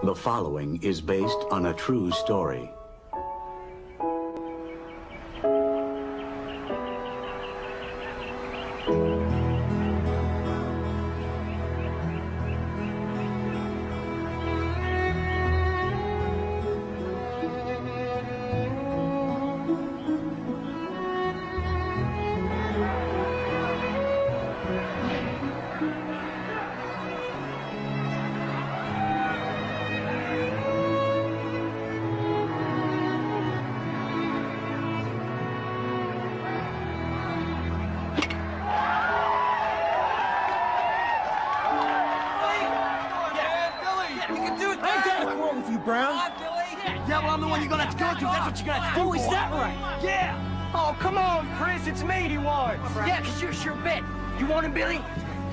The following is based on a true story. Yeah, well, I'm the one you're gonna have to go to. That's what you're gonna have to do. Oh, is that right? Yeah. Oh, come on, Chris. It's me he wants. Yeah, because you're sure bet. You want him, Billy?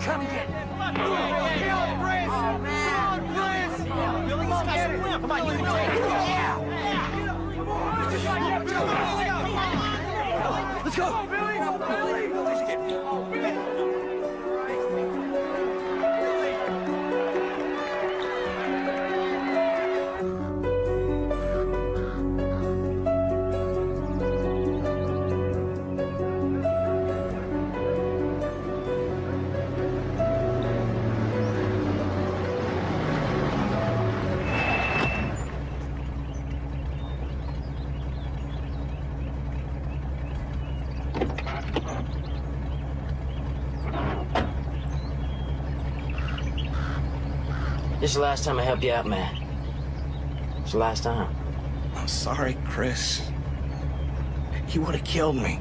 Come and get him. Kill him, Chris. Oh, man. Come on, Chris. Billy, come on, get it. Come on, you can take it. Yeah. Let's go. Go, Billy. Go, Billy. This is the last time I help you out, man. It's the last time. I'm sorry, Chris. He would have killed me.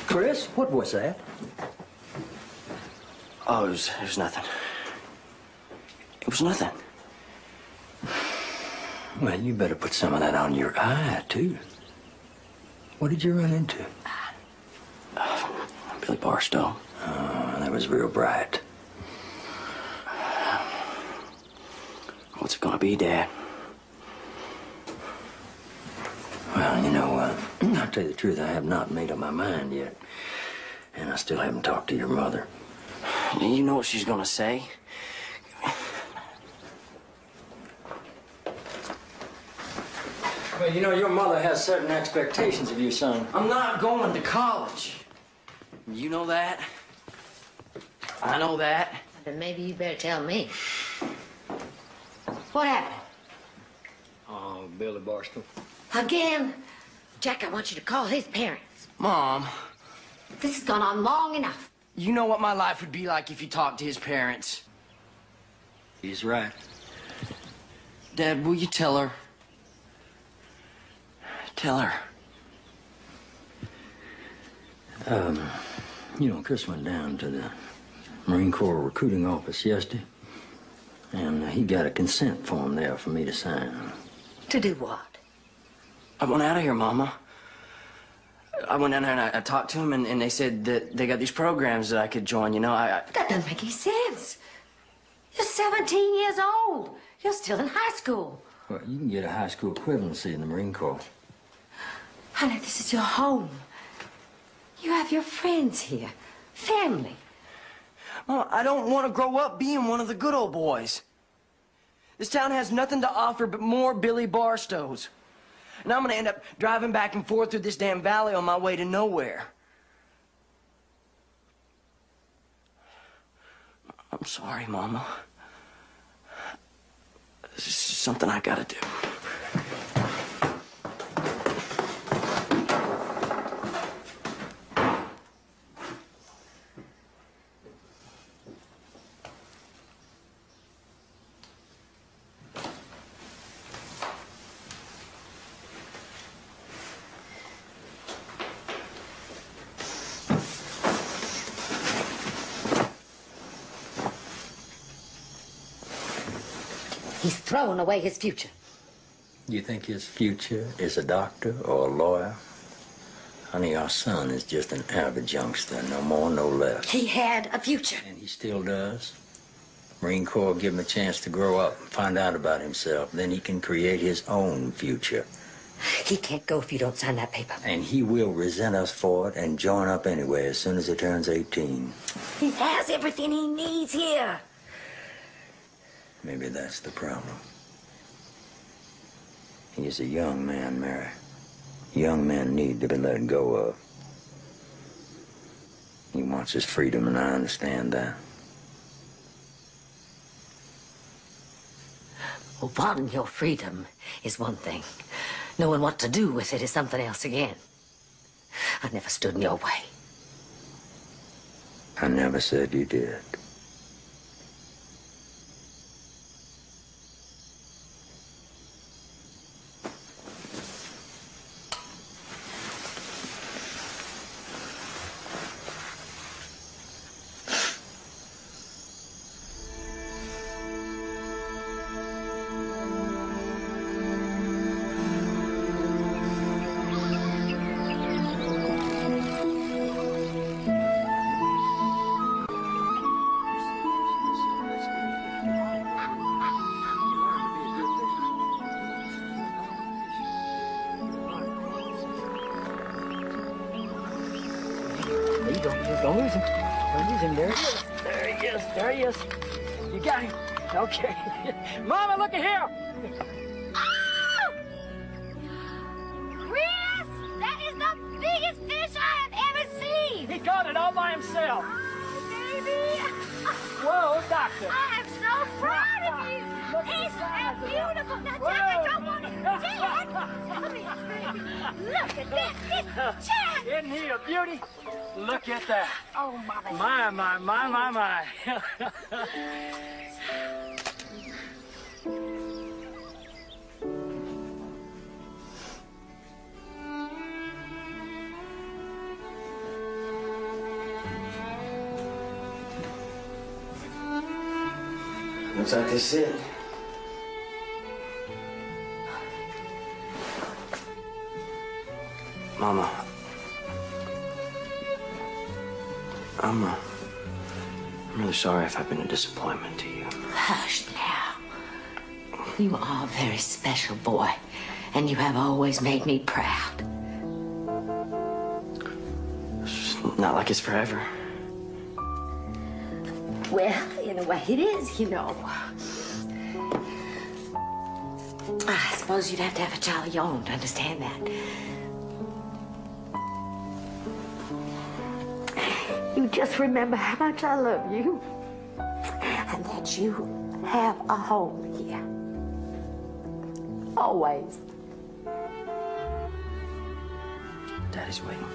Chris, what was that? Oh, it was nothing. It was nothing. Well, you better put some of that on your eye, too. What did you run into? Billy Barstow. Oh, that was real bright. What's it gonna be, Dad? Well, you know, I'll tell you the truth, I have not made up my mind yet. And I still haven't talked to your mother. You know what she's gonna say? Well, you know, your mother has certain expectations of you, son. I'm not going to college. You know that. I know that. Then maybe you better tell me. What happened? Oh, Billy Barstow. Again? Jack, I want you to call his parents. Mom, This has gone on long enough. you know what my life would be like if you talked to his parents. He's right. Dad, will you tell her? Tell her. You know, Chris went down to the Marine Corps recruiting office yesterday, and he got a consent form there for me to sign. To do what? I went out of here, Mama. I went down there and I talked to him, and they said that they got these programs that I could join. You know, That doesn't make any sense. You're 17 years old. You're still in high school. Well, you can get a high school equivalency in the Marine Corps. Honey, this is your home. You have your friends here. Family. Mama, I don't want to grow up being one of the good old boys. This town has nothing to offer but more Billy Barstows. And I'm gonna end up driving back and forth through this damn valley on my way to nowhere. I'm sorry, Mama. This is something I gotta do. He's throwing away his future. You think his future is a doctor or a lawyer? Honey, our son is just an average youngster, no more, no less. He had a future. And he still does. Marine Corps give him a chance to grow up and find out about himself. Then he can create his own future. He can't go if you don't sign that paper. And he will resent us for it and join up anyway as soon as he turns 18. He has everything he needs here. Maybe that's the problem. He's a young man, Mary. Young men need to be let go of. He wants his freedom, and I understand that. Well, wanting your freedom is one thing. Knowing what to do with it is something else again. I never stood in your way. I never said you did. Don't lose him. Don't lose him. There he is. There he is. There he is. You got him. Okay. Mama, look at here. Oh! Chris, that is the biggest fish I have ever seen. He caught it all by himself. Oh, baby. Whoa, doctor. I am so proud of you. He's beautiful. Now, Jack, I don't want it. Jack, come here, baby. Look at this. It's Jack. Isn't he a beauty? Look at that. Oh, Mama. My. Looks like this is it. Mama. I'm really sorry if I've been a disappointment to you. Hush now. You are a very special boy, and you have always made me proud. It's not like it's forever. Well, in a way it is, you know. I suppose you'd have to have a child of your own to understand that. You just remember how much I love you, and that you have a home here. Always. Daddy's waiting.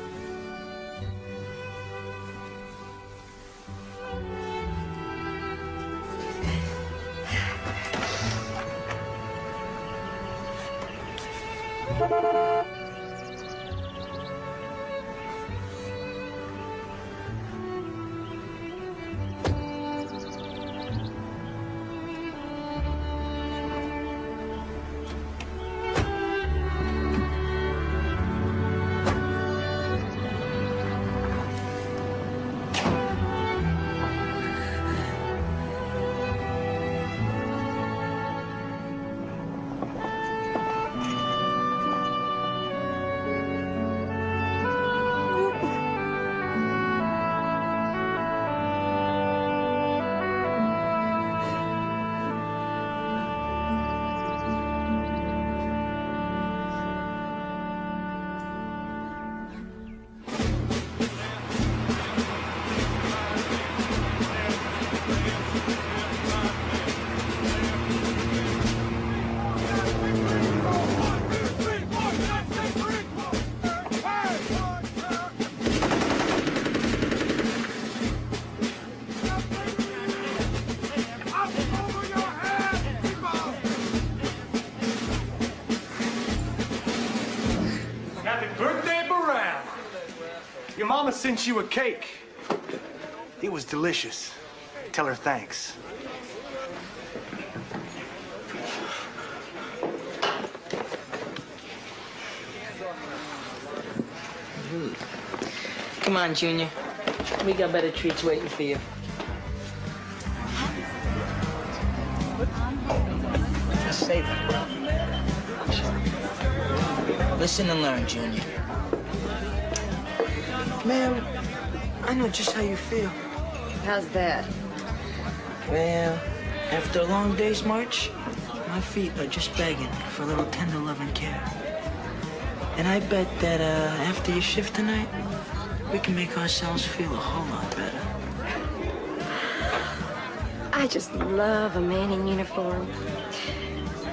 Your mama sent you a cake. It was delicious. Tell her thanks. Come on, Junior. We got better treats waiting for you. Save it. Listen and learn, Junior. Man, I know just how you feel. How's that? Well, after a long day's march, my feet are just begging for a little tender loving care. And I bet that after your shift tonight, we can make ourselves feel a whole lot better. I just love a man in uniform.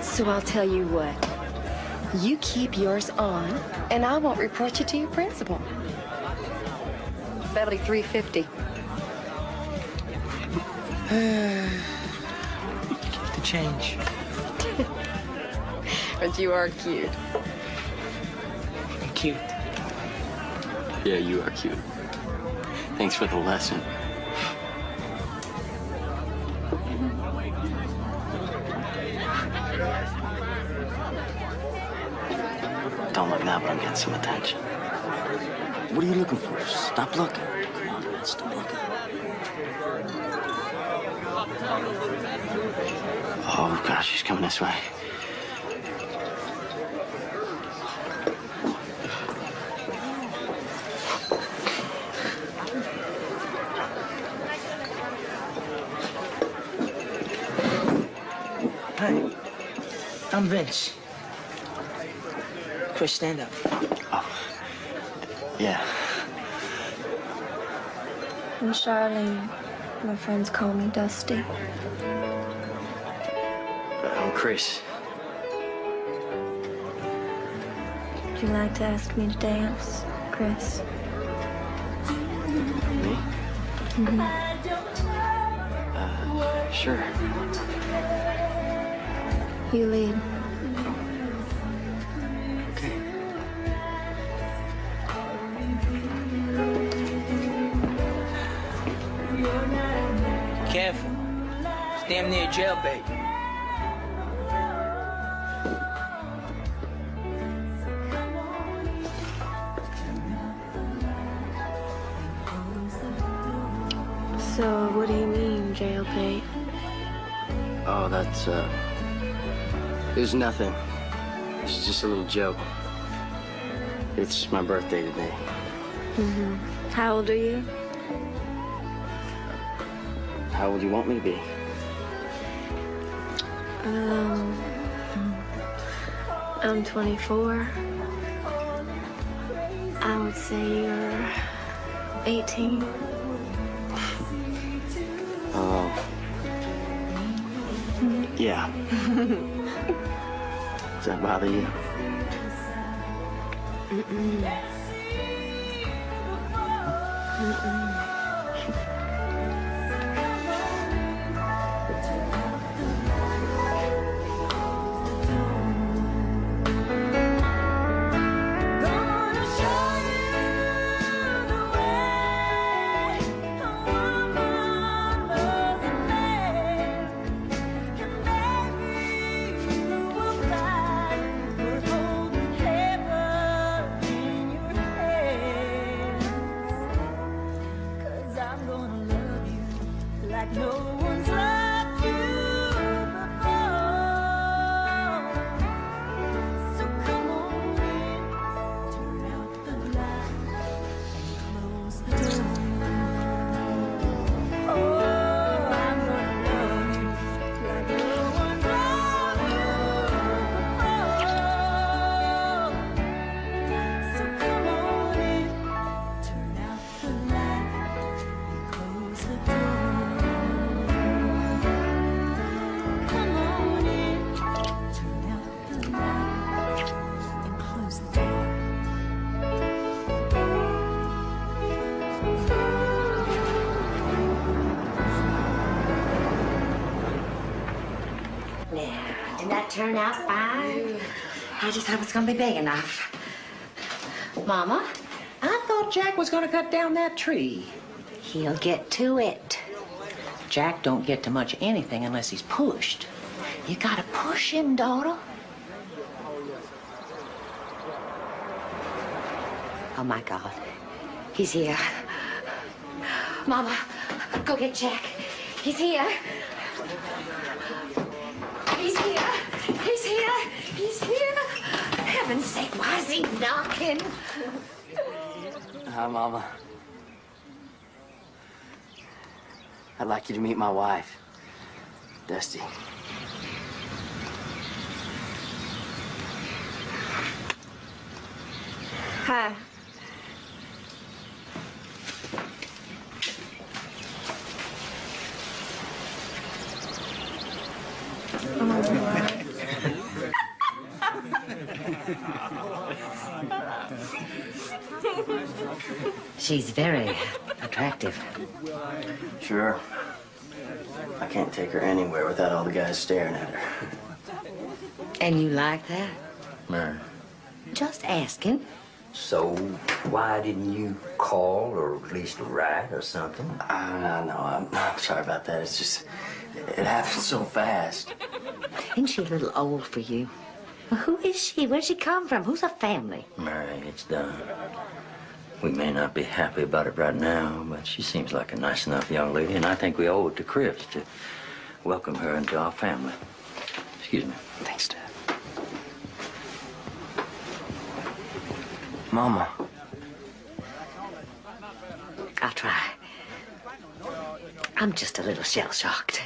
So I'll tell you what. You keep yours on, and I won't report you to your principal. That'll be $350. Keep the change. But you are cute. I'm cute. Yeah, you are cute. Thanks for the lesson. Don't look now, but I'm getting some attention. What are you looking for? Stop looking. Come on, man, stop looking. Oh, gosh, she's coming this way. Hi, I'm Vince. Chris, stand up. Oh, yeah. I'm Charlene. My friends call me Dusty. I'm Chris. Would you like to ask me to dance, Chris? Me? Mm-hmm. Sure. You lead. Okay. Careful. It's damn near jailbait. So, what do you mean, jailbait? Oh, that's, it was nothing. It's just a little joke. It's my birthday today. Mm-hmm. How old are you? How old do you want me to be? I'm 24. I would say you're 18. Yeah. Does that bother you? Mm-mm. Didn't that turn out fine? I just hope it's gonna be big enough. Mama, I thought Jack was gonna cut down that tree. he'll get to it. Jack don't get to much anything unless he's pushed. You gotta push him, daughter. Oh, my God. He's here. Mama, go get Jack. He's here. He's here. He's here. He's here. Heaven's sake, why is he knocking? Hi, Mama. I'd like you to meet my wife, Dusty. Hi. She's very attractive. Sure. I can't take her anywhere without all the guys staring at her. And you like that? Mary. Just asking. So, why didn't you call or at least write or something? No, I'm sorry about that. It's just, it happened so fast. Isn't she a little old for you? Well, who is she? Where'd she come from? Who's her family? Mary, it's done. We may not be happy about it right now, but she seems like a nice enough young lady, and I think we owe it to Chris to welcome her into our family. Excuse me. Thanks, Dad. Mama. I'll try. I'm just a little shell-shocked.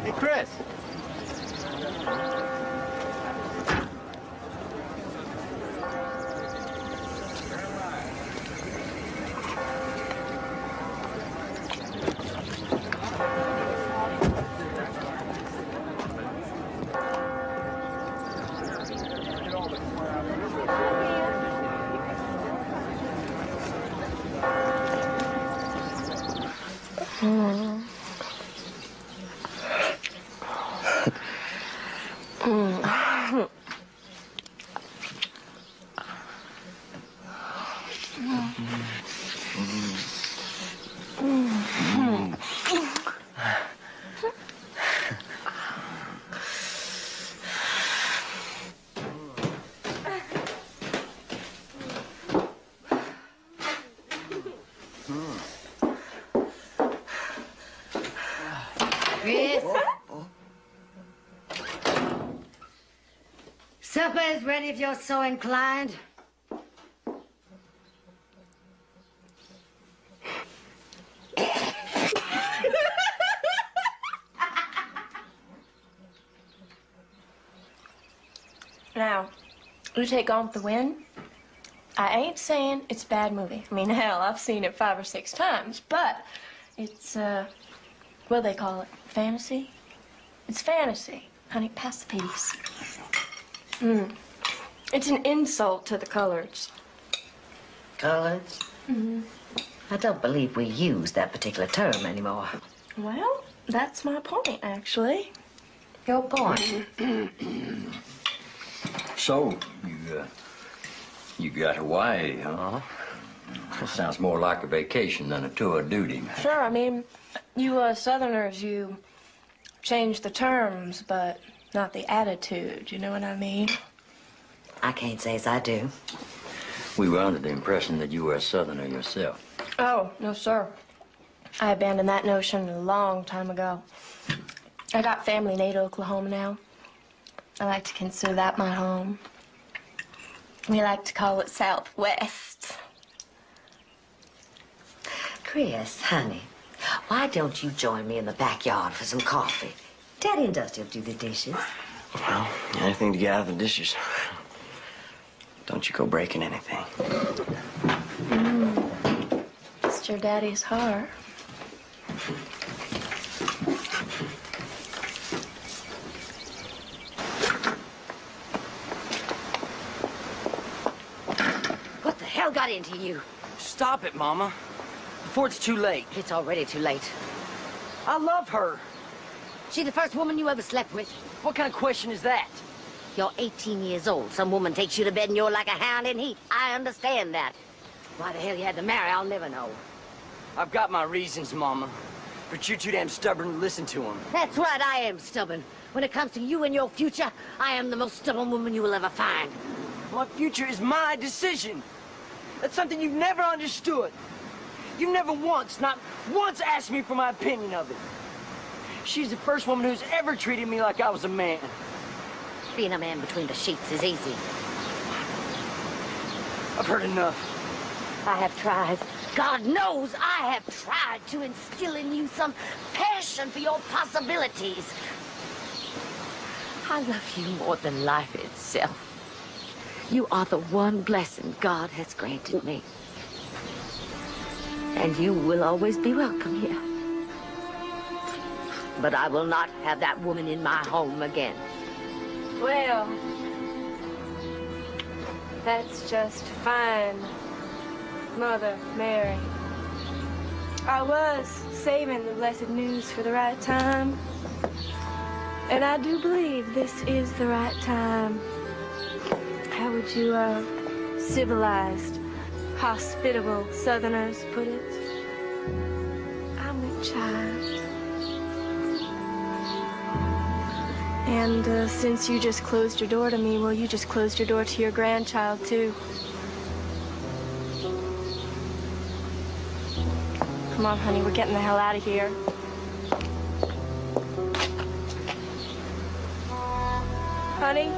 Hey, Chris. Chris? Supper is ready if you're so inclined. Now, you take Gone with the Wind. I ain't saying it's a bad movie. I mean, hell, I've seen it 5 or 6 times, but it's, what do they call it? Fantasy? It's fantasy. Honey, pass the piece. It's an insult to the coloreds. Coloreds? I don't believe we use that particular term anymore. Well, that's my point, actually. Your point? So, you got Hawaii, huh? That sounds more like a vacation than a tour of duty. Sure, I mean, you Southerners, you change the terms, but not the attitude, you know what I mean? I can't say as I do. We were under the impression that you were a Southerner yourself. Oh, no, sir. I abandoned that notion a long time ago. I got family in Ada, Oklahoma now. I like to consider that my home. We like to call it Southwest. Chris, honey, why don't you join me in the backyard for some coffee? Daddy and Dusty will do the dishes. Well, anything to get out of the dishes. Don't you go breaking anything. It's your daddy's heart. What the hell got into you? Stop it, Mama. Before it's too late. It's already too late. I love her. She the first woman you ever slept with? What kind of question is that? You're 18 years old. Some woman takes you to bed and you're like a hound in heat. I understand that. Why the hell you had to marry, I'll never know. I've got my reasons, Mama. But you're too damn stubborn to listen to them. That's right, I am stubborn. When it comes to you and your future, I am the most stubborn woman you will ever find. My future is my decision. That's something you've never understood. You never once, not once, asked me for my opinion of it. She's the first woman who's ever treated me like I was a man. Being a man between the sheets is easy. I've heard enough. I have tried. God knows I have tried to instill in you some passion for your possibilities. I love you more than life itself. You are the one blessing God has granted me. And you will always be welcome here. But I will not have that woman in my home again. Well, that's just fine, Mother Mary. I was saving the blessed news for the right time. And I do believe this is the right time. How would you, civilized, hospitable Southerners put it? I'm a child. And since you just closed your door to me, well, you just closed your door to your grandchild, too. Come on, honey, we're getting the hell out of here. Honey?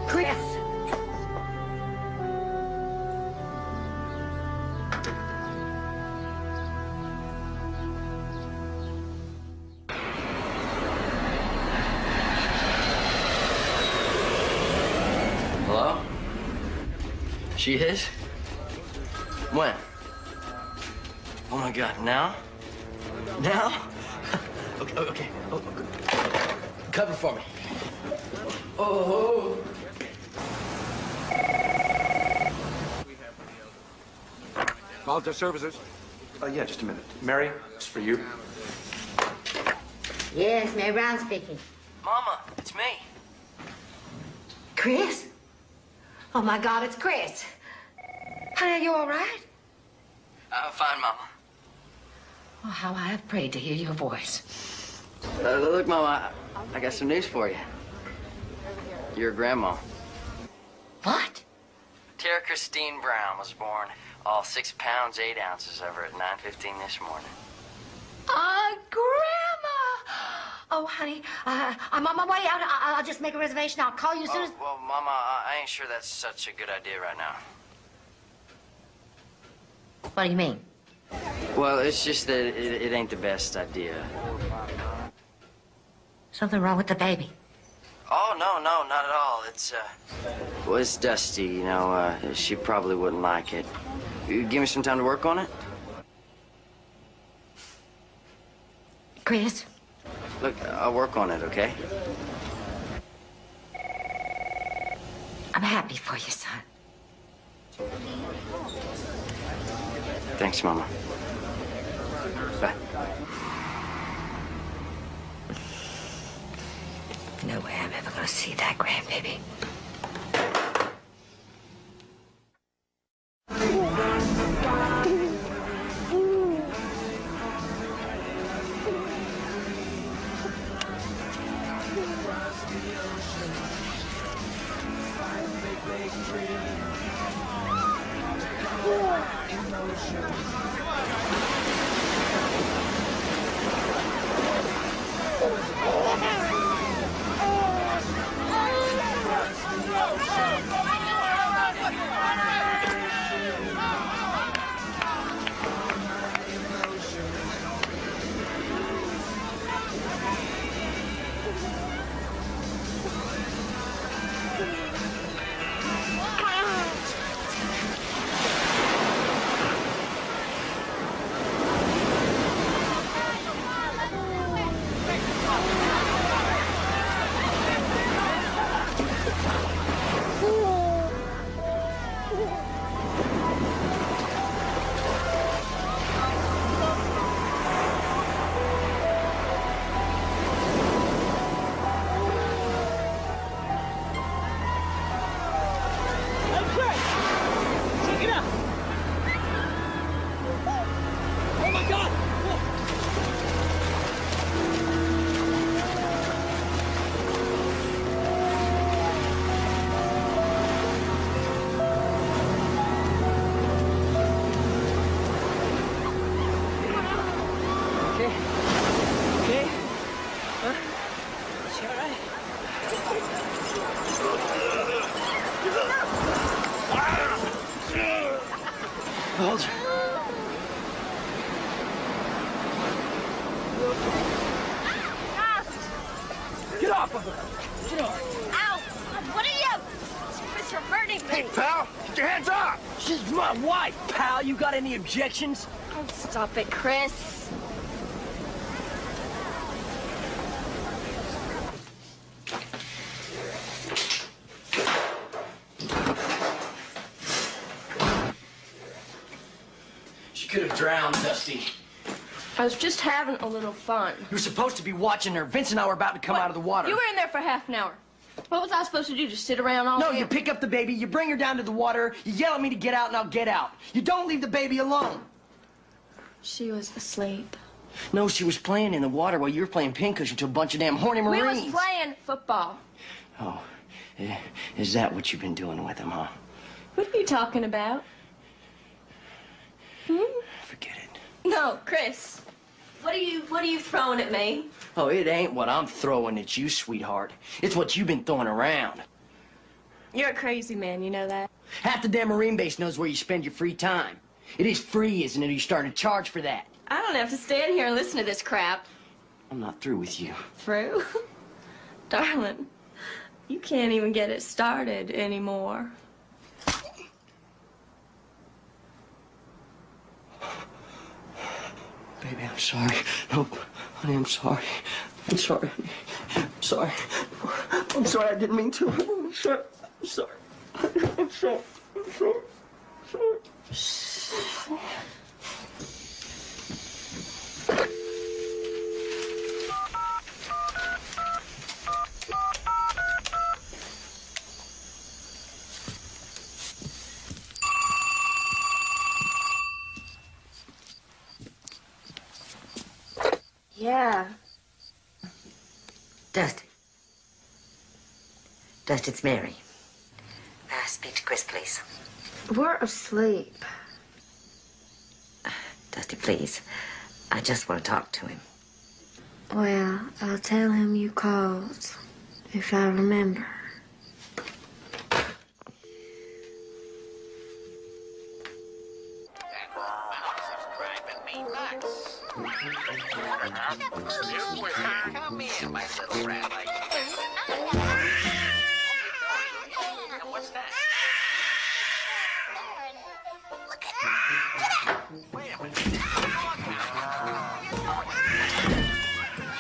Chris! Hello? She is? When? Oh my God, now? Now? Okay, okay. Oh, cover for me. Oh. Malta Services. Yeah, just a minute. Mary, it's for you. Yes, Mary Brown speaking. Mama, it's me. Chris? Oh, my God, it's Chris. Honey, are you all right? I'm fine, Mama. Oh, how I have prayed to hear your voice. Look, Mama, I got some news for you. Your grandma. What? Tara Christine Brown was born. All 6 pounds, 8 ounces of her at 9:15 this morning. Grandma! Oh, honey, I'm on my way out. I'll just make a reservation. I'll call you as soon as... Well, Mama, I ain't sure that's such a good idea right now. What do you mean? Well, it's just that it ain't the best idea. Something wrong with the baby? Oh, no, not at all. Well, it's Dusty, you know. She probably wouldn't like it. You give me some time to work on it? Chris? Look, I'll work on it, okay? I'm happy for you, son. Thanks, Mama. Bye. No way I'm ever gonna see that grandbaby. Get off of her! Get off! Ow! What are you? Chris, you're hurting me. Hey, pal! Get your hands up! She's my wife, pal. You got any objections? Oh, stop it, Chris. She could have drowned, Dusty. I was just having a little fun. You were supposed to be watching her. Vince and I were about to come out of the water. You were in there for half an hour. What was I supposed to do, just sit around all No, day? you pick up the baby, you bring her down to the water, you yell at me to get out, and I'll get out. You don't leave the baby alone. She was asleep. No, she was playing in the water while you were playing pincushion to a bunch of damn horny Marines. We was playing football. Oh, is that what you've been doing with him, huh? What are you talking about? Forget it. No, Chris. What are you throwing at me? Oh, it ain't what I'm throwing at you, sweetheart. It's what you've been throwing around. You're a crazy man, you know that? Half the damn Marine base knows where you spend your free time. It is free, isn't it? You're starting to charge for that. I don't have to stand here and listen to this crap. I'm not through with you. Through? Darling, you can't even get it started anymore. Baby, I'm sorry. No, honey, I'm sorry. I'm sorry. I'm sorry. I'm sorry, I didn't mean to. I'm sorry. I'm sorry. I'm sorry. I'm sorry. I'm sorry. Yeah. Dusty. Dusty, it's Mary. May I speak to Chris, please? We're asleep. Dusty, please. I just want to talk to him. Well, I'll tell him you called, if I remember. Come in, my little rabbit. What's that? Wait a minute.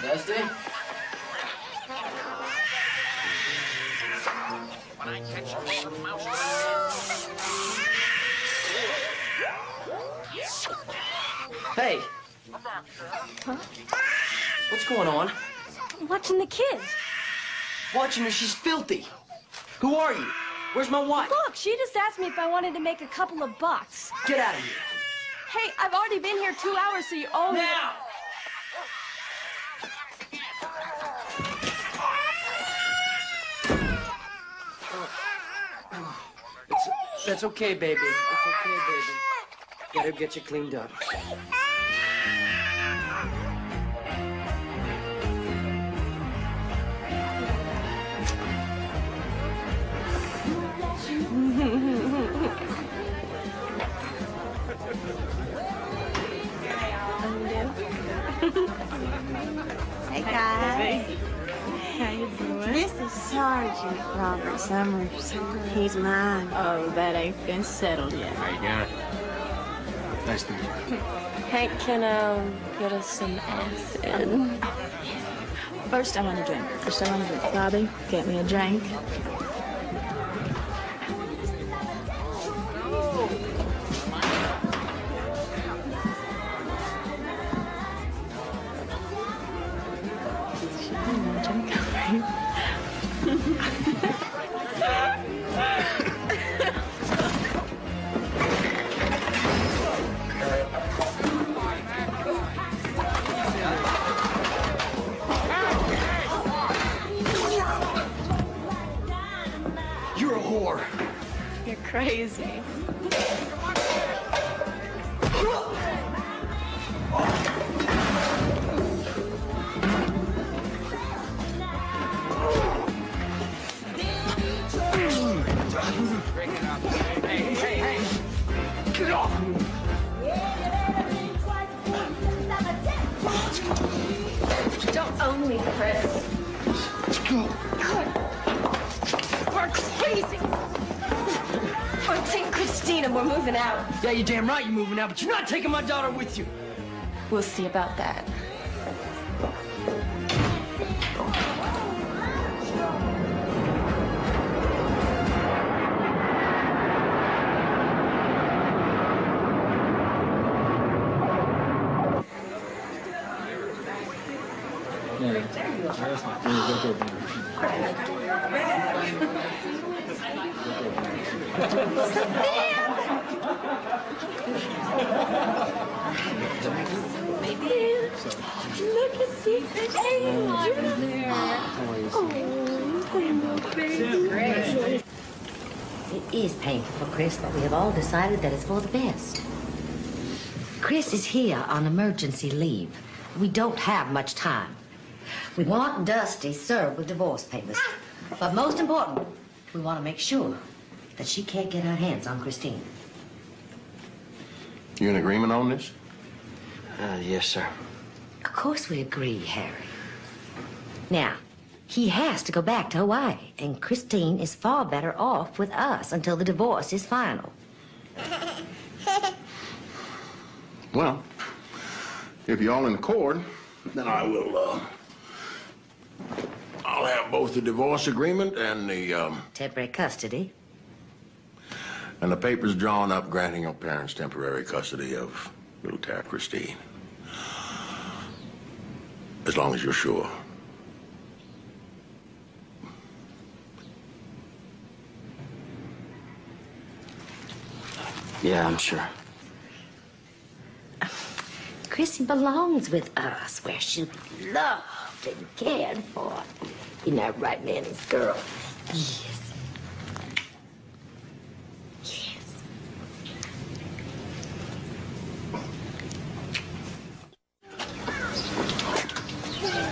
Dusty? When I catch a mouse. Hey. Huh? What's going on? I'm watching the kids. Watching her, she's filthy. Who are you? Where's my wife? Look, she just asked me if I wanted to make a couple of bucks. Get out of here. Hey, I've already been here 2 hours, so you owe me. Now! That's okay, baby. It's okay, baby. Gotta get you cleaned up. Hey guys. How you doing? This is Sergeant Robert Summers. He's mine. Oh, that ain't been settled yet. How you doing? Nice to meet you. Hank, can get us some acid? First, I want a drink. Bobby, get me a drink. You're a whore. You're crazy. Get off! Don't own me, Chris. Let's go. We're crazy. I'm St. Christine and we're moving out. Yeah, you're damn right you're moving out, but you're not taking my daughter with you. We'll see about that. Look at this angel there. It is painful for Chris, but we have all decided that it's for the best. Chris is here on emergency leave. We don't have much time. We want Dusty served with divorce papers. But most important, we want to make sure that she can't get her hands on Christine. You in agreement on this? Yes, sir. Of course we agree, Harry. Now, he has to go back to Hawaii, and Christine is far better off with us until the divorce is final. Well, if you're all in accord, then I will, I'll have both the divorce agreement and the, Temporary custody. and the papers drawn up granting your parents temporary custody of little Tara Christine. As long as you're sure. Yeah, I'm sure. Chrissy belongs with us, where she'll be loved and cared for. Isn't that right, Manny's girl? Yes. Yes.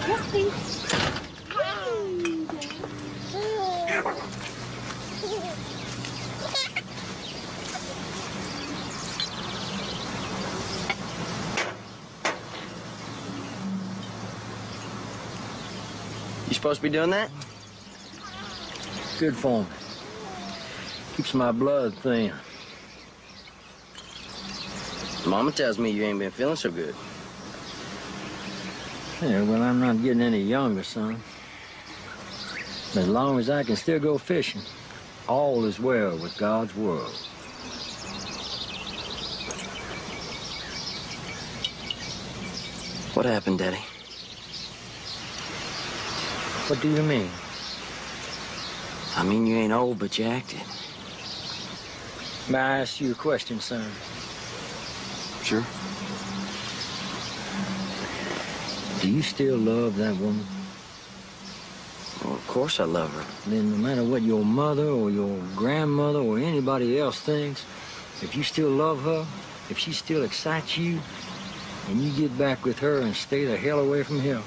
Yes, please. You supposed to be doing that? Good for me. Keeps my blood thin. Mama tells me you ain't been feeling so good. Yeah, well, I'm not getting any younger, son. As long as I can still go fishing, all is well with God's world. What happened, Daddy? What do you mean? I mean, you ain't old, but you acted. May I ask you a question, son? Sure. Do you still love that woman? Well, of course I love her. Then no matter what your mother or your grandmother or anybody else thinks, if you still love her, if she still excites you, and you get back with her and stay the hell away from here.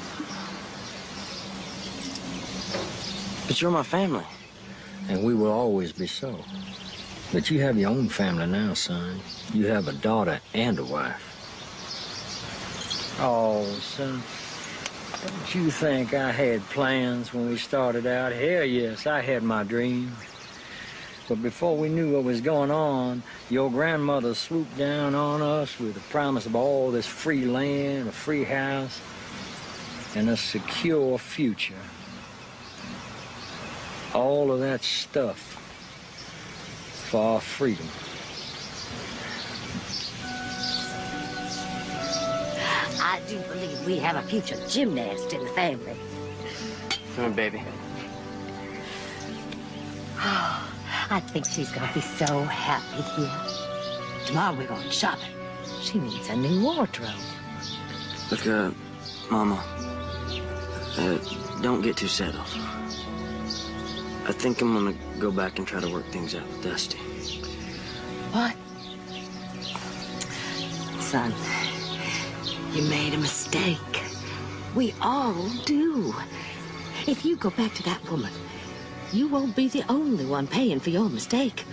But you're my family. And we will always be so. But you have your own family now, son. You have a daughter and a wife. Oh, son, don't you think I had plans when we started out? Hell yes, I had my dreams. But before we knew what was going on, your grandmother swooped down on us with the promise of all this free land, a free house, and a secure future. All of that stuff for our freedom. I do believe we have a future gymnast in the family. Come on, baby. Oh, I think she's gonna be so happy here. Tomorrow we're going shopping. She needs a new wardrobe. Look, Mama, don't get too settled. I think I'm gonna go back and try to work things out with Dusty. What? Son, you made a mistake. We all do. If you go back to that woman, you won't be the only one paying for your mistake.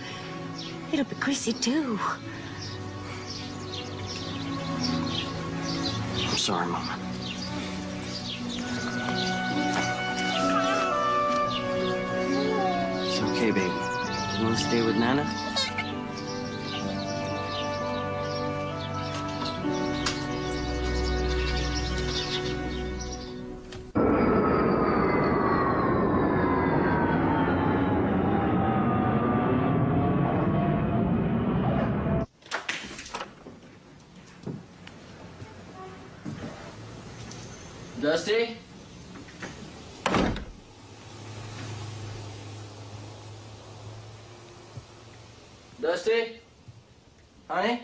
It'll be Chrissy, too. I'm sorry, Mama. It's okay, baby. You want to stay with Nana? Dusty? Dusty? Honey?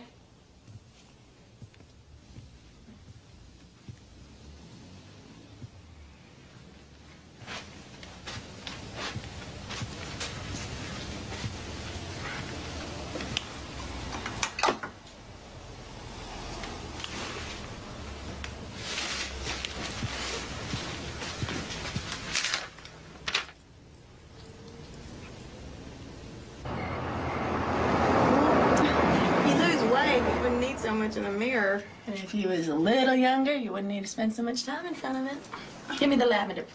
So much in a mirror. And if you was a little younger, you wouldn't need to spend so much time in front of it. Give me the lavender.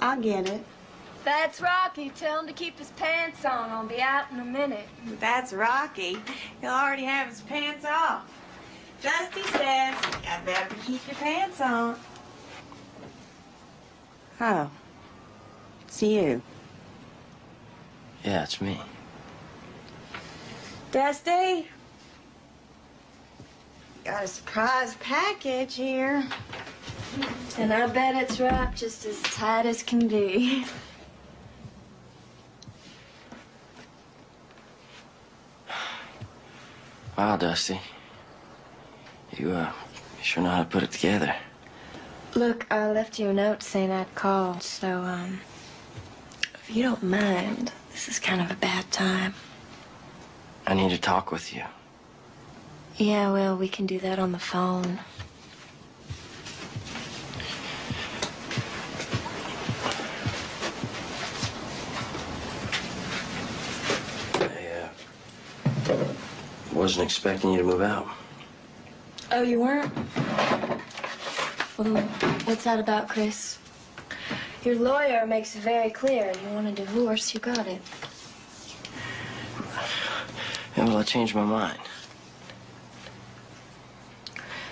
I'll get it. That's Rocky. Tell him to keep his pants on. I'll be out in a minute. That's Rocky. He'll already have his pants off. Dusty says, I better keep your pants on. Oh. It's you. Yeah, it's me. Dusty? Got a surprise package here. And I bet it's wrapped just as tight as can be. Wow, Dusty. You sure know how to put it together. Look, I left you a note saying I'd call, so, if you don't mind, this is kind of a bad time. I need to talk with you. Yeah, well, we can do that on the phone. I wasn't expecting you to move out. Oh, you weren't? Well, what's that about, Chris? Your lawyer makes it very clear. You want a divorce, you got it. Yeah, well, I changed my mind.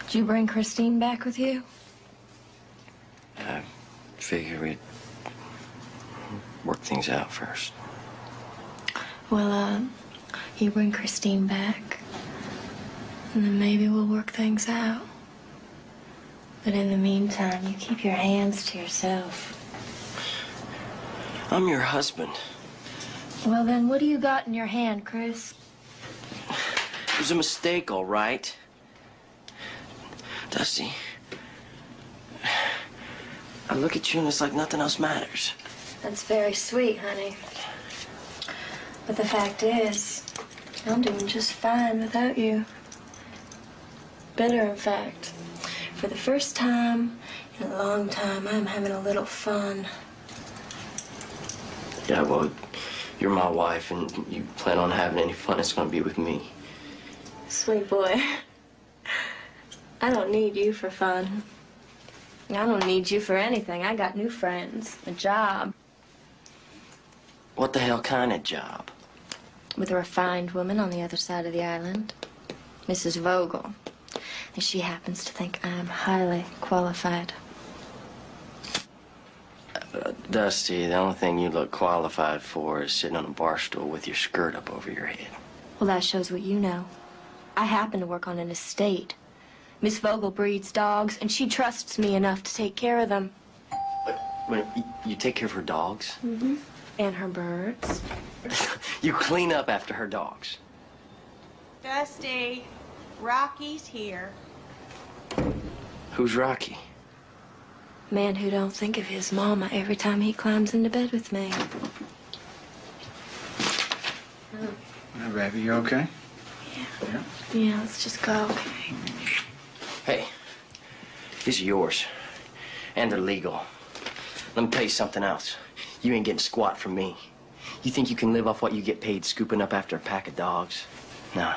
Did you bring Christine back with you? I figure we'd work things out first. Well, you bring Christine back, and then maybe we'll work things out. But in the meantime, you keep your hands to yourself. I'm your husband. Well, then what do you got in your hand, Chris? It was a mistake, all right. Dusty, I look at you and it's like nothing else matters. That's very sweet, honey. But the fact is, I'm doing just fine without you. Better, in fact. For the first time in a long time, I'm having a little fun. Yeah, well, you're my wife and you plan on having any fun, it's gonna be with me. Sweet boy. I don't need you for fun. I don't need you for anything. I got new friends, a job. What the hell kind of job? With a refined woman on the other side of the island, Mrs. Vogel. And she happens to think I'm highly qualified. Dusty, the only thing you look qualified for is sitting on a bar stool with your skirt up over your head. Well, that shows what you know. I happen to work on an estate. Miss Vogel breeds dogs, and she trusts me enough to take care of them. Wait, you take care of her dogs? Mm-hmm. And her birds. You clean up after her dogs. Dusty, Rocky's here. Who's Rocky? Man who don't think of his mama every time he climbs into bed with me. Hey, baby, you okay? Yeah, let's just go, okay? Hey, these are yours. And they're legal. Let me tell you something else. You ain't getting squat from me. You think you can live off what you get paid scooping up after a pack of dogs? Nah,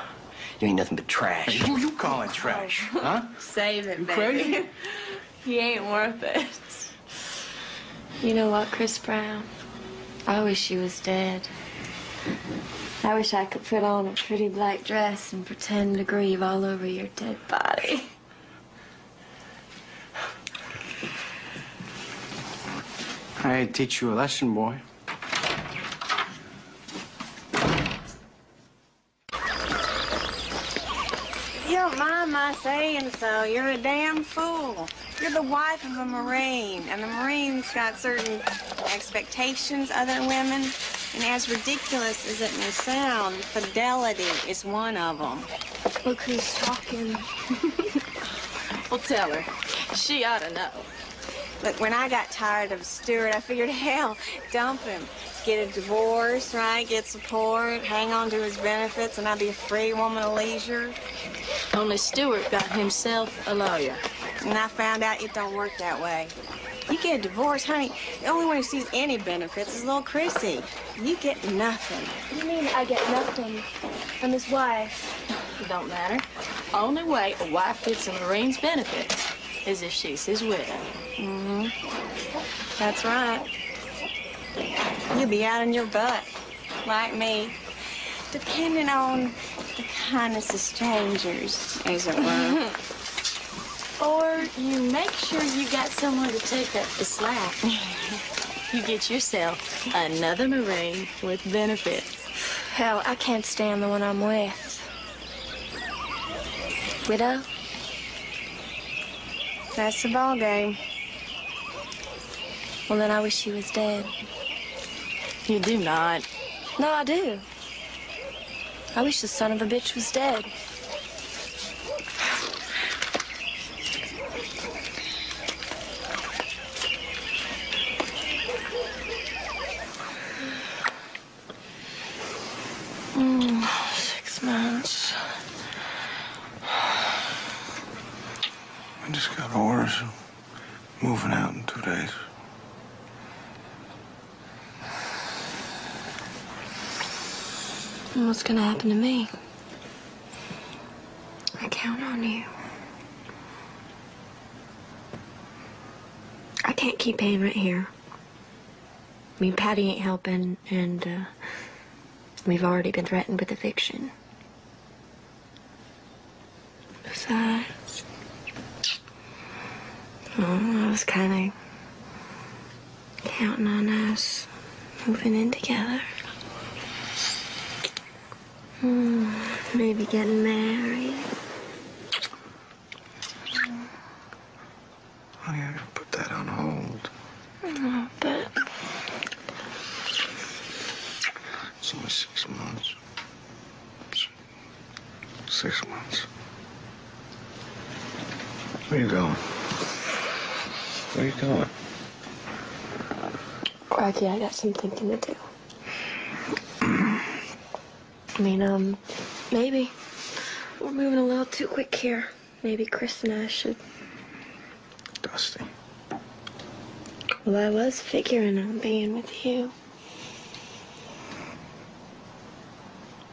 you ain't nothing but trash. Hey, who you calling trash, huh? Save it, You baby. crazy? He ain't worth it. You know what, Chris Brown? I wish you was dead. I wish I could put on a pretty black dress and pretend to grieve all over your dead body. I teach you a lesson, boy. You don't mind my saying so. You're a damn fool. You're the wife of a Marine, and the Marines got certain expectations other women. And as ridiculous as it may sound, fidelity is one of them. Look who's talking. Well, tell her. She ought to know. Look, when I got tired of Stuart, I figured, hell, dump him. Get a divorce, right? Get support, hang on to his benefits, and I'd be a free woman of leisure. Only Stuart got himself a lawyer. And I found out it don't work that way. You get a divorce, honey, the only one who sees any benefits is little Chrissy. You get nothing. What do you mean I get nothing? I'm his wife. It don't matter. Only way a wife gets a Marine's benefits is if she's his widow. Mm-hmm. That's right. You'll be out in your butt, like me, depending on the kindness of strangers, as it were. Or you make sure you got someone to take up the slack. You get yourself another Marine with benefits. Hell, I can't stand the one I'm with. Widow? That's the ball game. Well, then I wish she was dead. You do not. No, I do. I wish the son of a bitch was dead. Mm, 6 months. I just got orders. Moving out in 2 days. And what's gonna happen to me? I count on you. can't keep paying rent here. I mean, Patty ain't helping, and we've already been threatened with eviction. Besides, I was kind of counting on us moving in together. Maybe getting married. Honey, I gotta put that on hold. Oh, but It's only 6 months. 6 months. Where you going? Where you going? Rocky, I got some thinking to do. I mean, maybe we're moving a little too quick here. Maybe Chris and I should. Dusty. Well, I was figuring on being with you.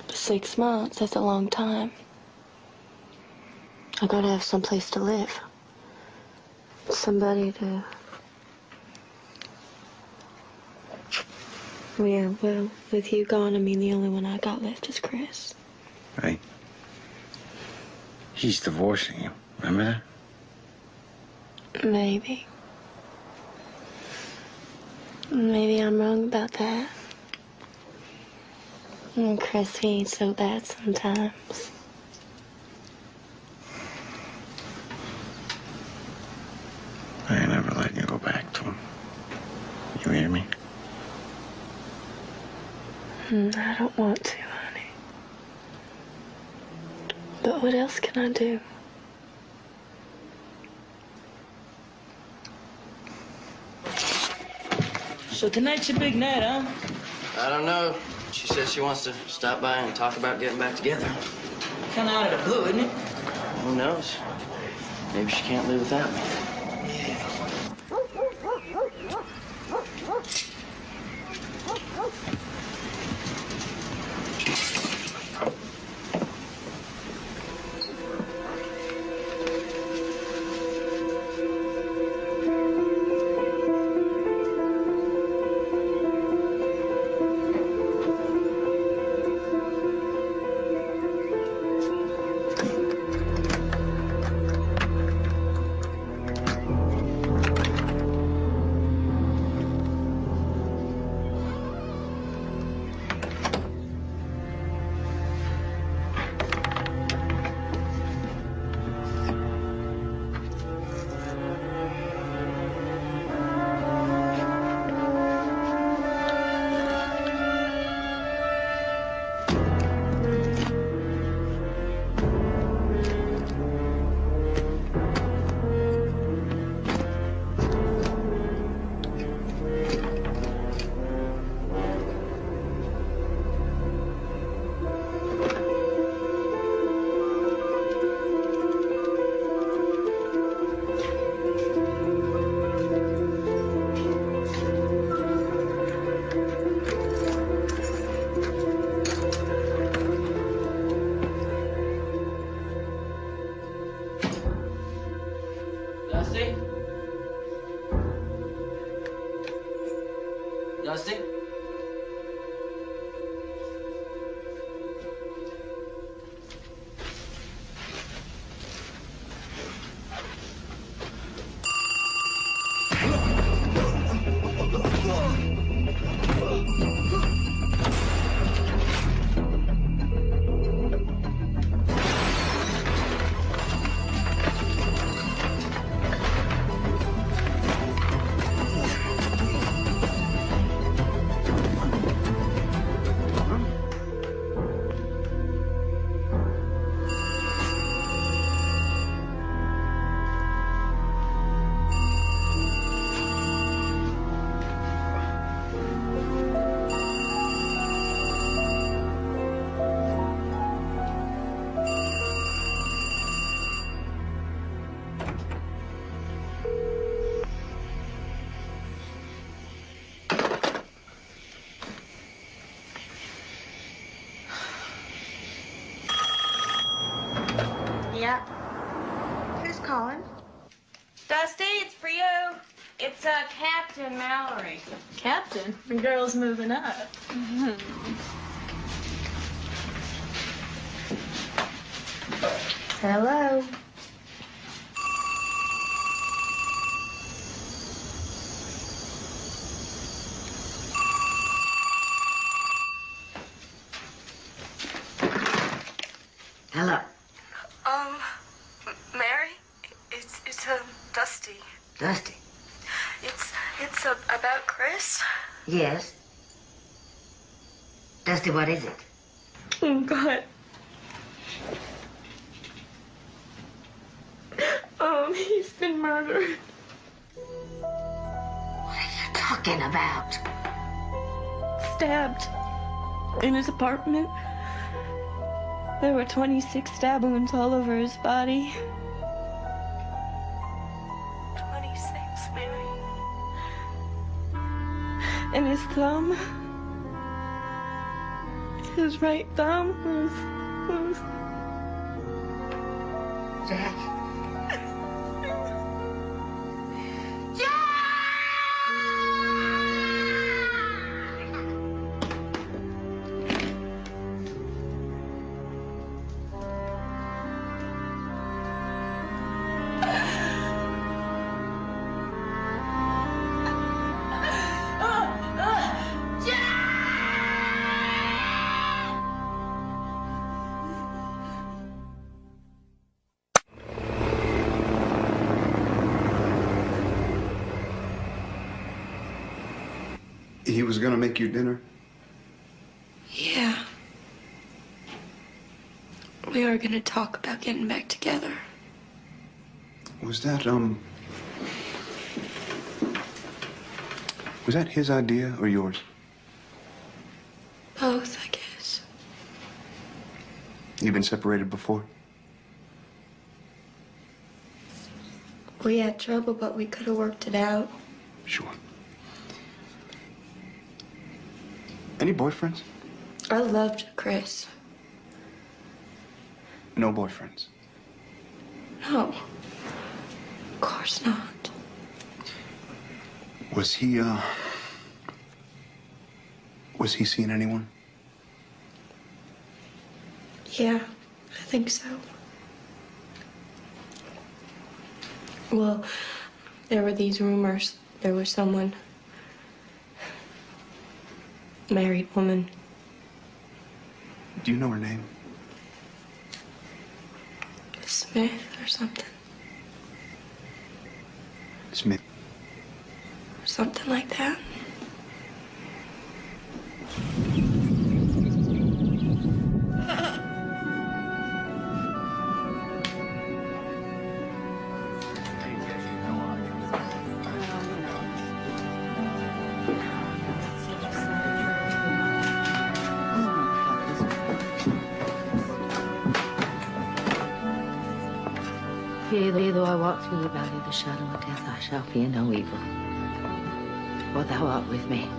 6 months, that's a long time. I gotta have someplace to live. Somebody to... Yeah, well, with you gone, I mean, the only one I got left is Chris. Right? He's divorcing you. Remember that? Maybe. Maybe I'm wrong about that. And Chris, he ain't so bad sometimes. I ain't never letting you go back to him. You hear me? I don't want to, honey. But what else can I do? So tonight's your big night, huh? I don't know. She says she wants to stop by and talk about getting back together. Kind of out of the blue, isn't it? Who knows? Maybe she can't live without me. Dusty? Dusty? Yeah. Who's calling? Dusty, it's for you. It's It's Captain Mallory. Captain? The girl's moving up. Hello. Hello. Mary? It's Dusty. Dusty? It's about Chris. Yes. Dusty, what is it? Oh, God. He's been murdered. What are you talking about? Stabbed. In his apartment. There were 26 stab wounds all over his body. 26, Mary. And his thumb. His right thumb was... Jack. He was gonna make you dinner? Yeah. We were gonna talk about getting back together. Was that his idea or yours? Both, I guess. You've been separated before? We had trouble, but we could have worked it out. Sure. Any boyfriends? I loved Chris. No boyfriends. No. Of course not. Was he seeing anyone? Yeah, I think so. Well, there were these rumors. There was someone, married woman. Do you know her name? Smith or something. Smith. Something like that. Yea, though I walk through the valley of the shadow of death, I shall fear no evil. For thou art with me.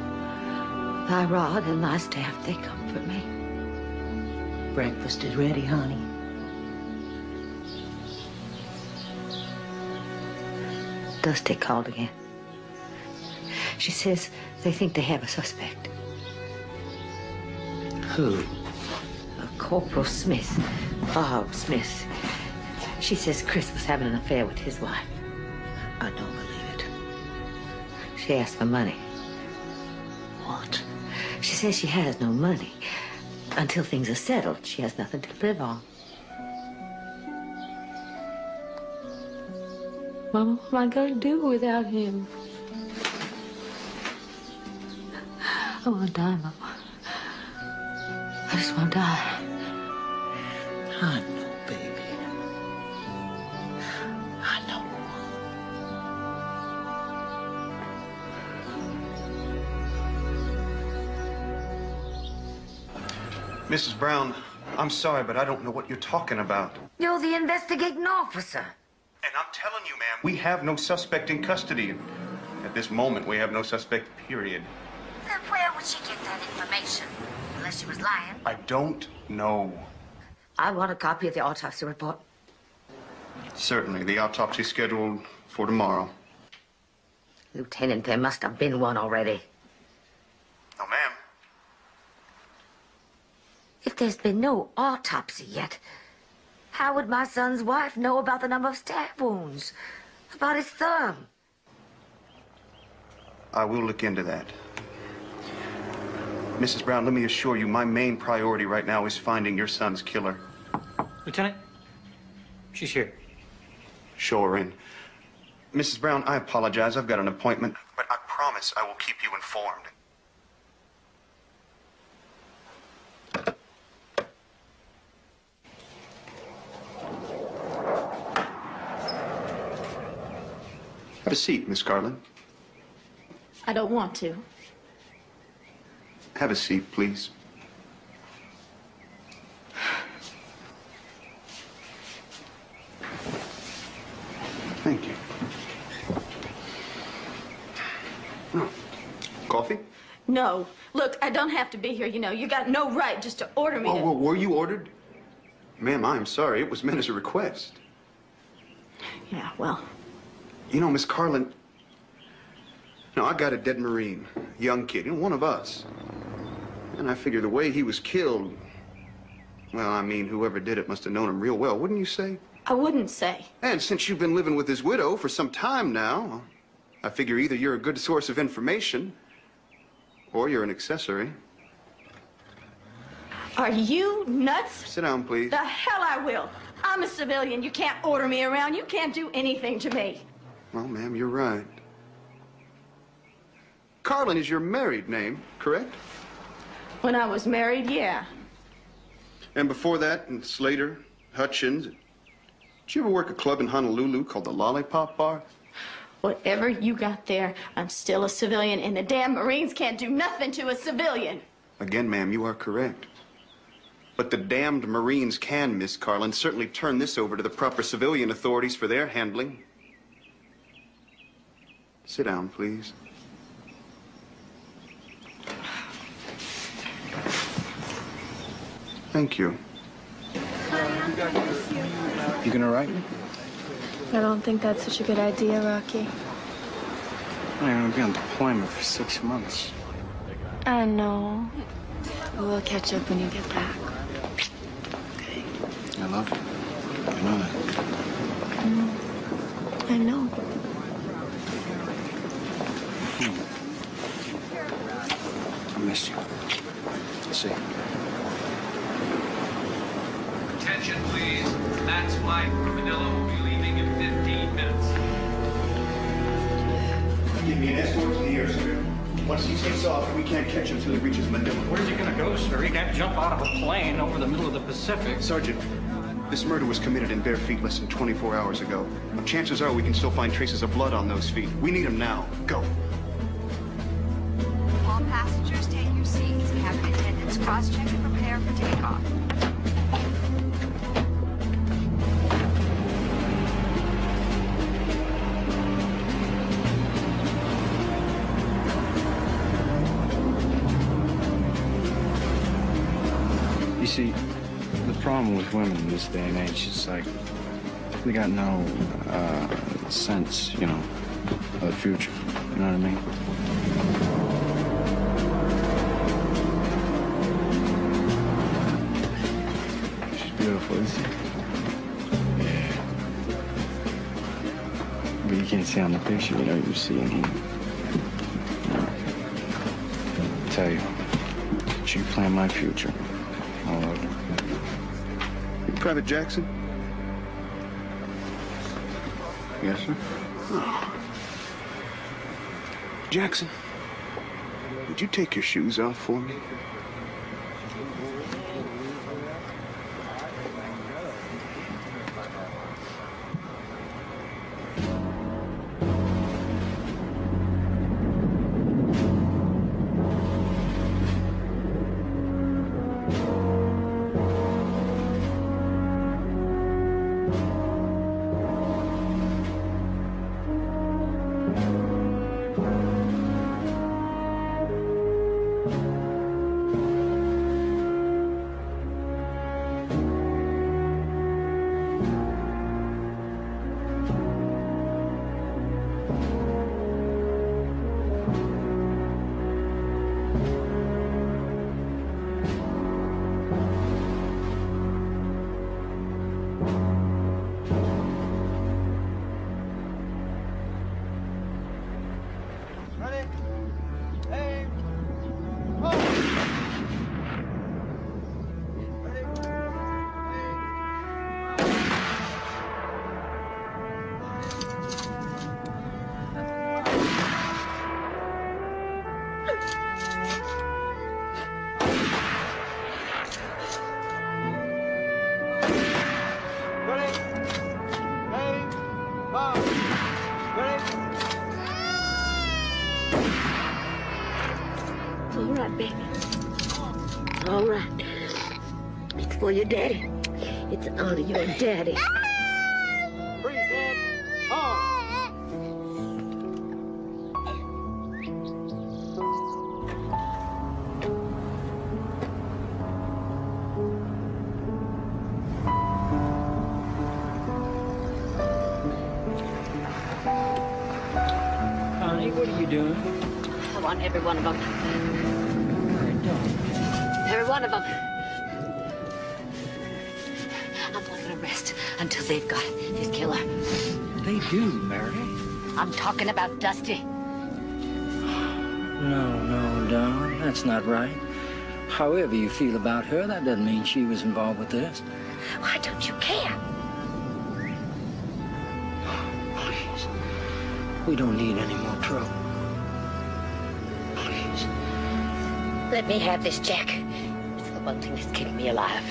Thy rod and thy staff, they comfort me. Breakfast is ready, honey. Dusty called again. She says they think they have a suspect. Who? Corporal Smith. Bob Smith. She says Chris was having an affair with his wife. I don't believe it. She asked for money. What? She says she has no money. Until things are settled, she has nothing to live on. Mama, what am I going to do without him? I want to die, Mama. I just want to die. I know, baby. I know. Mrs. Brown, I'm sorry, but I don't know what you're talking about. You're the investigating officer. And I'm telling you, ma'am, we have no suspect in custody. At this moment, we have no suspect, period. Then where would she get that information? Unless she was lying. I don't know. I want a copy of the autopsy report. Certainly. The autopsy's scheduled for tomorrow. Lieutenant, there must have been one already. No, ma'am. If there's been no autopsy yet, how would my son's wife know about the number of stab wounds? About his thumb? I will look into that. Mrs. Brown, let me assure you, my main priority right now is finding your son's killer. Lieutenant, she's here. Show her in. Mrs. Brown, I apologize. I've got an appointment, but I promise I will keep you informed. Have a seat, Miss Carlin. I don't want to. Have a seat, please. Thank you. Oh. Coffee? No. Look, I don't have to be here, you know. You got no right just to order me to... Whoa, were you ordered? Ma'am, I'm sorry. It was meant as a request. Yeah, well... You know, Miss Carlin, I got a dead Marine, young kid, one of us. And I figure the way he was killed, well, I mean, whoever did it must have known him real well, wouldn't you say? I wouldn't say. And since you've been living with his widow for some time now, I figure either you're a good source of information or you're an accessory. Are you nuts? Sit down, please. The hell I will. I'm a civilian. You can't order me around. You can't do anything to me. Well, ma'am, you're right. Carlin is your married name, correct? When I was married, yeah. And before that, in Slater, Hutchins. Did you ever work a club in Honolulu called the Lollipop Bar? Whatever you got there, I'm still a civilian, and the damn Marines can't do nothing to a civilian. Again, ma'am, you are correct. But the damned Marines can, Miss Carlin, certainly turn this over to the proper civilian authorities for their handling. Sit down, please. Thank you. You gonna write me? I don't think that's such a good idea, Rocky. I'm gonna be on deployment for 6 months. I know. We'll catch up when you get back. Okay. I love you. I know that. I know. I missed you. See. Attention, please. Matt's flight from Manila will be leaving in 15 minutes. Give me an escort to the airstrip. Once he takes off, we can't catch him till he reaches Manila. Where's he gonna go, sir? He can't jump out of a plane over the middle of the Pacific. Sergeant, this murder was committed in bare feet less than 24 hours ago. Chances are we can still find traces of blood on those feet. We need him now. Go. All passengers, take your seats. Cabin attendants, cross-check and prepare for takeoff. You see, the problem with women in this day and age is like they got no sense, of the future. You know what I mean? She's beautiful, isn't she? Yeah. But you can't see on the picture, you see in here. I tell you, she planned my future. All over. Private Jackson? Yes, sir? Oh. Jackson, would you take your shoes off for me? Ready? Aim. All right, baby. All right. It's for your daddy. It's in honor of your daddy. Freeze, Ed. On. Honey, what are you doing? I want every one of them. Every one of them. I'm not going to rest until they've got his killer. They do, Mary. I'm talking about Dusty. No, darling, that's not right. However you feel about her, that doesn't mean she was involved with this. Why don't you care? Please. We don't need any more trouble. Please. Let me have this, Jack. It's the one thing that's keeping me alive.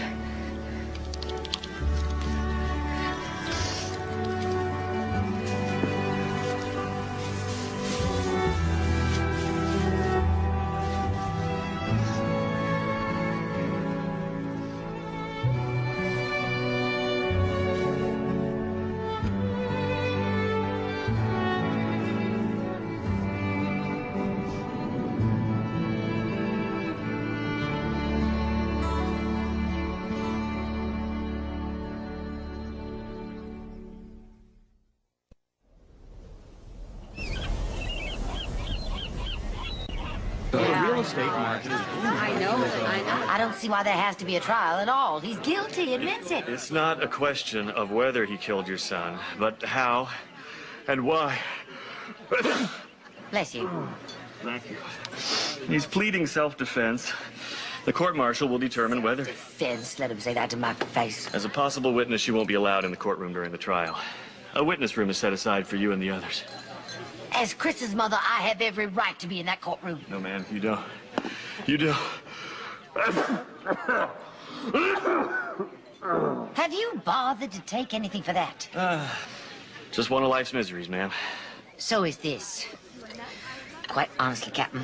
Real estate market is booming. I know. I don't see why there has to be a trial at all. He's guilty, admits it. It's not a question of whether he killed your son, but how and why. Bless you. Thank you. He's pleading self-defense. The court-martial will determine whether... Feds, let him say that to my face. As a possible witness, you won't be allowed in the courtroom during the trial. A witness room is set aside for you and the others. As Chris's mother, I have every right to be in that courtroom. No, ma'am, you don't. You do. Have you bothered to take anything for that? Just one of life's miseries, ma'am. So is this. Quite honestly, Captain,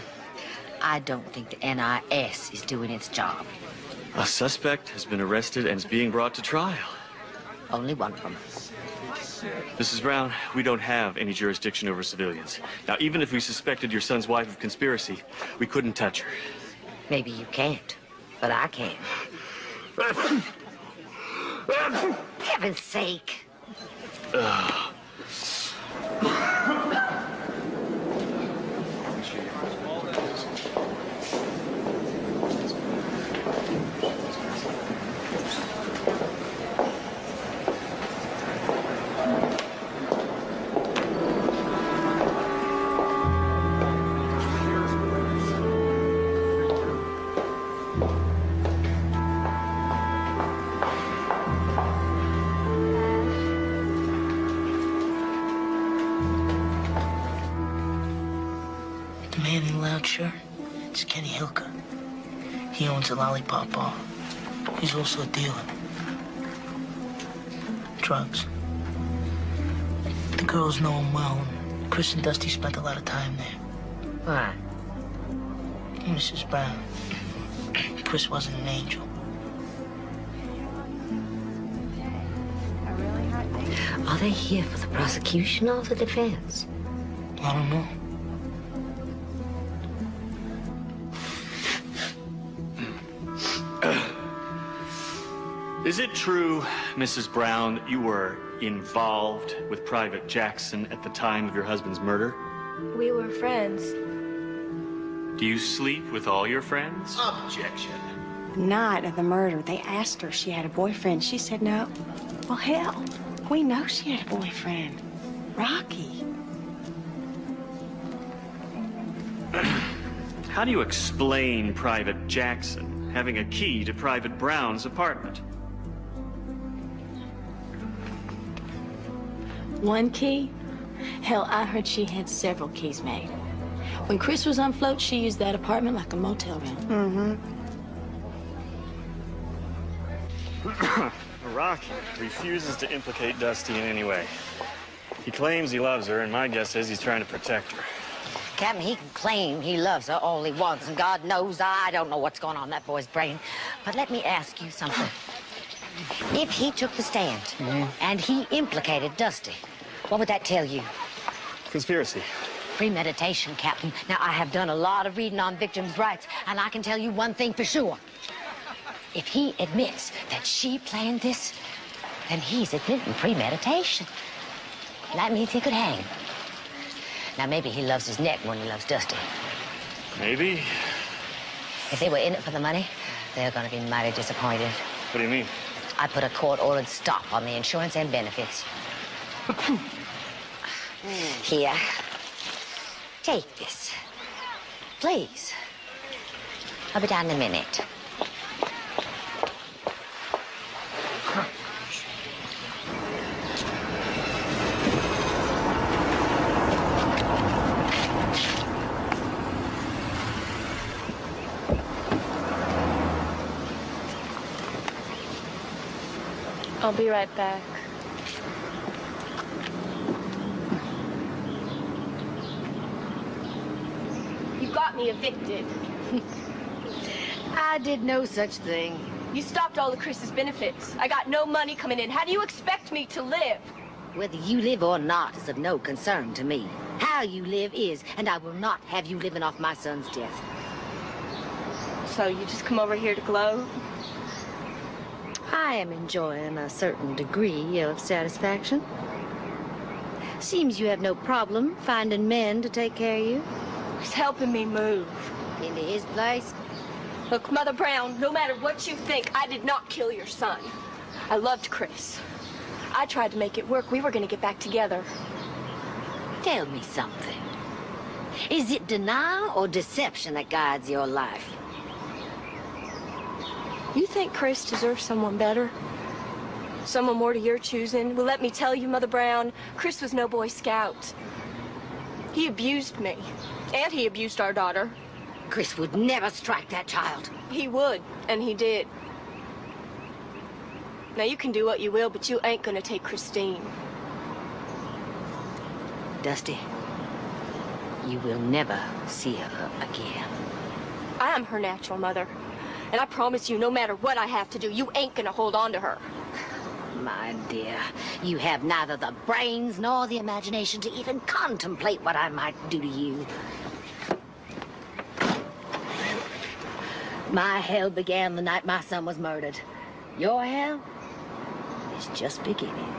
I don't think the NIS is doing its job. A suspect has been arrested and is being brought to trial. Only one of them. Mrs. Brown, we don't have any jurisdiction over civilians. Now, even if we suspected your son's wife of conspiracy, we couldn't touch her. Maybe you can't, but I can. Heaven's sake. The man in the loud shirt, it's Kenny Hilka. He owns a lollipop bar. He's also a dealer. Drugs. The girls know him well, and Chris and Dusty spent a lot of time there. Why? Mrs. Brown. Chris wasn't an angel. Are they here for the prosecution or the defense? I don't know. Is it true, Mrs. Brown, that you were involved with Private Jackson at the time of your husband's murder? We were friends. Do you sleep with all your friends? The night of the murder, they asked her if she had a boyfriend. She said no. Well, hell, we know she had a boyfriend, Rocky. How do you explain Private Jackson having a key to Private Brown's apartment? One key? Hell, I heard she had several keys made. When Chris was on float, she used that apartment like a motel room. Rocky refuses to implicate Dusty in any way. He claims he loves her, and my guess is he's trying to protect her. Captain, he can claim he loves her all he wants, and God knows I don't know what's going on in that boy's brain. But let me ask you something. If he took the stand and he implicated Dusty, what would that tell you? Conspiracy. Premeditation, Captain. Now, I have done a lot of reading on victims' rights, and I can tell you one thing for sure. If he admits that she planned this, then he's admitting premeditation. That means he could hang. Now, maybe he loves his neck more than he loves Dusty. Maybe. If they were in it for the money, they're going to be mighty disappointed. What do you mean? I put a court-ordered stop on the insurance and benefits. Here. Take this. Please. I'll be down in a minute. I'll be right back. You got me evicted. I did no such thing. You stopped all of Chris's benefits. I got no money coming in. How do you expect me to live? Whether you live or not is of no concern to me. How you live is, and I will not have you living off my son's death. So you just come over here to gloat? I am enjoying a certain degree of satisfaction. Seems you have no problem finding men to take care of you. He's helping me move. Into his place? Look, Mother Brown, no matter what you think, I did not kill your son. I loved Chris. I tried to make it work. We were going to get back together. Tell me something. Is it denial or deception that guides your life? You think Chris deserves someone better? Someone more to your choosing? Well, let me tell you, Mother Brown, Chris was no Boy Scout. He abused me, and he abused our daughter. Chris would never strike that child. He would, and he did. Now, you can do what you will, but you ain't gonna take Christine. Dusty, you will never see her again. I am her natural mother. And I promise you, no matter what I have to do, you ain't gonna hold on to her. My dear, you have neither the brains nor the imagination to even contemplate what I might do to you. My hell began the night my son was murdered. Your hell is just beginning.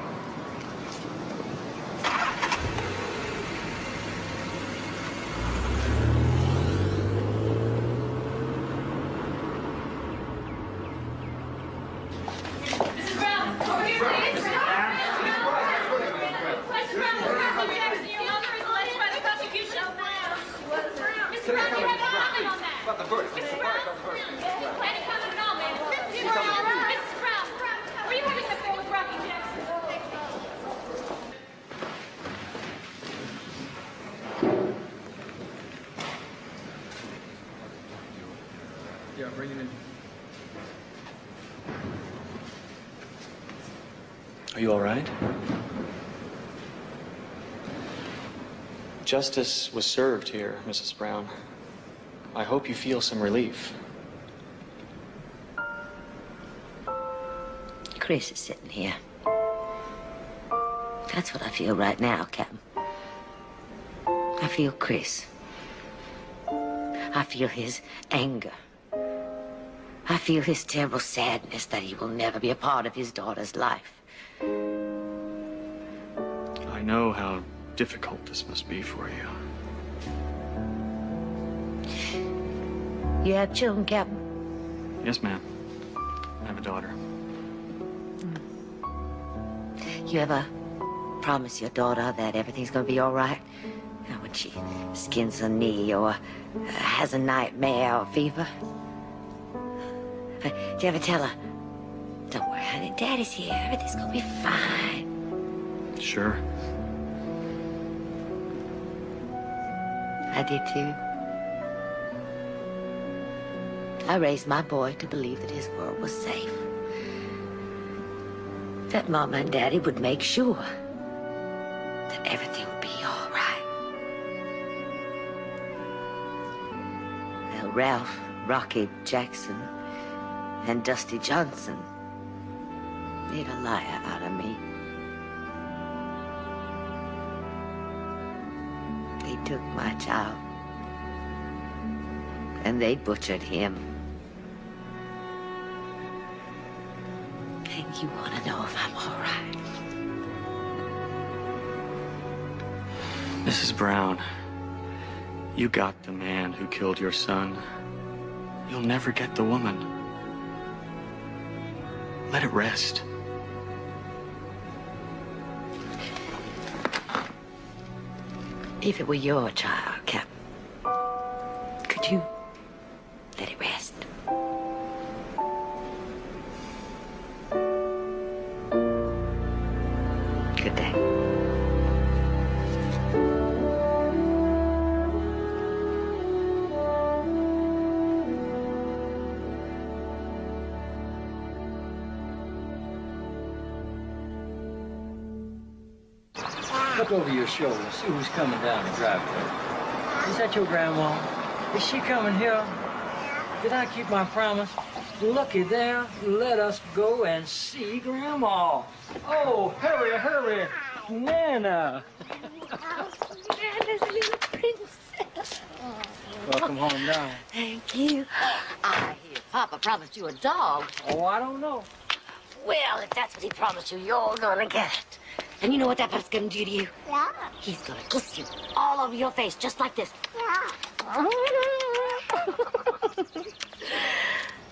Yeah, bring him in. Are you all right? Justice was served here, Mrs. Brown. I hope you feel some relief. Chris is sitting here. That's what I feel right now, Captain. I feel Chris. I feel his anger. I feel his terrible sadness that he will never be a part of his daughter's life. I know how difficult this must be for you. You have children, Captain? Yes, ma'am. I have a daughter. You ever promise your daughter that everything's gonna be all right? You know, when she skins a knee or has a nightmare or fever? Do you ever tell her, don't worry, honey, Daddy's here. Everything's gonna be fine. Sure. I did too. I raised my boy to believe that his world was safe. That Mama and Daddy would make sure that everything would be all right. Well, Ralph Rocky Jackson and Dusty Johnson made a liar out of me. They took my child and they butchered him. And you want to know if I'm all right? Mrs. Brown, you got the man who killed your son. You'll never get the woman. Let it rest. If it were your child, Cap, could you let it rest? Good day. Look over your shoulder, see who's coming down the driveway. Is that your grandma? Is she coming here? Did I keep my promise? Looky there, let us go and see Grandma. Oh, hurry, hurry, Nana. Nana's little princess. Welcome home, darling. Thank you. I hear Papa promised you a dog. Oh, I don't know. Well, if that's what he promised you, you're gonna get it. And you know what that pup's gonna do to you? Yeah. He's gonna kiss you all over your face, just like this. Yeah.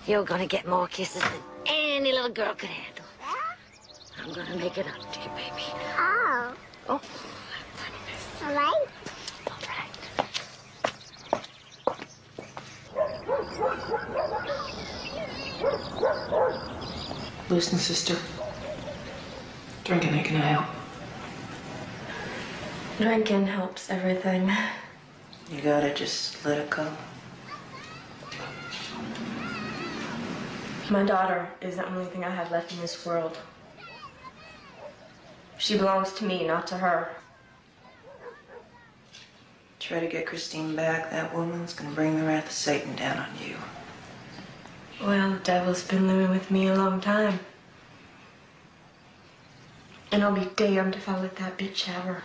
You're gonna get more kisses than any little girl could handle. I'm gonna make it up to you, baby. Oh. Oh. All right. All right. Listen, sister. Drinking ain't gonna help. Drinking helps everything. You gotta just let it go. My daughter is the only thing I have left in this world. She belongs to me, not to her. Try to get Christine back, that woman's gonna bring the wrath of Satan down on you. Well, the devil's been living with me a long time. And I'll be damned if I let that bitch have her.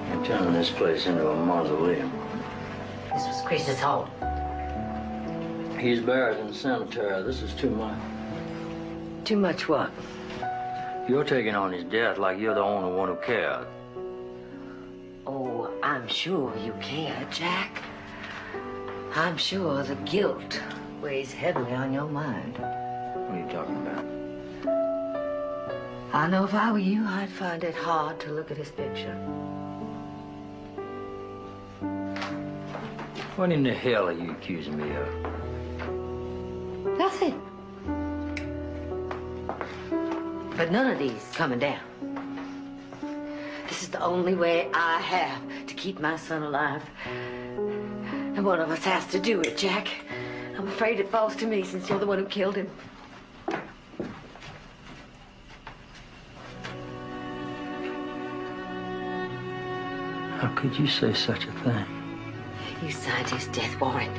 I'm turning this place into a mausoleum. This was Chris's home. He's buried in the cemetery. This is too much. Too much what? You're taking on his death like you're the only one who cared. Oh, I'm sure you care, Jack. I'm sure the guilt weighs heavily on your mind. What are you talking about? I know if I were you, I'd find it hard to look at his picture. What in the hell are you accusing me of? Nothing. But none of these coming down. This is the only way I have to keep my son alive. And one of us has to do it, Jack. I'm afraid it falls to me since you're the one who killed him. How could you say such a thing? You signed his death warrant.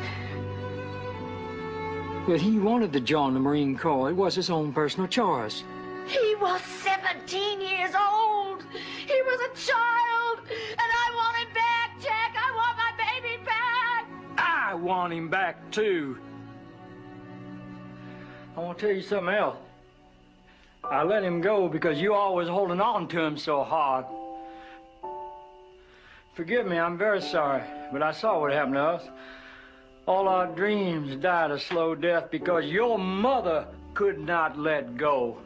Well, he wanted to join the Marine Corps. It was his own personal choice. He was 17 years old. He was a child. And I want him back, Jack. I want my baby back. want him back, too. I want to tell you something else. I let him go because you always holding on to him so hard. Forgive me, I'm very sorry, but I saw what happened to us. All our dreams died a slow death because your mother could not let go.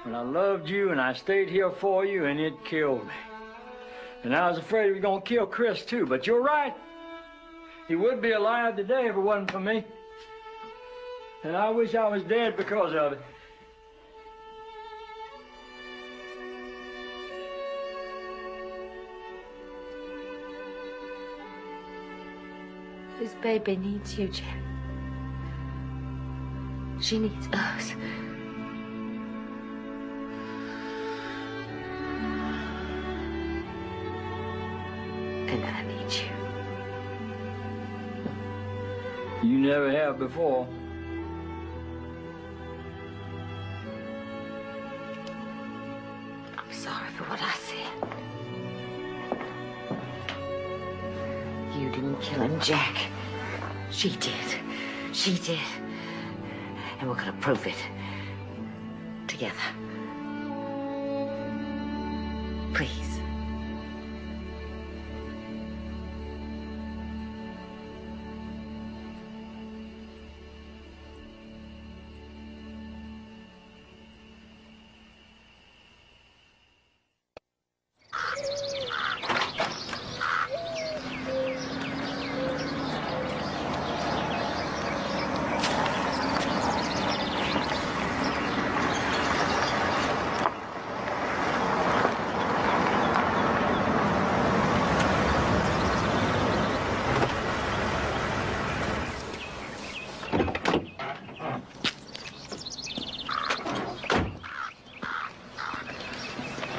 But I loved you and I stayed here for you and it killed me. And I was afraid it was gonna kill Chris too, but you're right. He would be alive today if it wasn't for me. And I wish I was dead because of it. This baby needs you, Jack. She needs us. And I need you. You never have before. I'm sorry for what I said. You didn't kill him, Jack. She did. She did. And we're gonna prove it. Together. Please.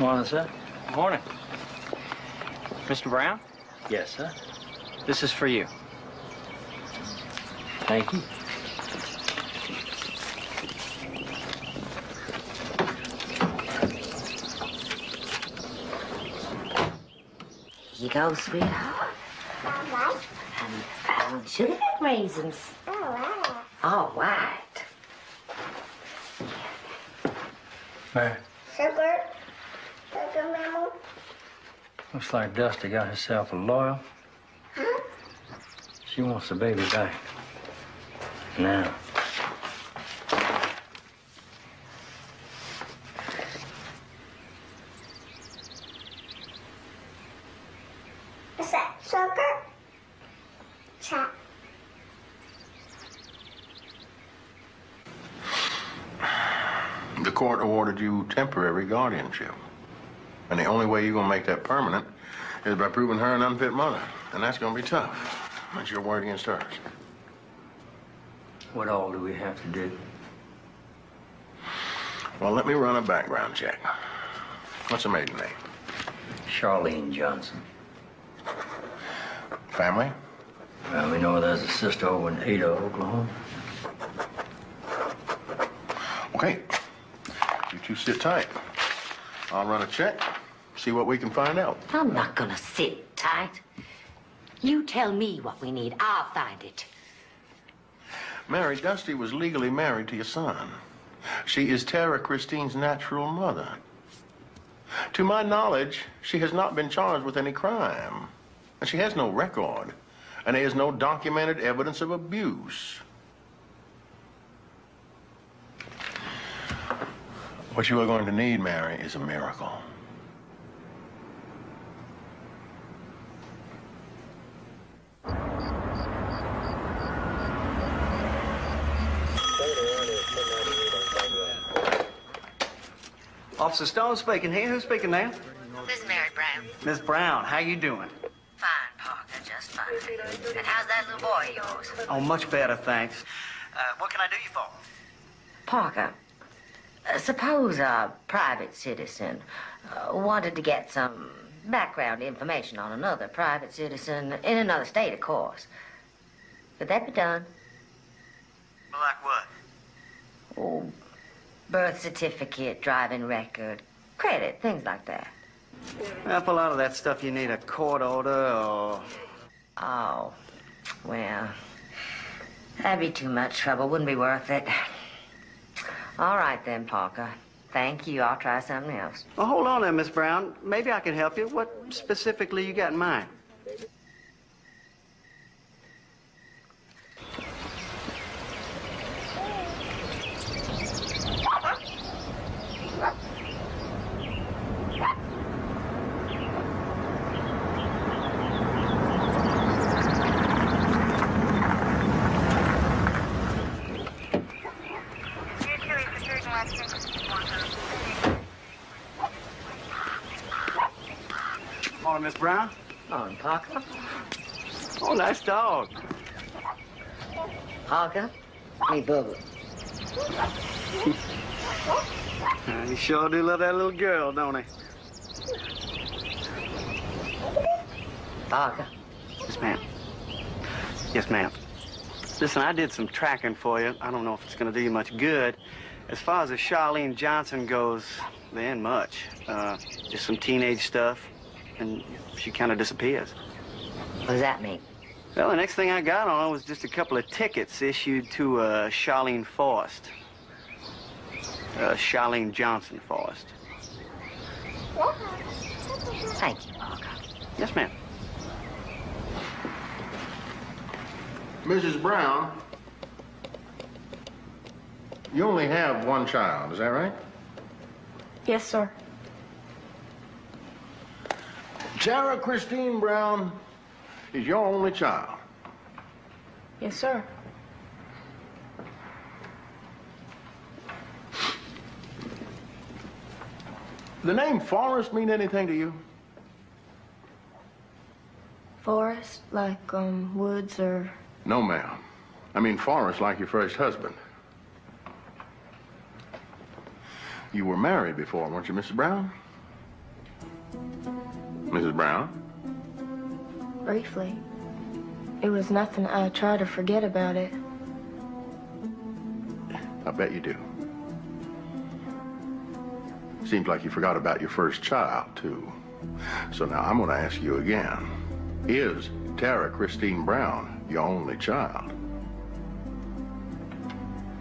Morning, sir. Morning. Mr. Brown? Yes, sir. This is for you. Thank you. Here you go, sweetheart. And brown sugar raisins. All right. Mary, Sugar. Sugar, Mama. looks like Dusty got herself a lawyer. Huh? She wants the baby back. Now. Is that sugar? Chat. The court awarded you temporary guardianship. And the only way you're going to make that permanent is by proving her an unfit mother. And that's going to be tough. That's your word against hers. What all do we have to do? Well, let me run a background check. What's her maiden name? Charlene Johnson. Family? Well, we know there's a sister over in Ada, Oklahoma. Okay. You two sit tight. I'll run a check, see what we can find out. I'm not gonna sit tight. You tell me what we need. I'll find it. Mary, Dusty was legally married to your son. She is Tara Christine's natural mother. To my knowledge, she has not been charged with any crime. And she has no record. And there is no documented evidence of abuse. What you are going to need, Mary, is a miracle. Officer Stone speaking here. Who's speaking now? This is Mary Brown. Miss Brown, how you doing? Fine, Parker, just fine. And how's that little boy of yours? Oh, much better, thanks. What can I do you for? Parker, suppose a private citizen wanted to get some background information on another private citizen in another state, of course. Could that be done? Like what? Oh, birth certificate, driving record, credit, things like that. Well, for a lot of that stuff, you need a court order or Oh, well, that'd be too much trouble. Wouldn't be worth it. All right then, Parker. Thank you. I'll try something else. Well, hold on there, Miss Brown. Maybe I can help you. What specifically you got in mind? Morning, Miss Brown. Morning, Parker. Oh, nice dog. Parker, me Bubba. He sure do love that little girl, don't he? Parker. Yes, ma'am. Yes, ma'am. Listen, I did some tracking for you. I don't know if it's going to do you much good. As far as the Charlene Johnson goes, there ain't much. Just some teenage stuff, and she kind of disappears. What does that mean? Well, the next thing I got on was just a couple of tickets issued to Charlene Forrest. Charlene Johnson Forrest. Thank you, Parker. Yes, ma'am. Mrs. Brown, you only have one child, is that right? Yes, sir. Tara Christine Brown is your only child. Yes, sir. The name Forrest mean anything to you? Forest, like, woods or... No, ma'am. I mean Forrest like your first husband. You were married before, weren't you, Mrs. Brown? Mrs. Brown? Briefly. It was nothing. I try to forget about it. I bet you do. Seems like you forgot about your first child, too. So now I'm going to ask you again. Is Tara Christine Brown your only child?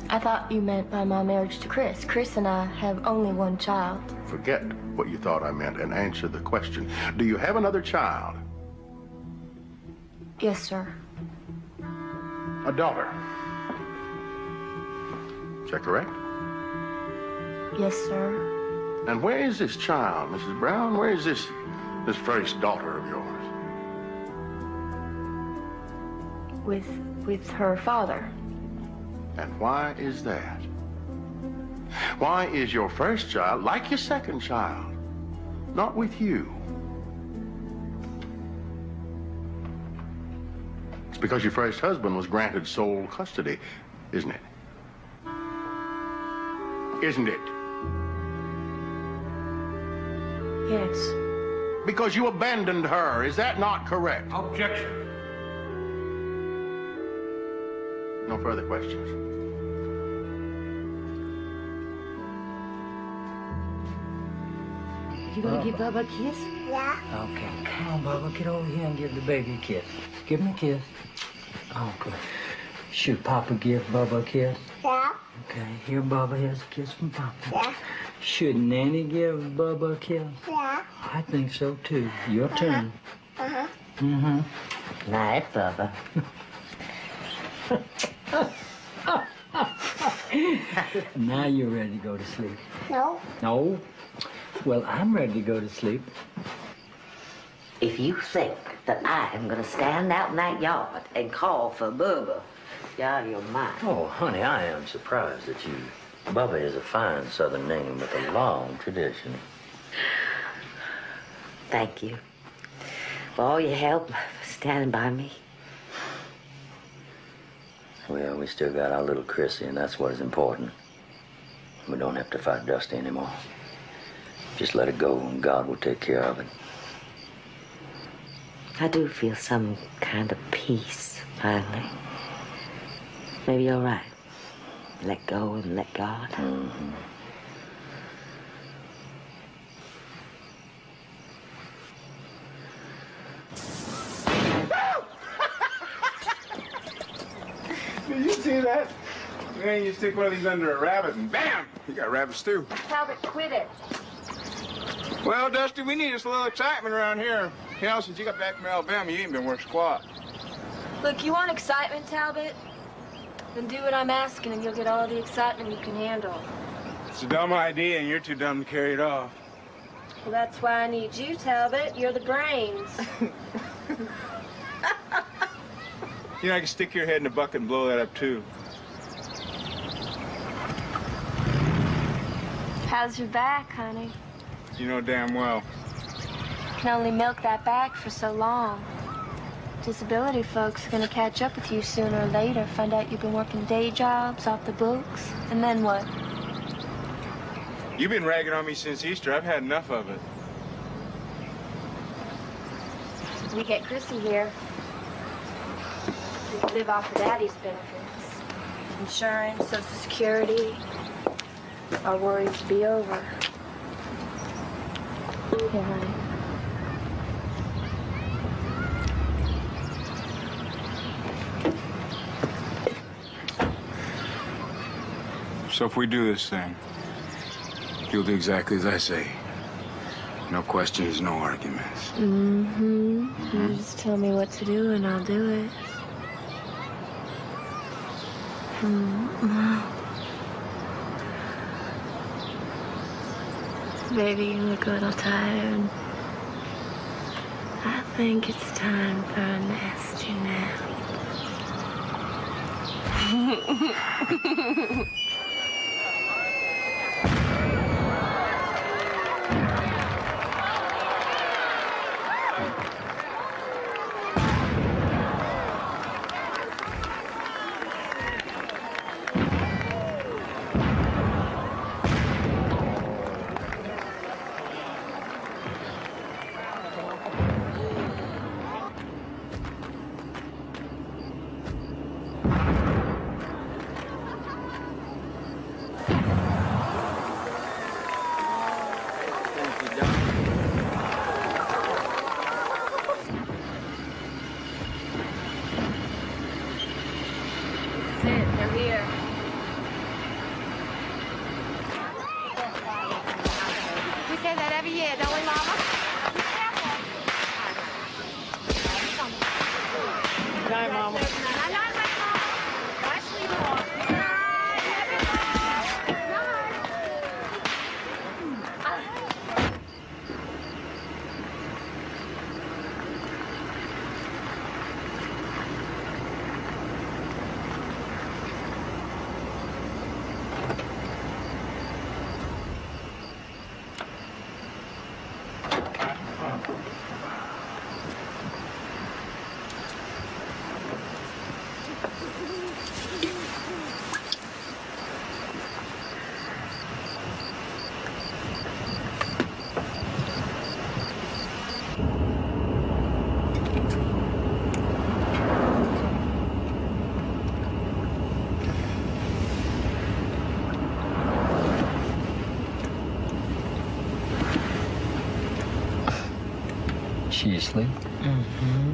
I thought you meant by my marriage to Chris. Chris and I have only one child. Forget what you thought I meant and answer the question. Do you have another child? Yes, sir. A daughter. Is that correct? Yes, sir. And where is this child, Mrs. Brown? Where is this first daughter of yours? With her father. And why is that? Why is your first child, like your second child, not with you? It's because your first husband was granted sole custody, isn't it? Isn't it? Yes. Because you abandoned her. Is that not correct? Objection. No further questions. You gonna give Bubba a kiss? Yeah. Okay, come on, Bubba. Get over here and give the baby a kiss. Give him a kiss. Okay. Should Papa give Bubba a kiss? Yeah. Okay, here, Bubba. Here's a kiss from Papa. Yeah. Should Nanny give Bubba a kiss? Yeah. I think so, too. Your turn. Uh-huh. Mm-hmm. Night, Bubba. Now you're ready to go to sleep. No. No? Well, I'm ready to go to sleep. If you think that I am gonna stand out in that yard and call for Bubba, you're out of your mind. Oh, honey, I am surprised at you. Bubba is a fine Southern name with a long tradition. Thank you for all your help, for standing by me. Well, we still got our little Chrissy, and that's what is important. We don't have to fight Dusty anymore. Just let it go, and God will take care of it. I do feel some kind of peace, finally. Maybe you're right. Let go and let God. Mm-hmm. see that? Man, you stick one of these under a rabbit and bam! You got rabbit stew. Talbot, quit it. Well, Dusty, we need us a little excitement around here. You know, since you got back from Alabama, you ain't been worth squat. Look, you want excitement, Talbot? Then do what I'm asking and you'll get all the excitement you can handle. It's a dumb idea and you're too dumb to carry it off. Well, that's why I need you, Talbot. You're the brains. You know, I can stick your head in a bucket and blow that up, too. How's your back, honey? You know damn well. You can only milk that back for so long. Disability folks are gonna catch up with you sooner or later, find out you've been working day jobs off the books, and then what? You've been ragging on me since Easter. I've had enough of it. We get Chrissy here. We can live off of Daddy's benefits. Insurance, Social Security. Our worries will be over. Yeah, honey. So if we do this thing, you'll do exactly as I say. No questions, no arguments. Mm-hmm. You just tell me what to do and I'll do it. Baby, you look a little tired. I think it's time for a nasty nap. She asleep? Mm-hmm.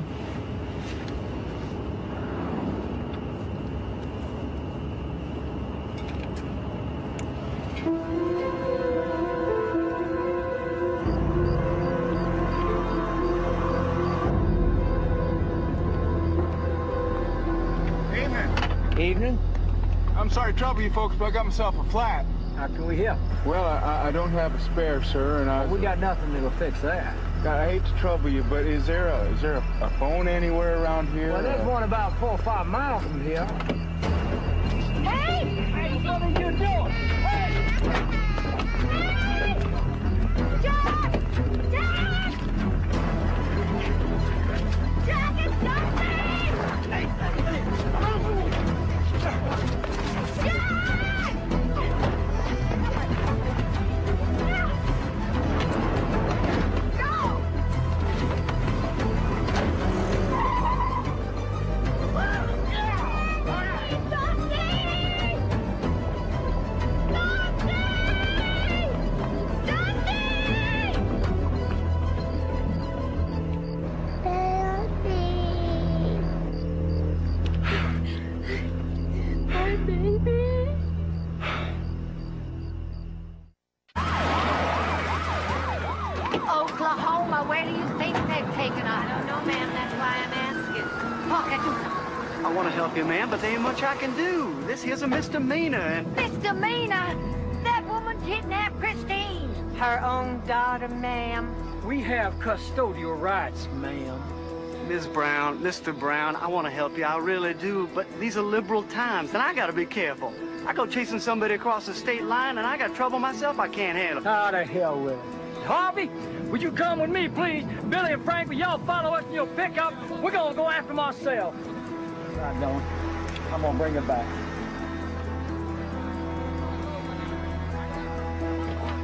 Evening. I'm sorry to trouble you folks, but I got myself a flat. How can we help? Well, I don't have a spare, sir, and we got nothing that'll fix that. I hate to trouble you, but is there a phone anywhere around here? Well, there's one about 4 or 5 miles from here. Hey! Hey, what are you doing? Hey! Jack! Jack! Jack, it's something! Hey! Parker, do something. I want to help you, ma'am, but there ain't much I can do. This here's a misdemeanor, and... Misdemeanor? That woman kidnapped Christine. Her own daughter, ma'am. We have custodial rights, ma'am. Ms. Brown, Mr. Brown, I want to help you, I really do, but these are liberal times, and I got to be careful. I go chasing somebody across the state line, and I got trouble myself I can't handle. How the hell with it? Harvey, would you come with me, please? Billy and Frank, will y'all follow us in your pickup? We're gonna go after them ourselves. I don't. I'm gonna bring it back.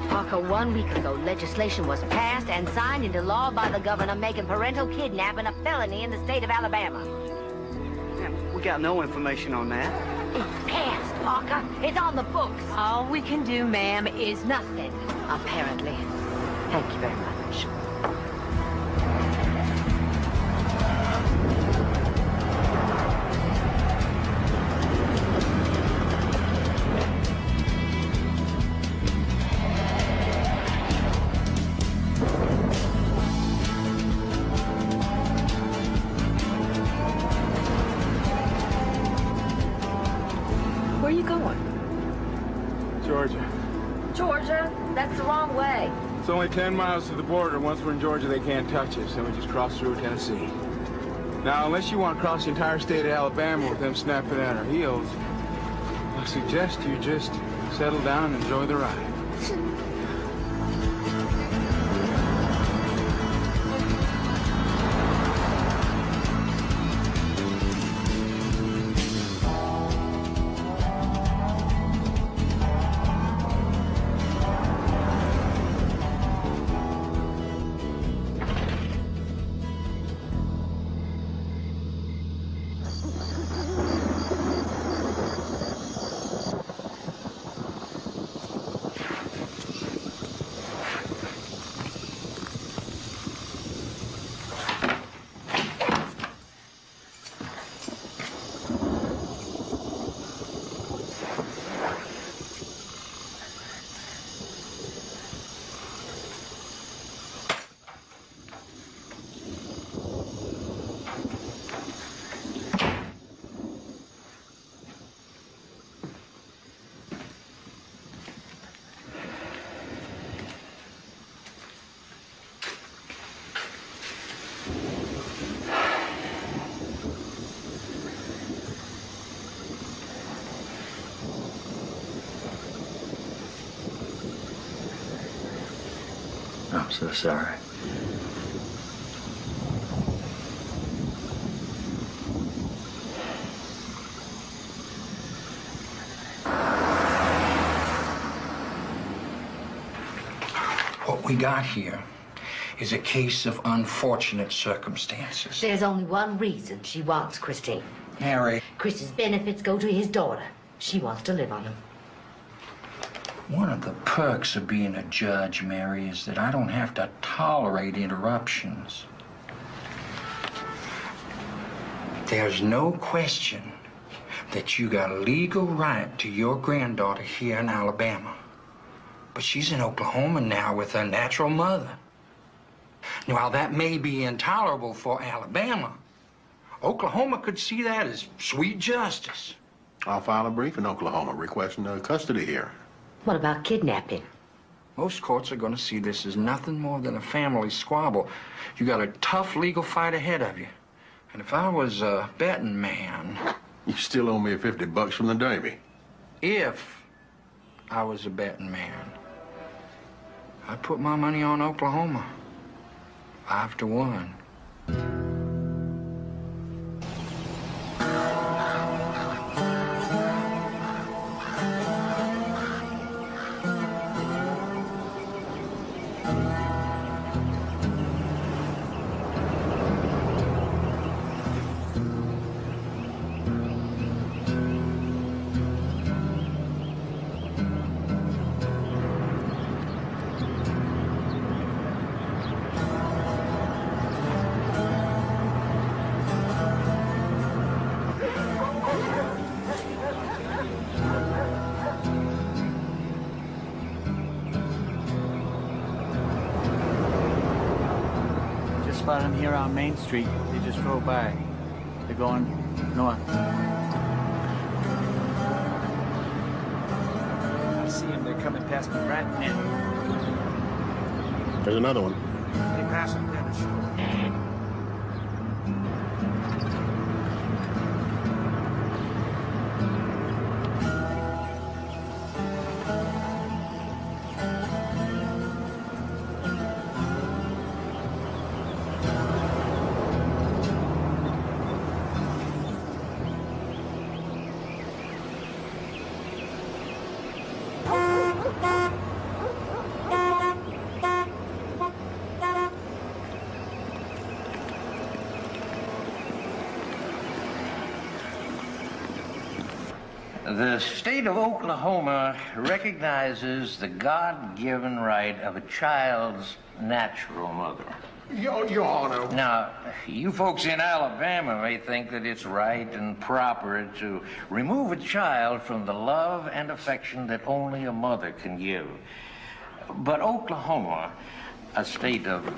Parker, 1 week ago, legislation was passed and signed into law by the governor making parental kidnapping a felony in the state of Alabama. Man, we got no information on that. It's passed, Parker. It's on the books. All we can do, ma'am, is Nothing, apparently. Thank you very much. Where are you going? Georgia. Georgia? That's the wrong way. It's only 10 miles to the border. Once we're in Georgia, they can't touch us. Then we just cross through Tennessee. Now, unless you want to cross the entire state of Alabama with them snapping at our heels, I suggest you just settle down and enjoy the ride. I'm so sorry. What we got here is a case of unfortunate circumstances. There's only one reason she wants Christine. Mary. Chris's benefits go to his daughter. She wants to live on them. One of the perks of being a judge, Mary, is that I don't have to tolerate interruptions. There's no question that you got a legal right to your granddaughter here in Alabama. But she's in Oklahoma now with her natural mother. Now, while that may be intolerable for Alabama, Oklahoma could see that as sweet justice. I'll file a brief in Oklahoma requesting custody here. What about kidnapping? Most courts are going to see this as nothing more than a family squabble. You got a tough legal fight ahead of you. And if I was a betting man... You still owe me $50 from the Derby. If I was a betting man, I'd put my money on Oklahoma. 5-1. Spotted him here on Main Street. They just drove by. They're going north. I see them. They're coming past me right now. There's another one. They pass them down the shore. The state of Oklahoma recognizes the God-given right of a child's natural mother. Your Honor. Now, you folks in Alabama may think that it's right and proper to remove a child from the love and affection that only a mother can give. But Oklahoma, a state of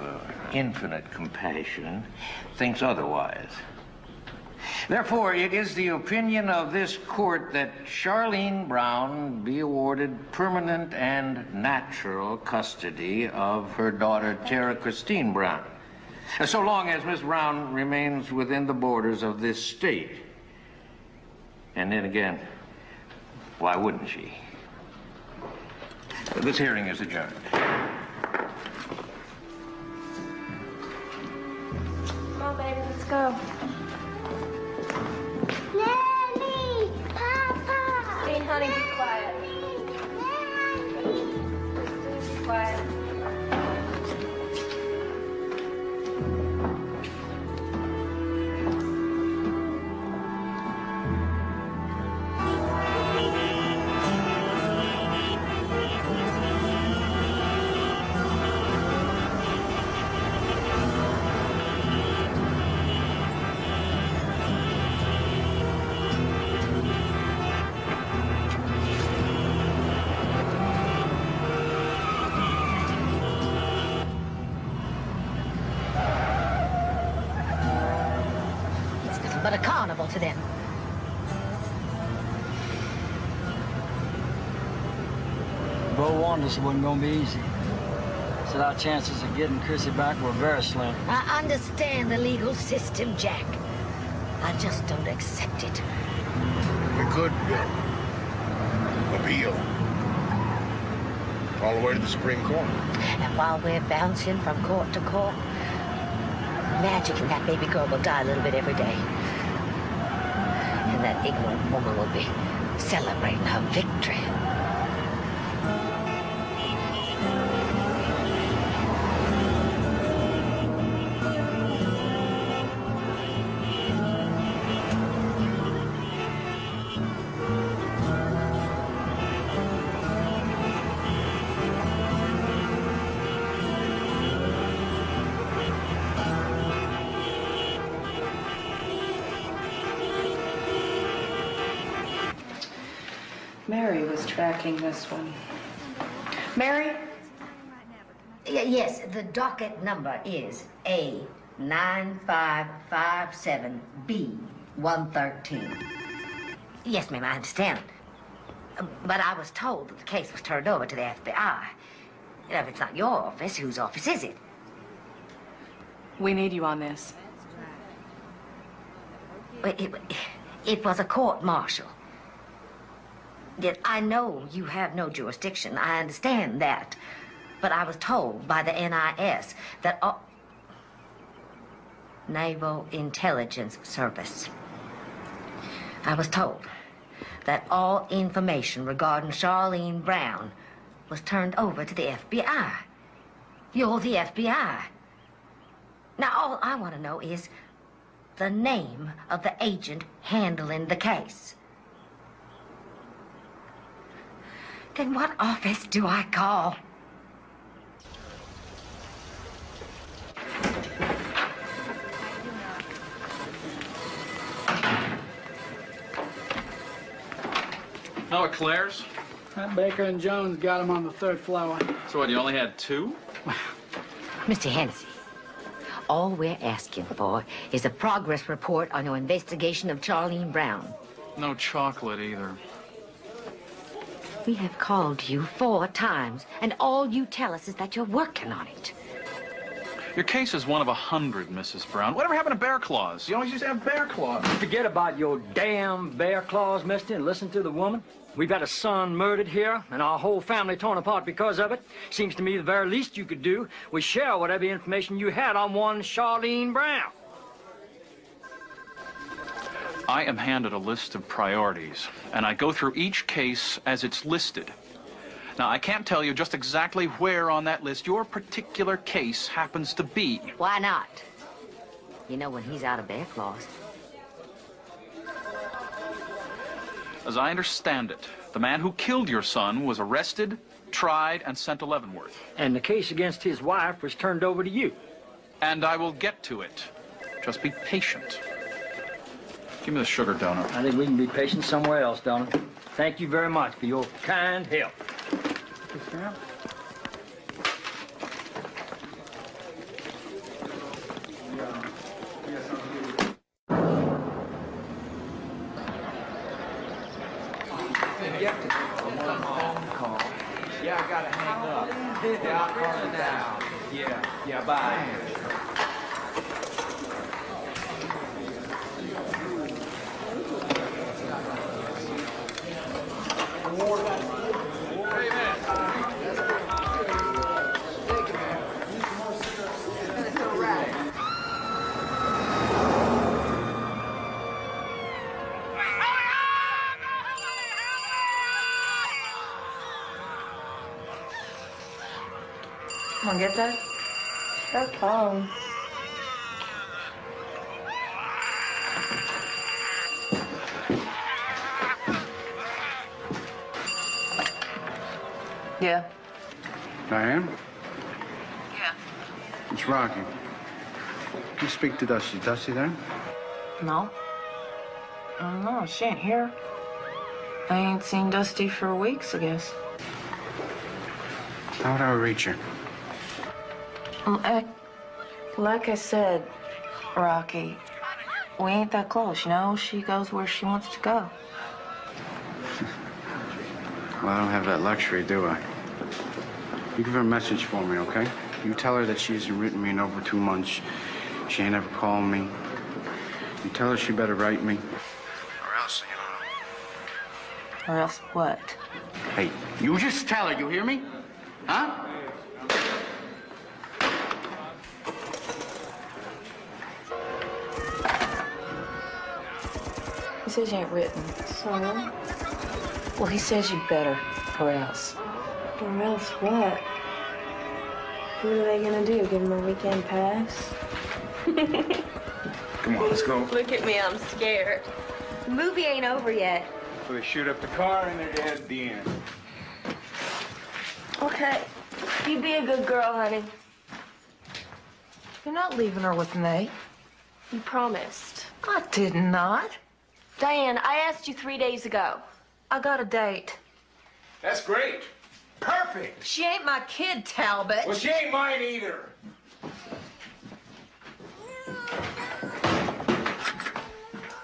infinite compassion, thinks otherwise. Therefore, it is the opinion of this court that Charlene Brown be awarded permanent and natural custody of her daughter, Tara Christine Brown, so long as Miss Brown remains within the borders of this state. And then again, why wouldn't she? This hearing is adjourned. Come on, baby, let's go. Nanny! Papa! Hey, honey, be quiet. Be quiet. But a carnival to them. Bo warned us it wasn't going to be easy. Said our chances of getting Chrissy back were very slim. I understand the legal system, Jack. I just don't accept it. We could appeal. All the way to the Supreme Court. And while we're bouncing from court to court, magically that baby girl will die a little bit every day. And that ignorant woman will be celebrating her victory. Mary was tracking this one. Mary? Yes, the docket number is A9557B113. Yes, ma'am, I understand. But I was told that the case was turned over to the FBI. You know, if it's not your office, whose office is it? We need you on this. It was a court-martial. Yet I know you have no jurisdiction. I understand that. But I was told by the NIS that Naval Intelligence Service. I was told that all information regarding Charlene Brown was turned over to the FBI. You're the FBI. Now, all I want to know is the name of the agent handling the case. Then what office do I call? Oh, at Claire's? That Baker and Jones got him on the 3rd floor. So what, you only had 2? Mr. Hennessy, All we're asking for is a progress report on your investigation of Charlene Brown. No chocolate either. We have called you 4 times, and all you tell us is that you're working on it. Your case is one of 100, Mrs. Brown. Whatever happened to bear claws? You always used to have bear claws. Forget about your damn bear claws, mister, and listen to the woman. We've had a son murdered here, and our whole family torn apart because of it. Seems to me the very least you could do was share whatever information you had on one Charlene Brown. I am handed a list of priorities, and I go through each case as it's listed. Now, I can't tell you just exactly where on that list your particular case happens to be. Why not? You know when he's out of bear claws. As I understand it, the man who killed your son was arrested, tried, and sent to Leavenworth. And the case against his wife was turned over to you. And I will get to it. Just be patient. Give me the sugar donut. I think we can be patient somewhere else, Donna. Thank you very much for your kind help. Yeah, I gotta hang up. Yeah, I'll call you now. Yeah, bye. Come on, get that. That phone. Yeah. Diane? Yeah. It's Rocky. Can you speak to Dusty? Dusty there? No. No, she ain't here. I ain't seen Dusty for weeks, I guess. How would I reach her? Like I said, Rocky, we ain't that close, you know? She goes where she wants to go. Well, I don't have that luxury, do I? You give her a message for me, okay? You tell her that she hasn't written me in over 2 months. She ain't ever called me. You tell her she better write me. Or else, you know. Or else what? Hey, you just tell her, you hear me? Huh? He says you ain't written. So? Well, he says you better, or else. Or else what? What are they gonna do? Give him a weekend pass? Come on, let's go. Look at me, I'm scared. The movie ain't over yet. So they shoot up the car and they're dead at the end. Okay. You be a good girl, honey. You're not leaving her with me. You promised. I did not. Diane, I asked you 3 days ago. I got a date. That's great. Perfect. She ain't my kid, Talbot. Well, she ain't mine either.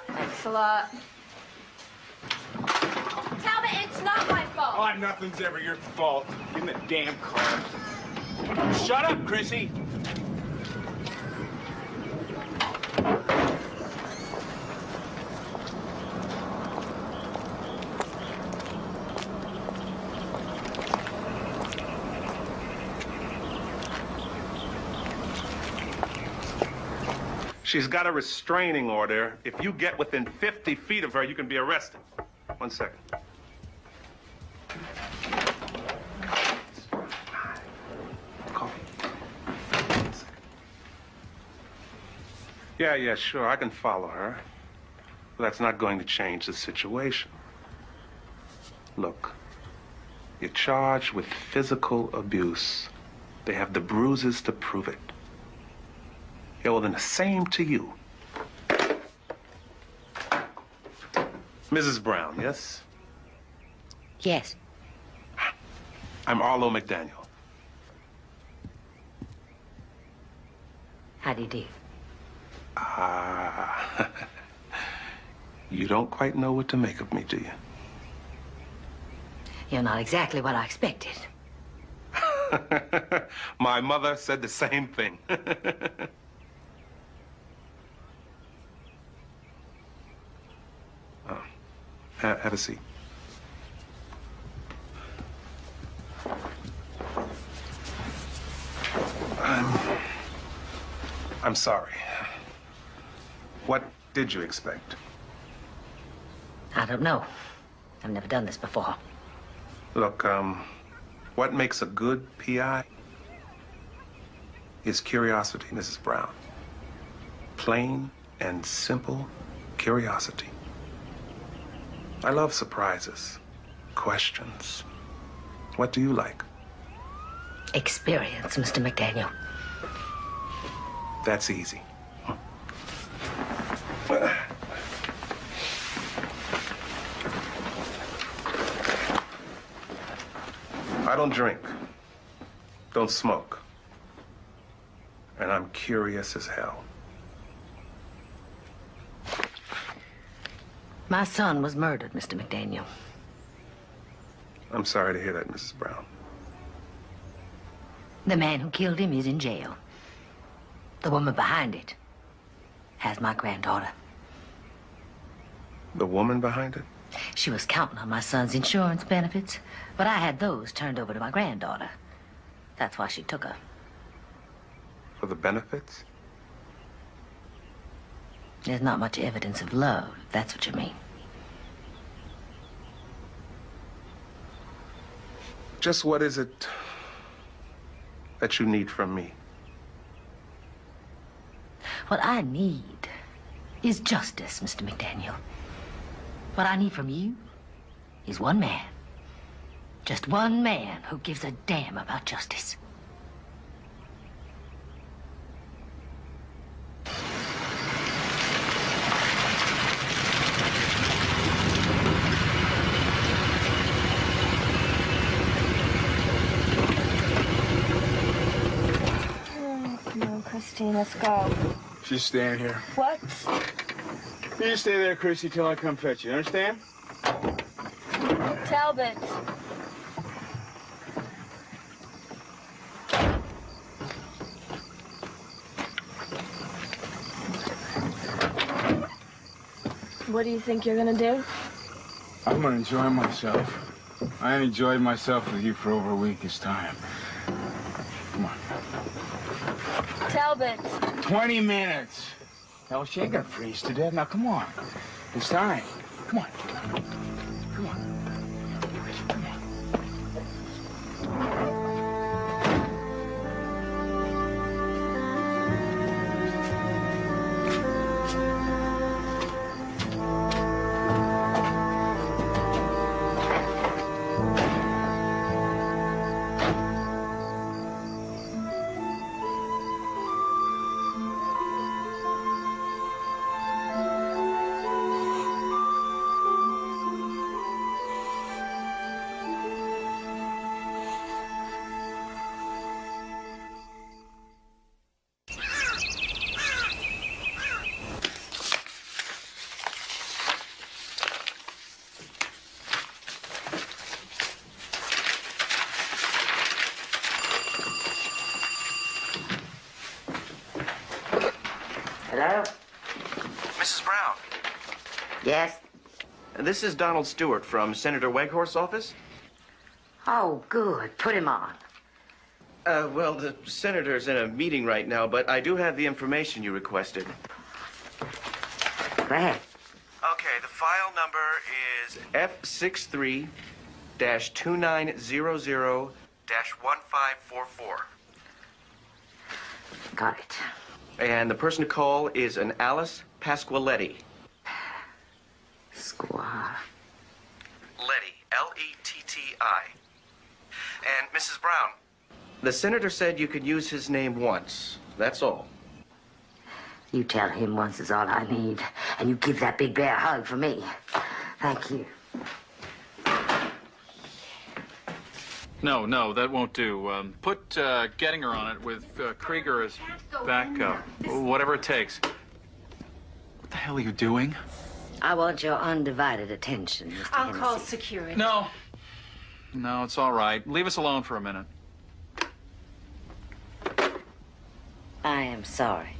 Thanks a lot. Talbot, it's not my fault. Oh, nothing's ever your fault. Get in the damn car. Shut up, Chrissy. She's got a restraining order. If you get within 50 feet of her, you can be arrested. 1 second. Yeah, sure, I can follow her. But that's not going to change the situation. Look, you're charged with physical abuse. They have the bruises to prove it. Yeah, well, then the same to you. Mrs. Brown, yes? Yes. I'm Arlo McDaniel. How How do you do? You don't quite know what to make of me, do you? You're not exactly what I expected. My mother said the same thing. Have a seat. I'm sorry. What did you expect? I don't know. I've never done this before. Look, what makes a good PI is curiosity, Mrs. Brown. Plain and simple curiosity. I love surprises, questions. What do you like? Experience, Mr. McDaniel. That's easy. I don't drink, don't smoke, and I'm curious as hell. My son was murdered, Mr. McDaniel. I'm sorry to hear that, Mrs. Brown. The man who killed him is in jail. The woman behind it has my granddaughter. The woman behind it? She was counting on my son's insurance benefits, but I had those turned over to my granddaughter. That's why she took her. For the benefits? There's not much evidence of love, if that's what you mean. Just what is it that you need from me? What I need is justice, Mr. McDaniel. What I need from you is one man. Just one man who gives a damn about justice. Come on, Christine, let's go. She's staying here. What? You stay there, Chrissy, till I come fetch you. Understand? Talbot. What do you think you're gonna do? I'm gonna enjoy myself. I ain't enjoyed myself with you for over a week this time. Come on. Talbot. 20 minutes. Hell, she ain't gonna freeze to death. Now, come on. It's time. Come on. Come on. Come on. Hello? Mrs. Brown. Yes? This is Donald Stewart from Senator Weghorst's office. Oh, good. Put him on. Well, the senator's in a meeting right now, but I do have the information you requested. Go ahead. Okay, the file number is F63-2900-1544. Got it. And the person to call is an Alice Pasqualetti. Squaw. Letty, L-E-T-T-I. And Mrs. Brown, the senator said you could use his name once. That's all. You tell him once is all I need, and you give that big bear a hug for me. Thank you. No, that won't do. Put Gettinger on it with Krieger as backup. Whatever it takes. What the hell are you doing? I want your undivided attention, Mr. I'll Hennessy. call security. No, it's all right. Leave us alone for a minute. I am sorry.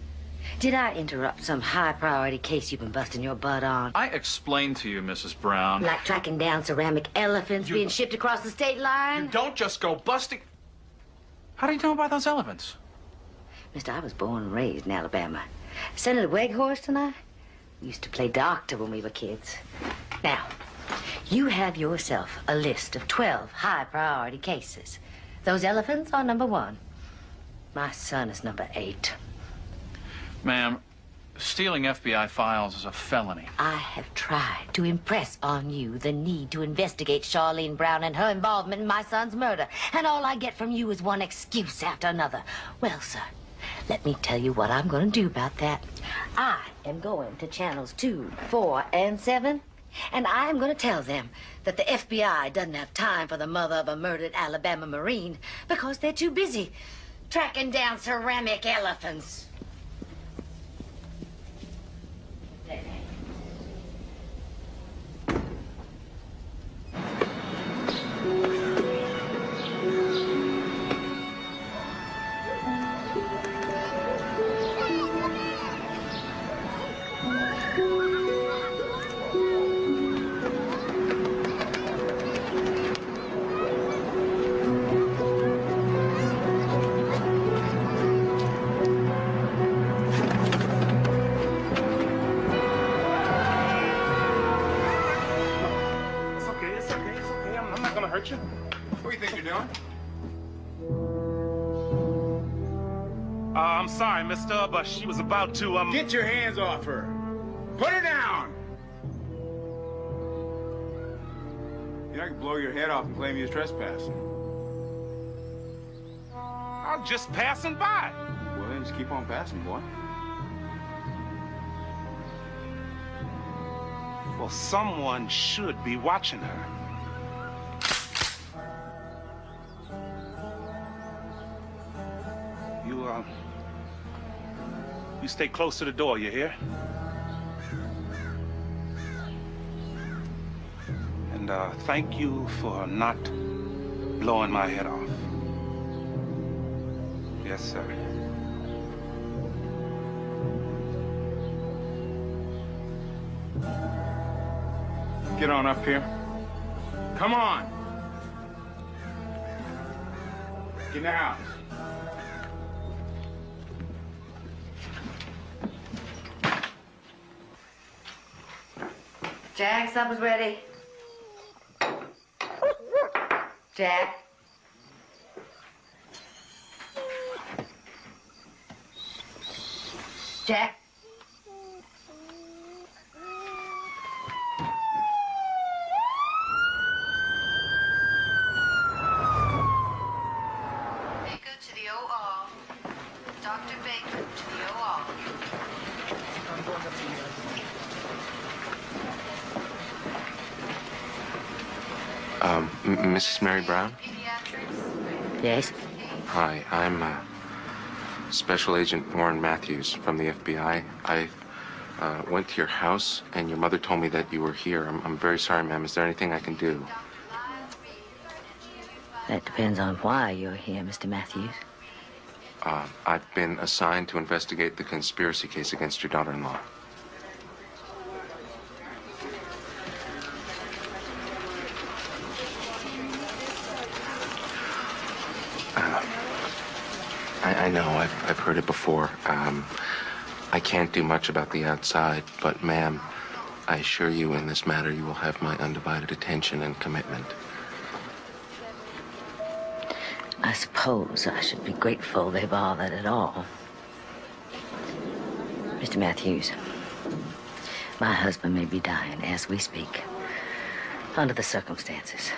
Did I interrupt some high-priority case you've been busting your butt on? I explained to you, Mrs. Brown. Like tracking down ceramic elephants being shipped across the state line? You don't just go busting... How do you know about those elephants? Mister, I was born and raised in Alabama. Senator Weghorst and I used to play doctor when we were kids. Now, you have yourself a list of 12 high-priority cases. Those elephants are number 1. My son is number 8. Ma'am, stealing FBI files is a felony. I have tried to impress on you the need to investigate Charlene Brown and her involvement in my son's murder. And all I get from you is one excuse after another. Well, sir, let me tell you what I'm going to do about that. I am going to channels 2, 4, and 7. And I'm going to tell them that the FBI doesn't have time for the mother of a murdered Alabama Marine because they're too busy tracking down ceramic elephants. What do you think you're doing? I'm sorry, mister, but she was about to, Get your hands off her. Put her down. You know, I can blow your head off and claim you as trespassing. I'm just passing by. Well, then just keep on passing, boy. Well, someone should be watching her. You stay close to the door, you hear? And thank you for not blowing my head off. Yes, sir. Get on up here. Come on. Get in the house. Jack, supper's ready. Jack. Jack. Baker to the OR. Dr. Baker to the OR. Mrs. Mary Brown? Yes? Hi, I'm Special Agent Warren Matthews from the FBI. I went to your house, and your mother told me that you were here. I'm very sorry, ma'am. Is there anything I can do? That depends on why you're here, Mr. Matthews. I've been assigned to investigate the conspiracy case against your daughter-in-law. I know, I've heard it before. I can't do much about the outside, but ma'am, I assure you in this matter you will have my undivided attention and commitment. I suppose I should be grateful they bothered at all. Mr. Matthews, my husband may be dying as we speak. Under the circumstances,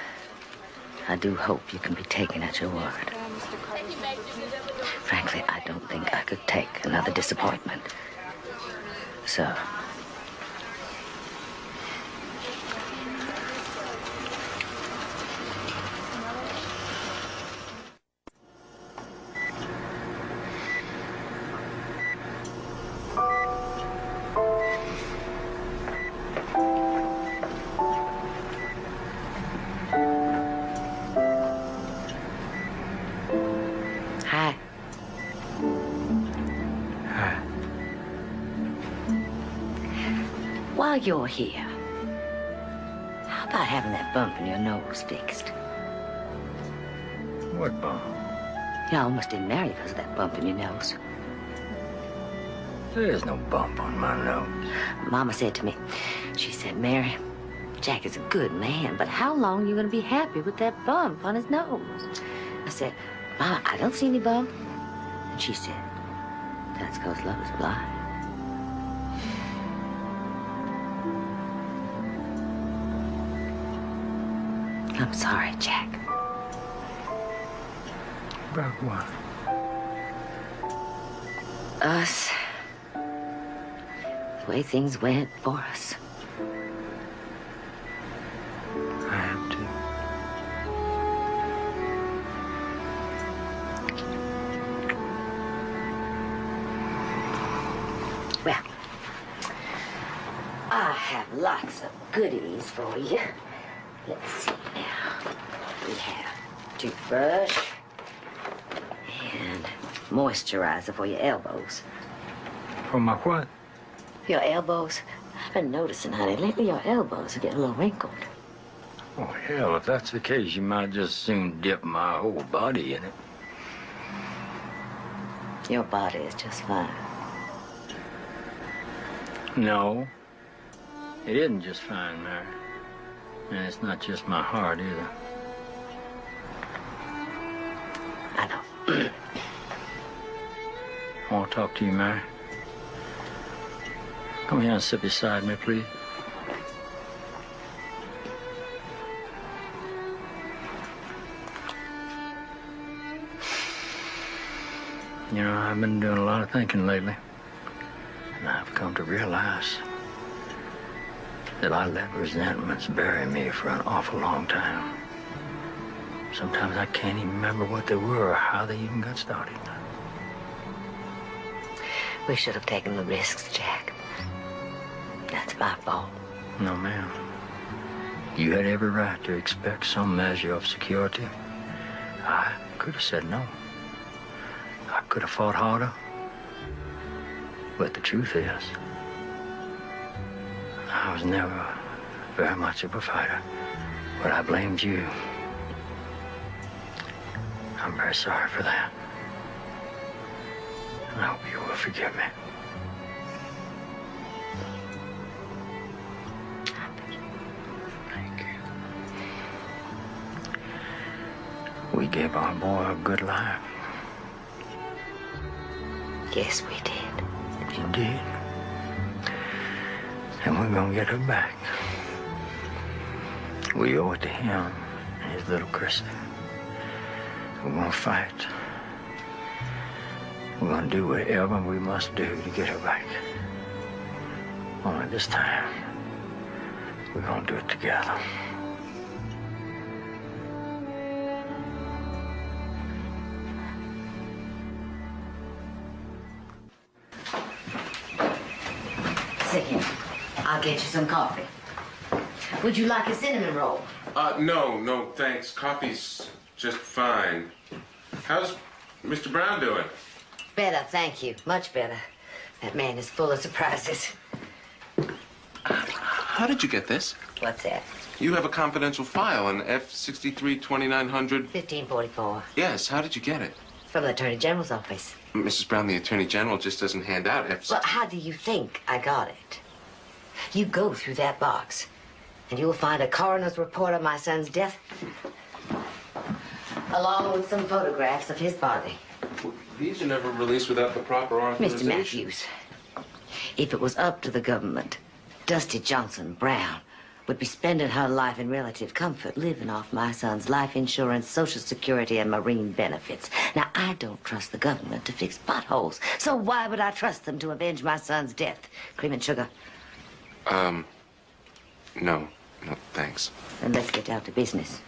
I do hope you can be taken at your word. Frankly, I don't think I could take another disappointment. So, while you're here, how about having that bump in your nose fixed? What bump? You almost didn't marry because of that bump in your nose. There's no bump on my nose. Mama said to me, she said, Mary, Jack is a good man, but how long are you going to be happy with that bump on his nose? I said, Mama, I don't see any bump. And she said, that's because love is blind. I'm sorry, Jack. About what? Us. The way things went for us. I am too. Well, I have lots of goodies for you. Let's see now. We have toothbrush and moisturizer for your elbows. For my what? Your elbows? I've been noticing, honey, lately your elbows are getting a little wrinkled. Oh, hell, if that's the case, you might just soon dip my whole body in it. Your body is just fine. No, it isn't just fine, Mary. And it's not just my heart, either. I know. I want to talk to you, Mary. Come here and sit beside me, please. You know, I've been doing a lot of thinking lately. And I've come to realize that I let resentments bury me for an awful long time. Sometimes I can't even remember what they were or how they even got started. We should have taken the risks, Jack. That's my fault. No, ma'am. You had every right to expect some measure of security. I could have said no. I could have fought harder. But the truth is, I was never very much of a fighter. But I blamed you. I'm very sorry for that. And I hope you will forgive me. Thank you. We gave our boy a good life. Yes, we did. Indeed. And we're gonna get her back. We owe it to him and his little Christy. We're gonna fight. We're gonna do whatever we must do to get her back. Only this time, we're gonna do it together. Sit here. I'll get you some coffee. Would you like a cinnamon roll? No, thanks. Coffee's just fine. How's Mr. Brown doing? Better, thank you. Much better. That man is full of surprises. How did you get this? What's that? You have a confidential file on F63-2900. 1544. Yes, how did you get it? From the Attorney General's office. Mrs. Brown, the Attorney General just doesn't hand out F63. Well, how do you think I got it? You go through that box, and you'll find a coroner's report on my son's death, along with some photographs of his body. These are never released without the proper authorization. Mr. Matthews, if it was up to the government, Dusty Johnson Brown would be spending her life in relative comfort, living off my son's life insurance, Social Security, and Marine benefits. Now, I don't trust the government to fix potholes, so why would I trust them to avenge my son's death? Cream and sugar? No, thanks. Then let's get down to business.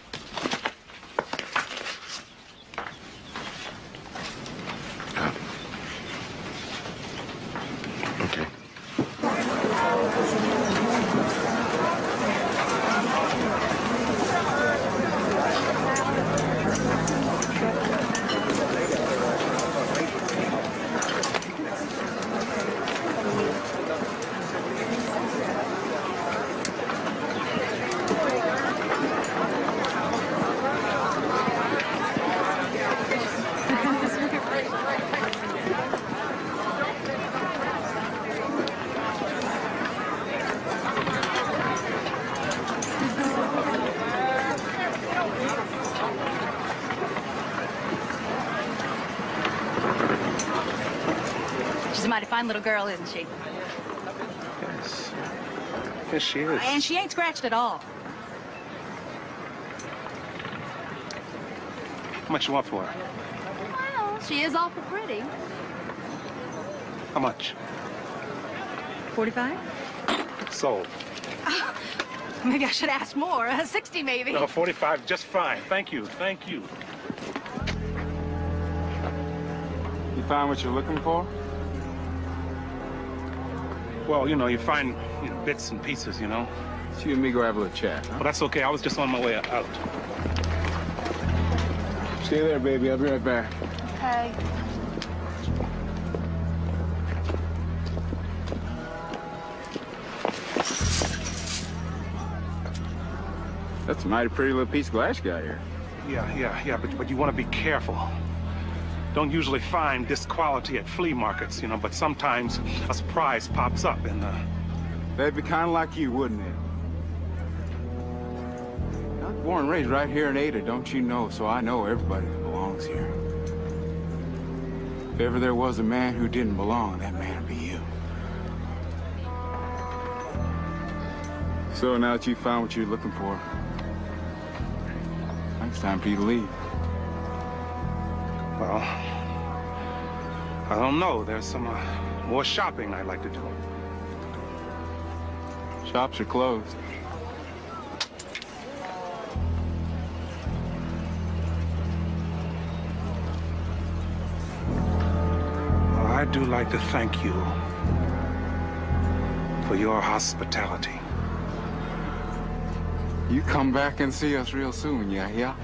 Okay. mighty fine little girl, isn't she? Yes. Yes, she is. And she ain't scratched at all. How much you want for her? Well, she is awful pretty. How much? 45? Sold. Maybe I should ask more. 60 maybe. No, 45, just fine. Thank you, thank you. You find what you're looking for? Well, you know, you find bits and pieces, you know. You and me go have a little chat, huh? Well, that's okay. I was just on my way out. Stay there, baby. I'll be right back. Okay. That's a mighty pretty little piece of glass you got here. Yeah, but you want to be careful. Don't usually find this quality at flea markets, you know, but sometimes a surprise pops up and, That'd be kind of like you, wouldn't it? I was born and raised right here in Ada, don't you know? So I know everybody that belongs here. If ever there was a man who didn't belong, that man would be you. So now that you found what you're looking for, I think it's time for you to leave. Well, I don't know. There's some more shopping I'd like to do. Shops are closed. Well, I do like to thank you for your hospitality. You come back and see us real soon, yeah?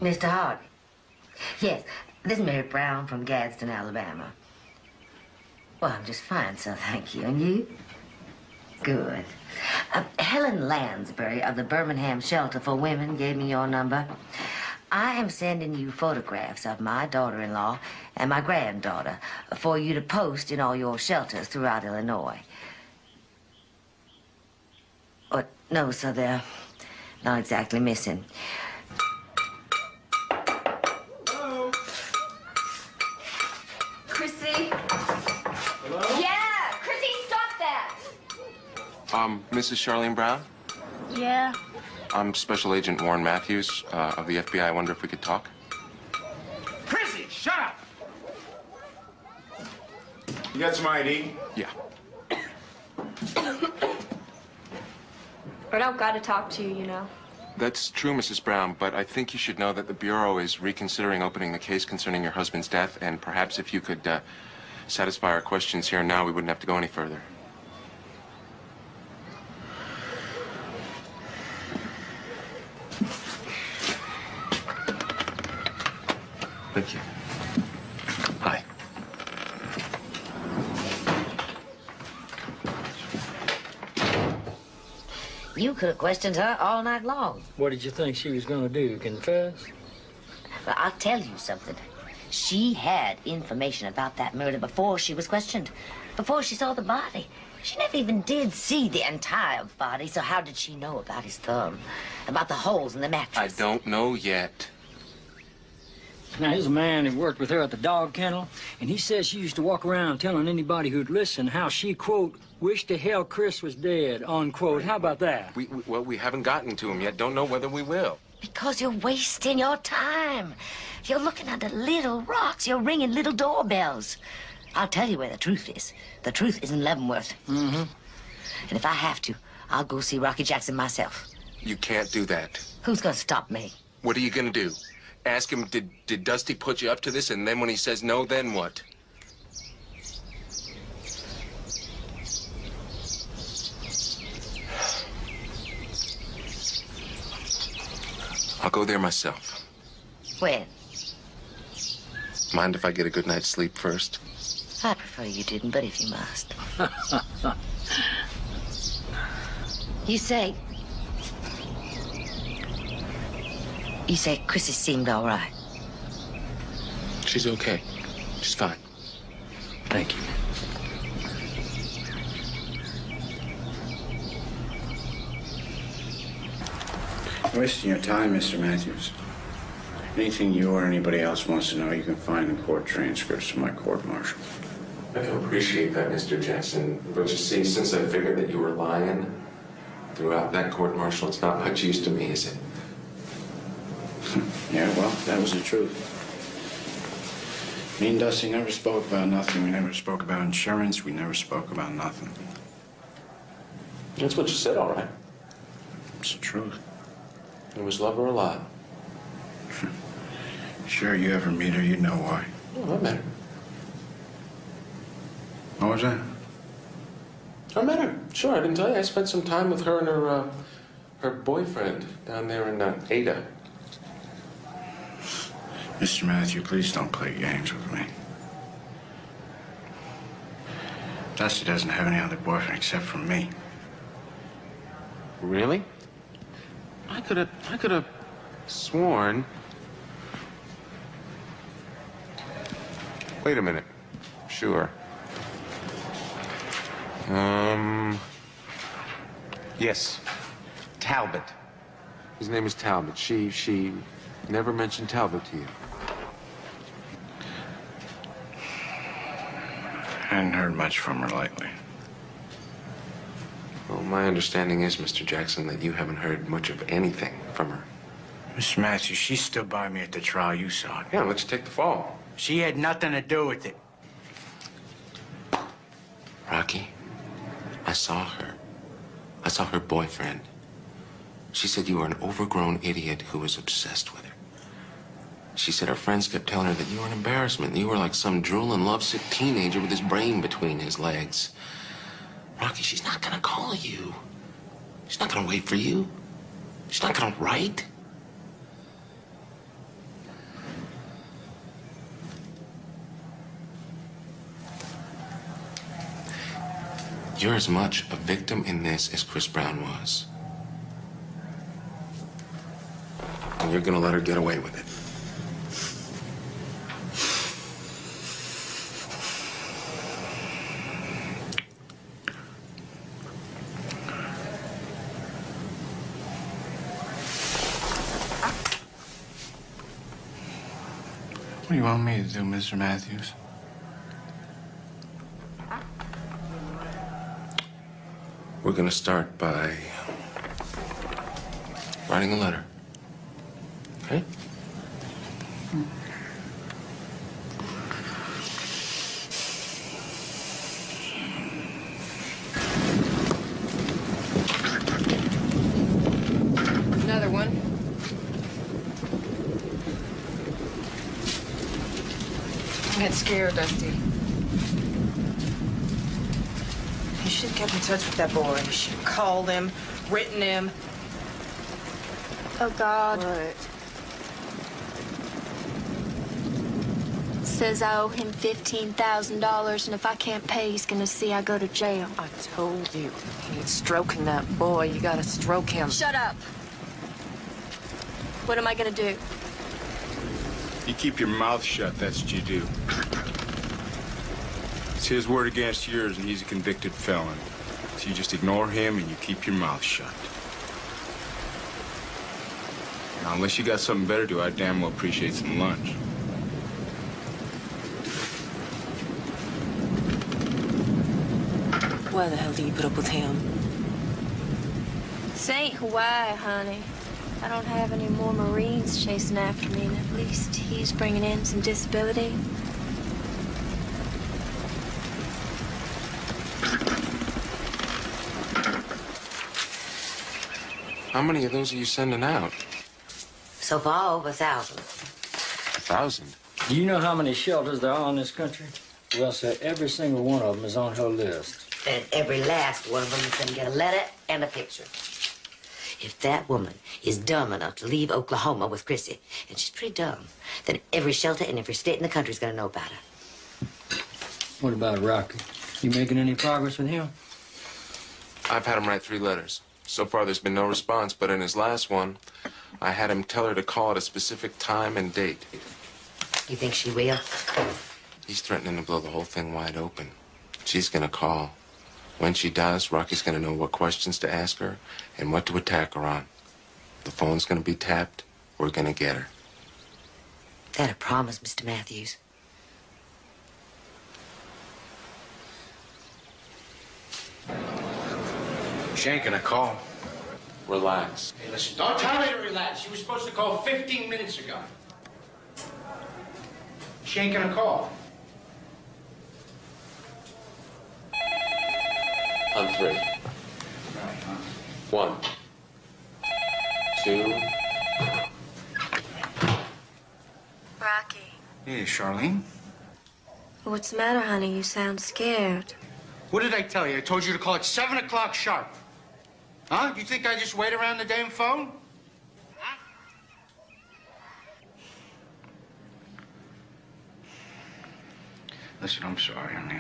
Mr. Hart. Yes, this is Mary Brown from Gadsden, Alabama. Well, I'm just fine, sir, thank you. And you? Good. Helen Lansbury of the Birmingham Shelter for Women gave me your number. I am sending you photographs of my daughter-in-law and my granddaughter for you to post in all your shelters throughout Illinois. But no, sir, they're not exactly missing. Chrissy? Hello? Yeah! Chrissy, stop that! Mrs. Charlene Brown? Yeah? I'm Special Agent Warren Matthews of the FBI. I wonder if we could talk? Chrissy, shut up! You got some ID? Yeah. I don't gotta talk to you, you know. That's true, Mrs. Brown, but I think you should know that the Bureau is reconsidering opening the case concerning your husband's death, and perhaps if you could satisfy our questions here and now, we wouldn't have to go any further. Thank you. Hi. You could have questioned her all night long. What did you think she was going to do, confess? But I'll tell you something. She had information about that murder before she was questioned, before she saw the body. She never even did see the entire body, so how did she know about his thumb, about the holes in the mattress? I don't know yet. Now, here's a man who worked with her at the dog kennel, and he says she used to walk around telling anybody who'd listen how she, quote, wished to hell Chris was dead, unquote. How about that? Well, we haven't gotten to him yet. Don't know whether we will. Because you're wasting your time. You're looking under little rocks. You're ringing little doorbells. I'll tell you where the truth is. The truth is in Leavenworth. Mm-hmm. And if I have to, I'll go see Rocky Jackson myself. You can't do that. Who's gonna stop me? What are you gonna do? Ask him, did Dusty put you up to this? And then when he says no, then what? I'll go there myself. When? Mind if I get a good night's sleep first? I'd prefer you didn't, but if you must. You say Chrissy seemed all right. She's okay. She's fine. Thank you. Wasting your time, Mr. Matthews. Anything you or anybody else wants to know, you can find in court transcripts from my court-martial. I can appreciate that, Mr. Jackson. But you see, since I figured that you were lying throughout that court-martial, it's not much use to me, is it? Yeah, well, that was the truth. Me and Dusty never spoke about nothing. We never spoke about insurance. We never spoke about nothing. That's what you said, all right. It's the truth. It was love or a lie. Sure, you ever meet her, you know why. Oh, I met her. What was that? I met her. Sure, I didn't tell you. I spent some time with her and her boyfriend down there in Ada. Mr. Matthew, please don't play games with me. Dusty doesn't have any other boyfriend except for me. Really? I could have sworn. Wait a minute. Sure. Yes. Talbot. His name is Talbot. She never mentioned Talbot to you. I hadn't heard much from her lately. Well, my understanding is, Mr. Jackson, that you haven't heard much of anything from her. Mr. Matthews, she stood by me at the trial. You saw it. Yeah, let's take the fall. She had nothing to do with it. Rocky, I saw her. I saw her boyfriend. She said you were an overgrown idiot who was obsessed with her. She said her friends kept telling her that you were an embarrassment. You were like some drooling, lovesick teenager with his brain between his legs. Rocky, she's not gonna call you. She's not gonna wait for you. She's not gonna write. You're as much a victim in this as Chris Brown was. And you're gonna let her get away with it. What do you want me to do, Mr. Matthews? We're gonna start by writing a letter. Okay? Another one. I got scared, Dusty. You should have kept in touch with that boy. You should have called him, written him. Oh, God. What? Says I owe him $15,000, and if I can't pay, he's gonna see I go to jail. I told you. He's stroking that boy. You gotta stroke him. Shut up. What am I gonna do? You keep your mouth shut, that's what you do. It's his word against yours, and he's a convicted felon. So you just ignore him and you keep your mouth shut. Now, unless you got something better to do, I damn well appreciate some lunch. Why the hell do you put up with him? This ain't Hawaii, honey. I don't have any more Marines chasing after me, and at least he's bringing in some disability. How many of those are you sending out? So far, over 1,000. 1,000? Do you know how many shelters there are in this country? Well, sir, every single one of them is on her list. And every last one of them is going to get a letter and a picture. If that woman is dumb enough to leave Oklahoma with Chrissy, and she's pretty dumb, then every shelter in every state in the country is going to know about her. What about Rocky? You making any progress with him? I've had him write 3 letters. So far, there's been no response, but in his last one, I had him tell her to call at a specific time and date. You think she will? He's threatening to blow the whole thing wide open. She's gonna call. When she does, Rocky's gonna know what questions to ask her and what to attack her on. The phone's gonna be tapped. We're gonna get her. That a promise, Mr. Matthews? She ain't gonna call. Relax. Hey, listen, don't tell me to relax. She was supposed to call 15 minutes ago. She ain't gonna call. On 3. 1, 2. Rocky. Hey, Charlene. What's the matter, honey? You sound scared. What did I tell you? I told you to call at 7 o'clock sharp. Huh? You think I just wait around the damn phone? Huh? Listen, I'm sorry, honey.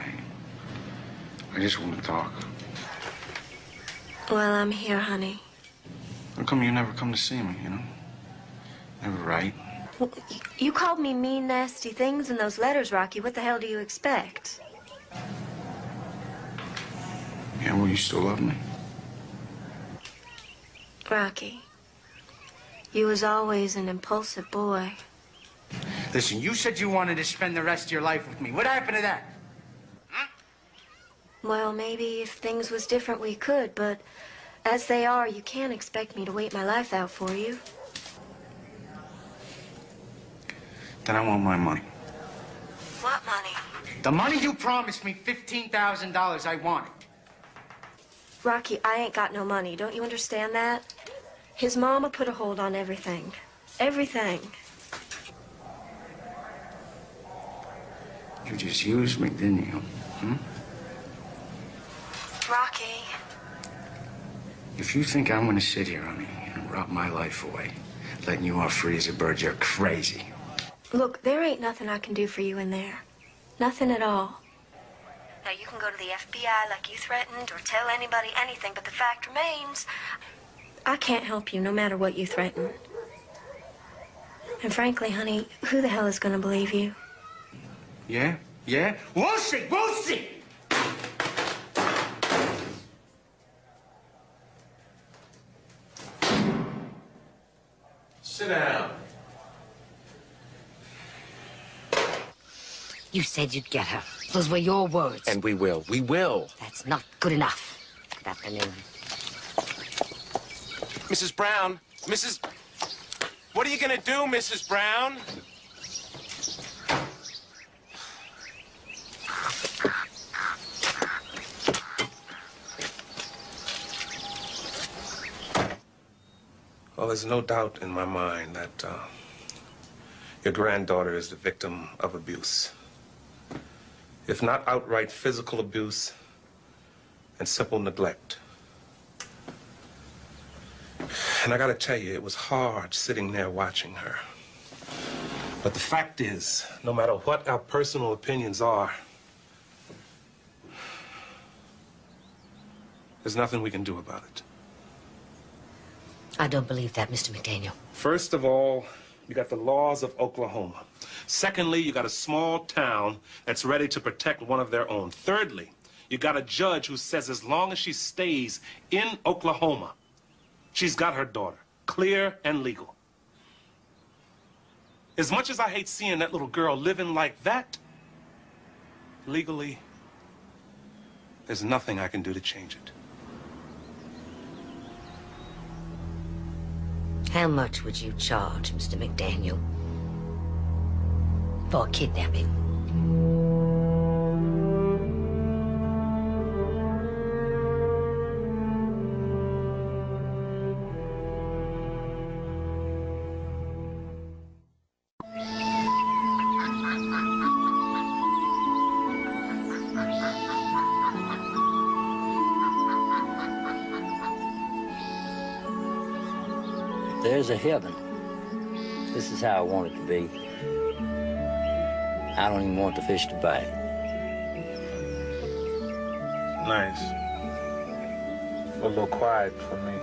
I just want to talk. Well, I'm here, honey. How come you never come to see me, you know? Never write. Well, you called me mean, nasty things in those letters, Rocky. What the hell do you expect? Yeah, well, you still love me? Rocky, you was always an impulsive boy. Listen, you said you wanted to spend the rest of your life with me. What happened to that? Well, maybe if things was different, we could, but as they are, you can't expect me to wait my life out for you. Then I want my money. What money? The money you promised me, $15,000, I want it. Rocky, I ain't got no money. Don't you understand that? His mama put a hold on everything. Everything. You just used me, didn't you? Hmm? Rocky. If you think I'm gonna sit here, honey, and rot my life away, letting you off free as a bird, you're crazy. Look, there ain't nothing I can do for you in there. Nothing at all. Now, you can go to the FBI like you threatened or tell anybody anything, but the fact remains, I can't help you no matter what you threaten. And frankly, honey, who the hell is going to believe you? Yeah? Yeah? We'll see! We'll see! Sit down. You said you'd get her. Those were your words. And we will. We will. That's not good enough. Good afternoon. Mrs. Brown. Mrs. What are you gonna do, Mrs. Brown? Well, there's no doubt in my mind that your granddaughter is the victim of abuse. If not outright physical abuse, and simple neglect. And I gotta tell you, it was hard sitting there watching her. But the fact is, no matter what our personal opinions are, there's nothing we can do about it. I don't believe that, Mr. McDaniel. First of all, you got the laws of Oklahoma. Secondly, you got a small town that's ready to protect one of their own. Thirdly, you got a judge who says as long as she stays in Oklahoma, she's got her daughter, clear and legal. As much as I hate seeing that little girl living like that, legally, there's nothing I can do to change it. How much would you charge, Mr. McDaniel, for kidnapping? there's a heaven, this is how I want it to be. I don't even want the fish to bite. Nice. A little quiet for me.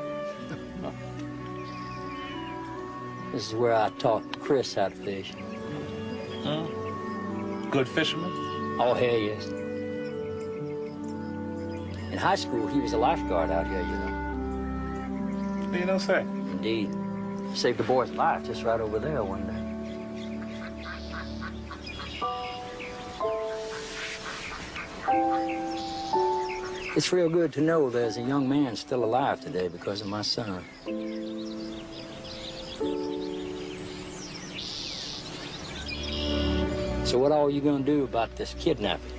This is where I taught Chris how to fish. Good fisherman? Oh, hell yes. In high school, he was a lifeguard out here, you know. You don't say. Indeed. Saved a boy's life just right over there one day. It's real good to know there's a young man still alive today because of my son. So what all are you gonna do about this kidnapping?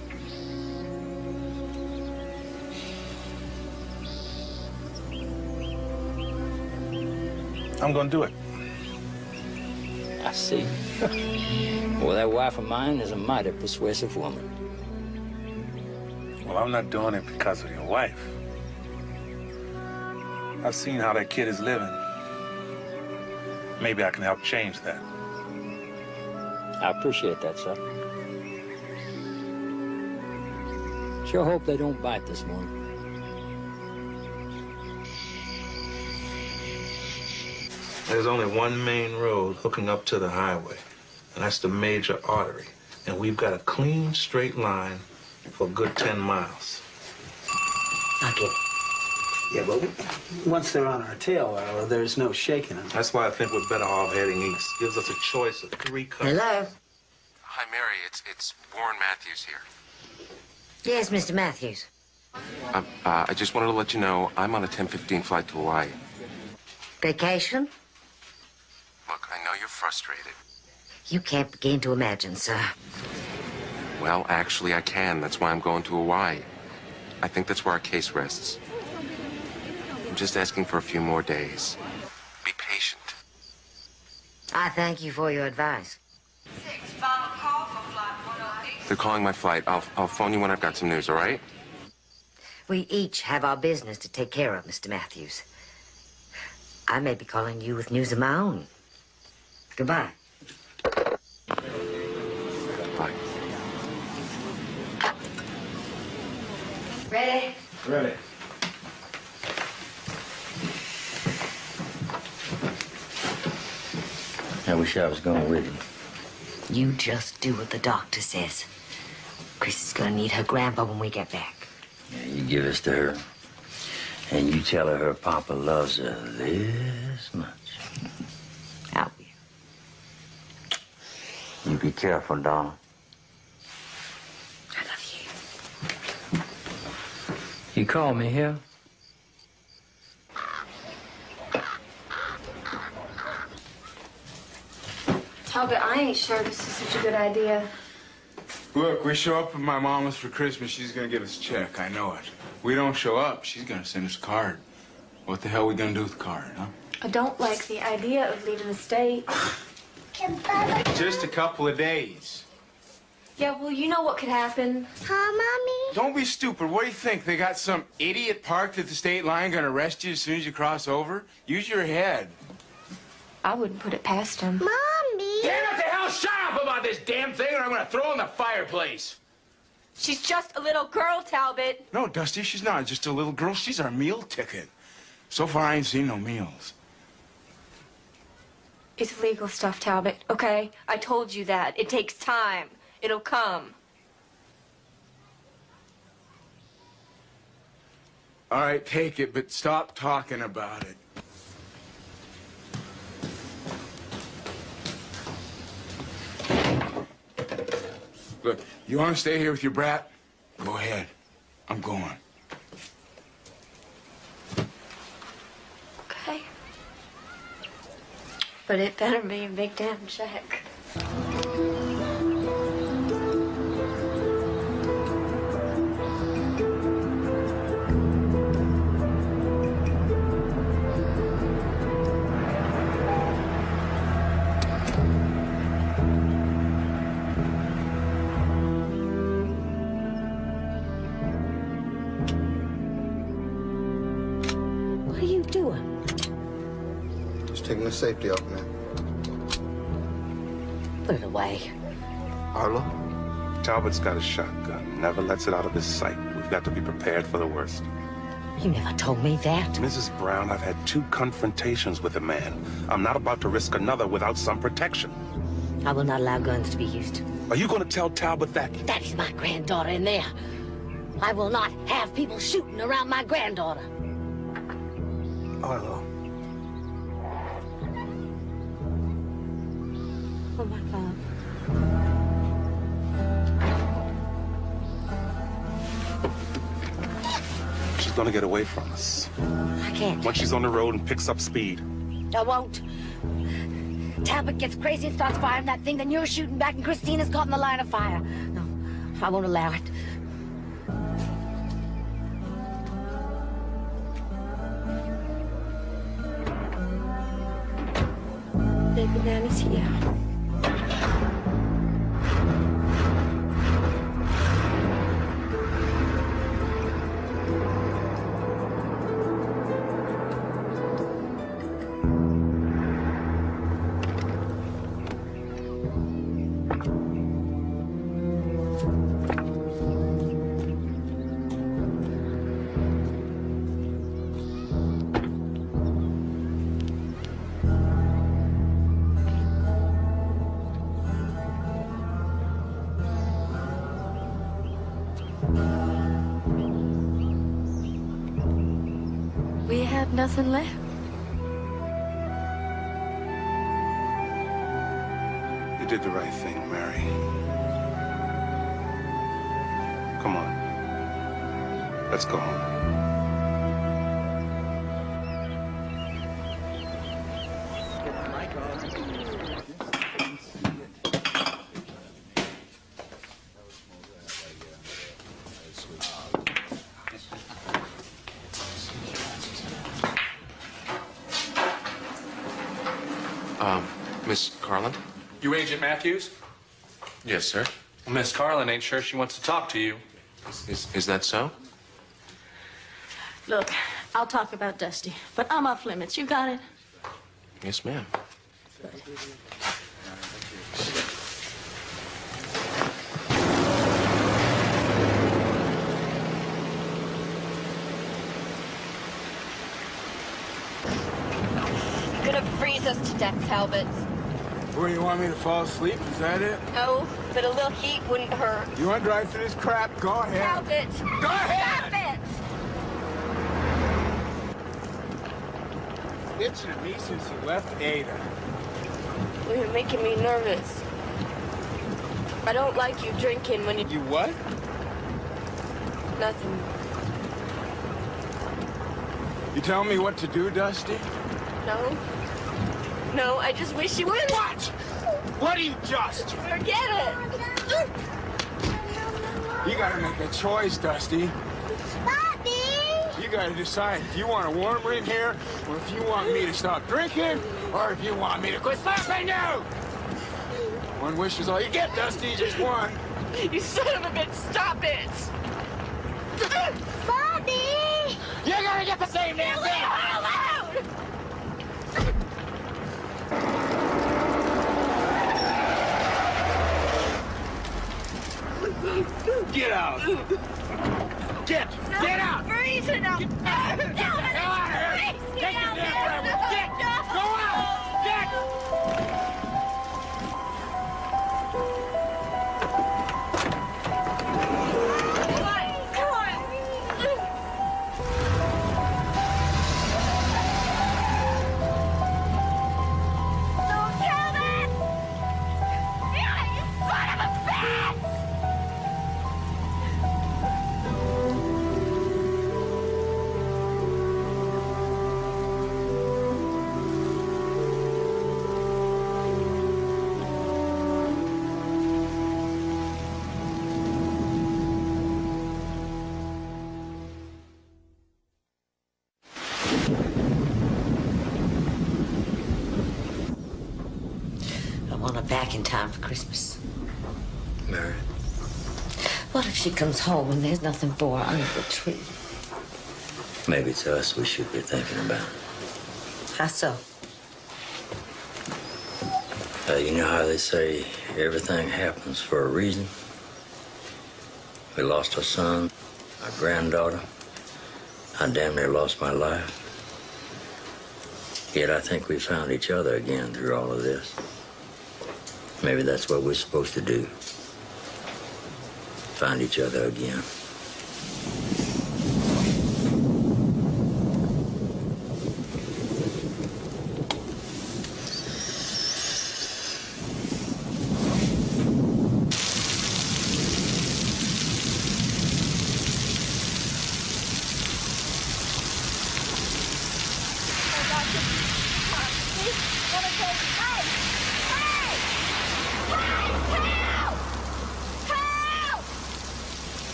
I'm gonna do it. I see. Well, that wife of mine is a mighty persuasive woman. Well, I'm not doing it because of your wife. I've seen how that kid is living. Maybe I can help change that. I appreciate that, sir. Sure hope they don't bite this morning. There's only one main road hooking up to the highway, and that's the major artery. And we've got a clean, straight line for a good 10 miles. I'll get it. Yeah, but once they're on our tail, there's no shaking them. That's why I think we're better off heading east. Gives us a choice of 3 cuts. Hello? Hi, Mary. It's Warren Matthews here. Yes, Mr. Matthews. I just wanted to let you know I'm on a 10:15 flight to Hawaii. Vacation? Look, I know you're frustrated. You can't begin to imagine, sir. Well, actually, I can. That's why I'm going to Hawaii. I think that's where our case rests. I'm just asking for a few more days. Be patient. I thank you for your advice. They're calling my flight. I'll phone you when I've got some news, all right? We each have our business to take care of, Mr. Matthews. I may be calling you with news of my own. Goodbye. Bye. Ready? Ready. I wish I was going with you. You just do what the doctor says. Chris is gonna need her grandpa when we get back. Yeah, you give this to her, and you tell her papa loves her this much. I will. You be careful, darling. I love You call me here? Talbot, I ain't sure this is such a good idea. Look, we show up at my mama's for Christmas, she's gonna give us a check. I know it. We don't show up, she's gonna send us a card. What the hell are we gonna do with the card, huh? I don't like the idea of leaving the state. Just a couple of days. Yeah, well, you know what could happen. Huh, Mommy? Don't be stupid. What do you think? They got some idiot parked at the state line gonna arrest you as soon as you cross over? Use your head. I wouldn't put it past him. Mommy! Damn it to hell! Shut up about this damn thing or I'm gonna throw it in the fireplace! She's just a little girl, Talbot. No, Dusty, she's not just a little girl. She's our meal ticket. So far, I ain't seen no meals. It's legal stuff, Talbot, okay? I told you that. It takes time. It'll come. All right, take it, but stop talking about it. Look, you want to stay here with your brat? Go ahead. I'm going. Okay. But it better be a big damn check. taking the safety off, man. Put it away. Arlo? Talbot's got a shotgun. Never lets it out of his sight. We've got to be prepared for the worst. You never told me that. Mrs. Brown, I've had 2 confrontations with a man. I'm not about to risk another without some protection. I will not allow guns to be used. Are you going to tell Talbot that? That is my granddaughter in there. I will not have people shooting around my granddaughter. Arlo. Oh, my God. She's going to get away from us. I can't. Once she's on the road and picks up speed. I won't. Talbot gets crazy and starts firing that thing, then you're shooting back and Christina's caught in the line of fire. No, I won't allow it. Baby Nanny's here. We have nothing left. You did the right thing, Mary. Come on. Let's go home. Miss Carlin? You Agent Matthews? Yes, sir. Miss Carlin ain't sure she wants to talk to you. Is that so? Look, I'll talk about Dusty, but I'm off limits. You got it? Yes, ma'am. You're gonna freeze us to death, Talbot. Where, you want me to fall asleep? Is that it? No, but a little heat wouldn't hurt. You want to drive through this crap? Go ahead. Talbot! Go ahead! Stop it! Itching at me since you left Ada. You're making me nervous. I don't like you drinking when you... You what? Nothing. You tell me what to do, Dusty? No. No, I just wish you would. What? What do you just? Forget it. You gotta make a choice, Dusty. Bobby! You gotta decide if you want a warmer in here, or if you want me to stop drinking, or if you want me to quit slapping you! One wish is all you get, Dusty, just one. You son of a bitch, stop it! Bobby! You're gonna get the same damn thing! Get out! Get out! Freezing up! Get out of here! Take your damn breath! Get! Go out! Get! Come on! Don't tell me! You son of a bitch! I want her back in time for Christmas. Mary. What if she comes home and there's nothing for her under the tree? Maybe it's us we should be thinking about. How so? You know how they say everything happens for a reason? We lost our son, our granddaughter. I damn near lost my life. Yet I think we found each other again through all of this. Maybe that's what we're supposed to do. Find each other again.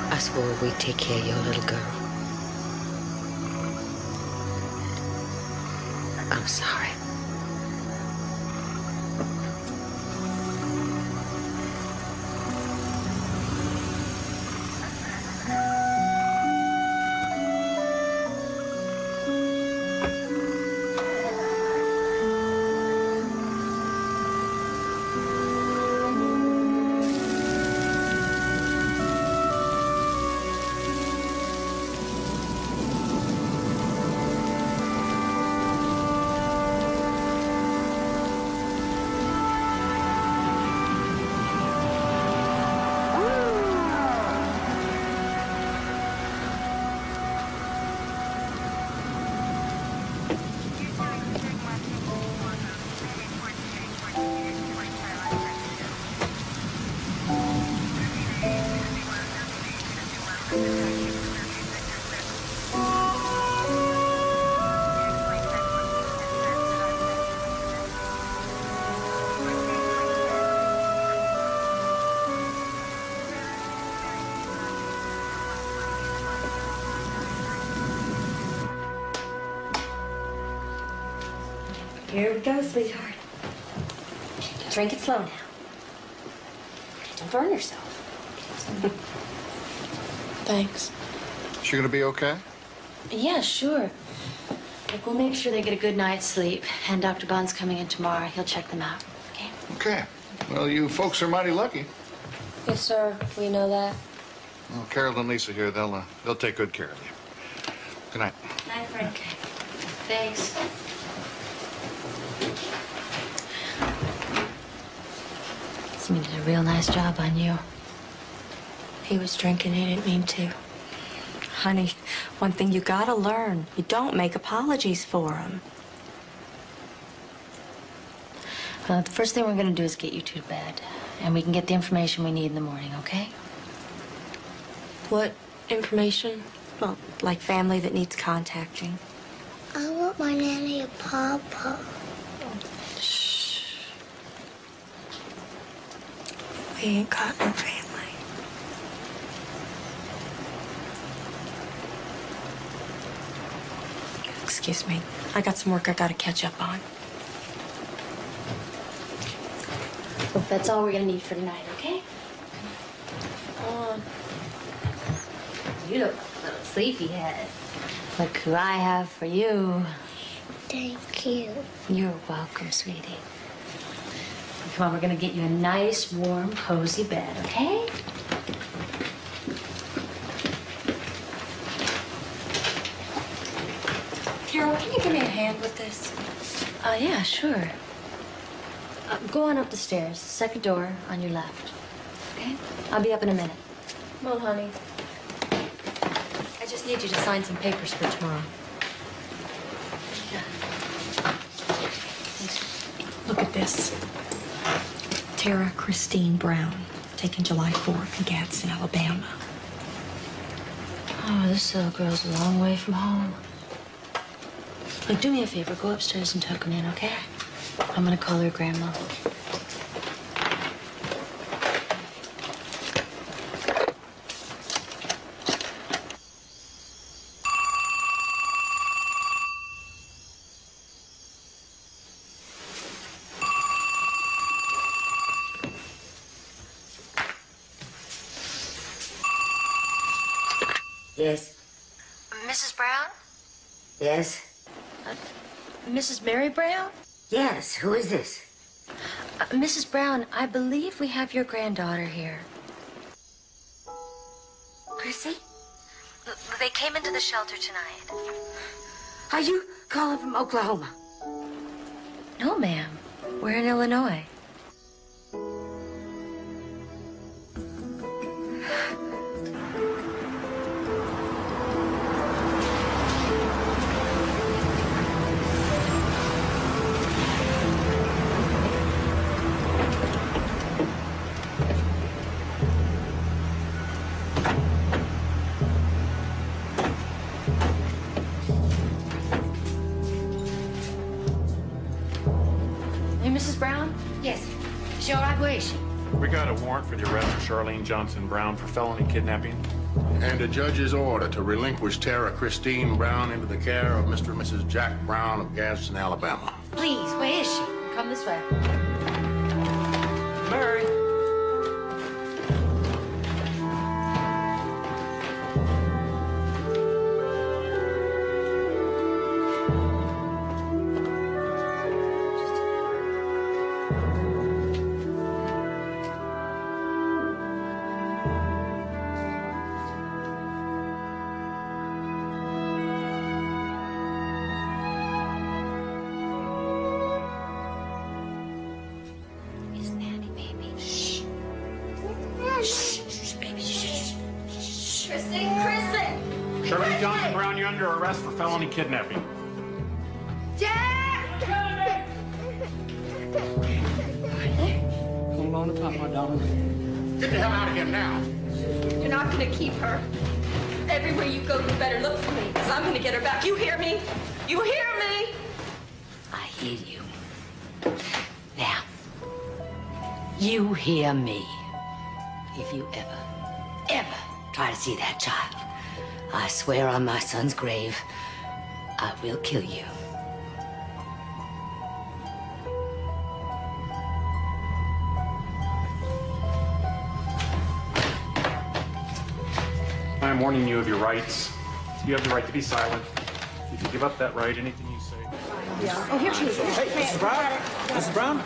I swore we'd take care of your little girl. I'm sorry. Here we go, sweetheart. Drink it slow now. Don't burn yourself. Thanks. She gonna be okay? Yeah, sure. Look, we'll make sure they get a good night's sleep. And Dr. Bond's coming in tomorrow. He'll check them out. Okay? Okay. Well, you folks are mighty lucky. Yes, sir. We know that. Well, Carol and Lisa here, they'll take good care of you. Good night. Night, Frank. Okay. Thanks. He did a real nice job on you. He was drinking. He didn't mean to. Honey, one thing you gotta learn. You don't make apologies for him. Well, the first thing we're gonna do is get you two to bed. And we can get the information we need in the morning, okay? What information? Well, like family that needs contacting. I want my nanny and papa. We ain't got no family. Excuse me. I got some work I gotta catch up on. Well, that's all we're gonna need for tonight, okay? You look a little sleepyhead. Look who I have for you. Thank you. You're welcome, sweetie. Come on, we're gonna get you a nice, warm, cozy bed, okay? Carol, can you give me a hand with this? Yeah, sure. Go on up the stairs, second door on your left. Okay? I'll be up in a minute. Come on, honey. I just need you to sign some papers for tomorrow. Look at this. Tara Christine Brown, taken July 4th in Gadsden, Alabama. Oh, this little girl's a long way from home. Look, do me a favor. Go upstairs and tuck him in, okay? I'm gonna call her grandma. Yes. Mrs. Brown? Yes. Mrs. Mary Brown? Yes. Who is this? Mrs. Brown, I believe we have your granddaughter here. Chrissy? They came into the shelter tonight. Are you calling from Oklahoma? No, ma'am. We're in Illinois. Hey, Mrs. Brown? Yes. She all right? Where is she? We got a warrant for the arrest of Charlene Johnson Brown for felony kidnapping. And a judge's order to relinquish Tara Christine Brown into the care of Mr. and Mrs. Jack Brown of Gadsden, Alabama. Please, where is she? Come this way. Mary. Charlene Johnson Brown, you're under arrest for felony kidnapping. Hold on to top, my darling. Get the hell out of here now. You're not going to keep her. Everywhere you go, you better look for me, because I'm going to get her back. You hear me? You hear me? I hear you. Now, you hear me. If you ever try to see that child, I swear on my son's grave, I will kill you. I'm warning you of your rights. You have the right to be silent. If you give up that right, anything you say... Oh, here she is. Hey, Mrs. Brown? Mrs. Brown?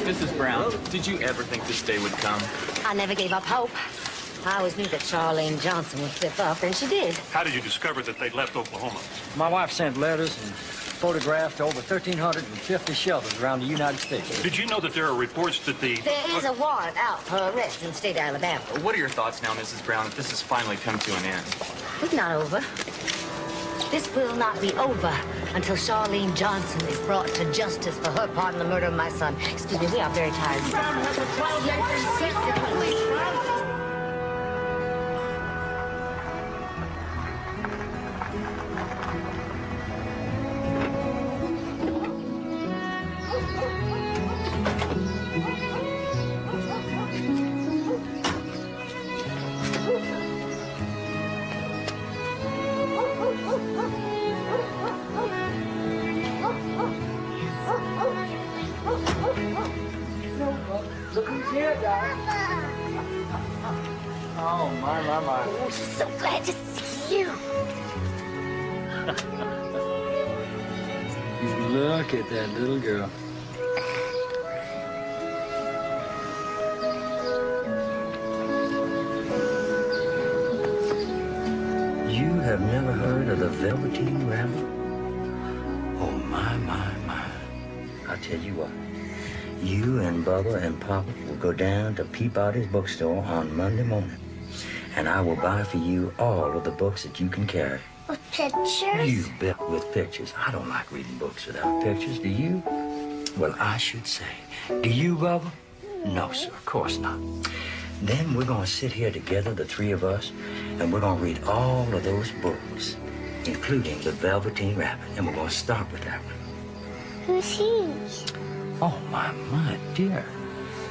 Mrs. Brown, did you ever think this day would come? I never gave up hope. I always knew that Charlene Johnson would slip up, and she did. How did you discover that they'd left Oklahoma? My wife sent letters and photographed over 1,350 shelters around the United States. Did you know that there are reports that the... There is a warrant out for her arrest in the state of Alabama. What are your thoughts now, Mrs. Brown, that this has finally come to an end? It's not over. This will not be over until Charlene Johnson is brought to justice for her part in the murder of my son. Excuse me, we are very tired. Look who's here, darling. Oh, my. Oh, so glad to see you. Look at that little girl. You have never heard of the Velveteen Rabbit? Oh, my. I'll tell you what. You and Bubba and Papa will go down to Peabody's bookstore on Monday morning. And I will buy for you all of the books that you can carry. With pictures? You bet, with pictures. I don't like reading books without pictures, do you? Well, I should say. Do you, Bubba? No, sir, of course not. Then we're going to sit here together, the three of us, and we're going to read all of those books, including The Velveteen Rabbit. And we're going to start with that one. Who's he? Oh, my dear.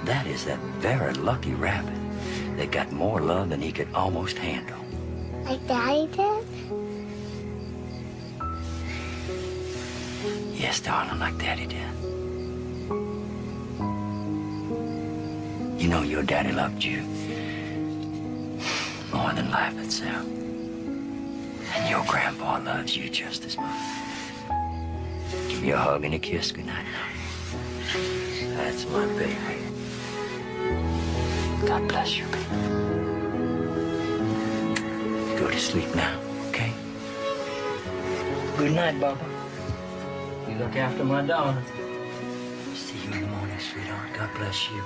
That is that very lucky rabbit that got more love than he could almost handle. Like Daddy did? Yes, darling, like Daddy did. You know your daddy loved you more more than life itself. And your grandpa loves you just as much. Give me a hug and a kiss goodnight. That's my baby. God bless you, baby. Go to sleep now, okay? Good night, Bubba. You look after my daughter. See you in the morning, sweetheart. God bless you.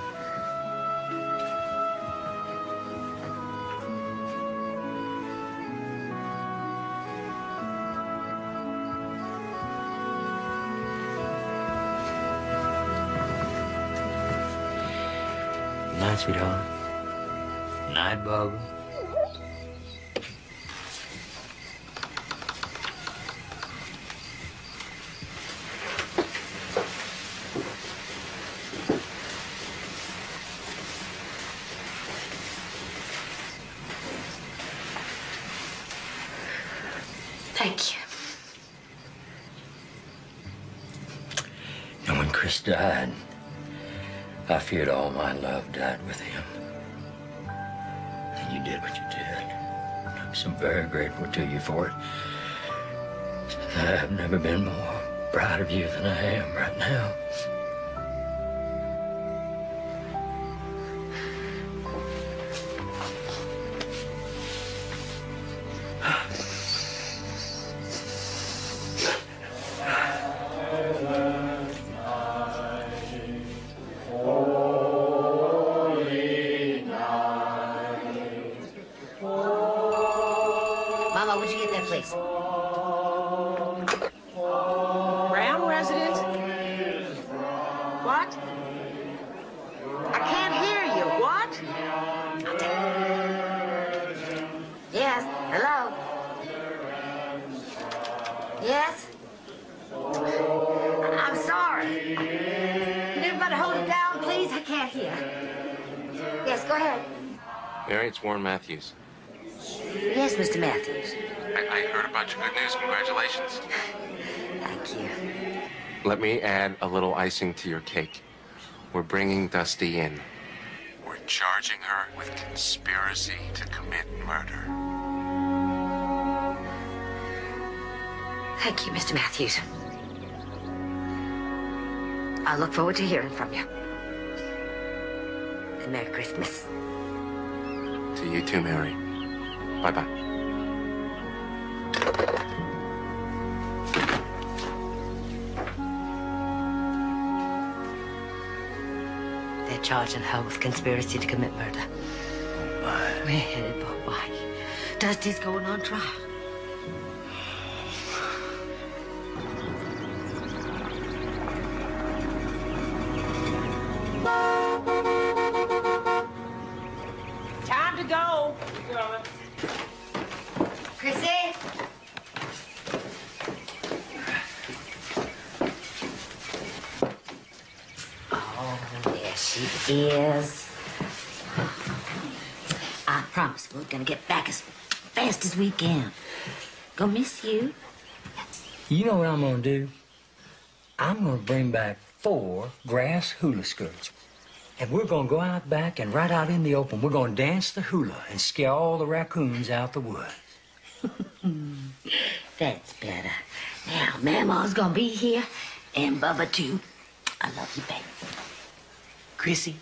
Good night, sweetheart. Good night, Bubba. Thank you. And when Chris died, I feared all my love died with him. And you did what you did. I'm so very grateful to you for it. I've never been more proud of you than I am right now. Mama, would you get that, please? Brown resident? What? I can't hear you. What? Yes. Hello? Yes? I'm sorry. Can everybody hold it down, please? I can't hear. Yes, go ahead. Mary, it's Warren Matthews. Yes, Mr. Matthews. I heard about your good news. Congratulations. Thank you. Let me add a little icing to your cake. We're bringing Dusty in. We're charging her with conspiracy to commit murder. Thank you, Mr. Matthews. I look forward to hearing from you. And Merry Christmas. To you too, Mary. Bye-bye. They're charging her with conspiracy to commit murder. Well, why? Dusty's going on trial. Time to go. Chrissy? Oh, there she is. I promise we're gonna get back as fast as we can. Gonna miss you. You know what I'm gonna do? I'm gonna bring back 4 grass hula skirts. And we're gonna go out back and right out in the open, we're gonna dance the hula and scare all the raccoons out the woods. That's better. Now, Mama's gonna be here, and Bubba too. I love you, baby. Chrissy,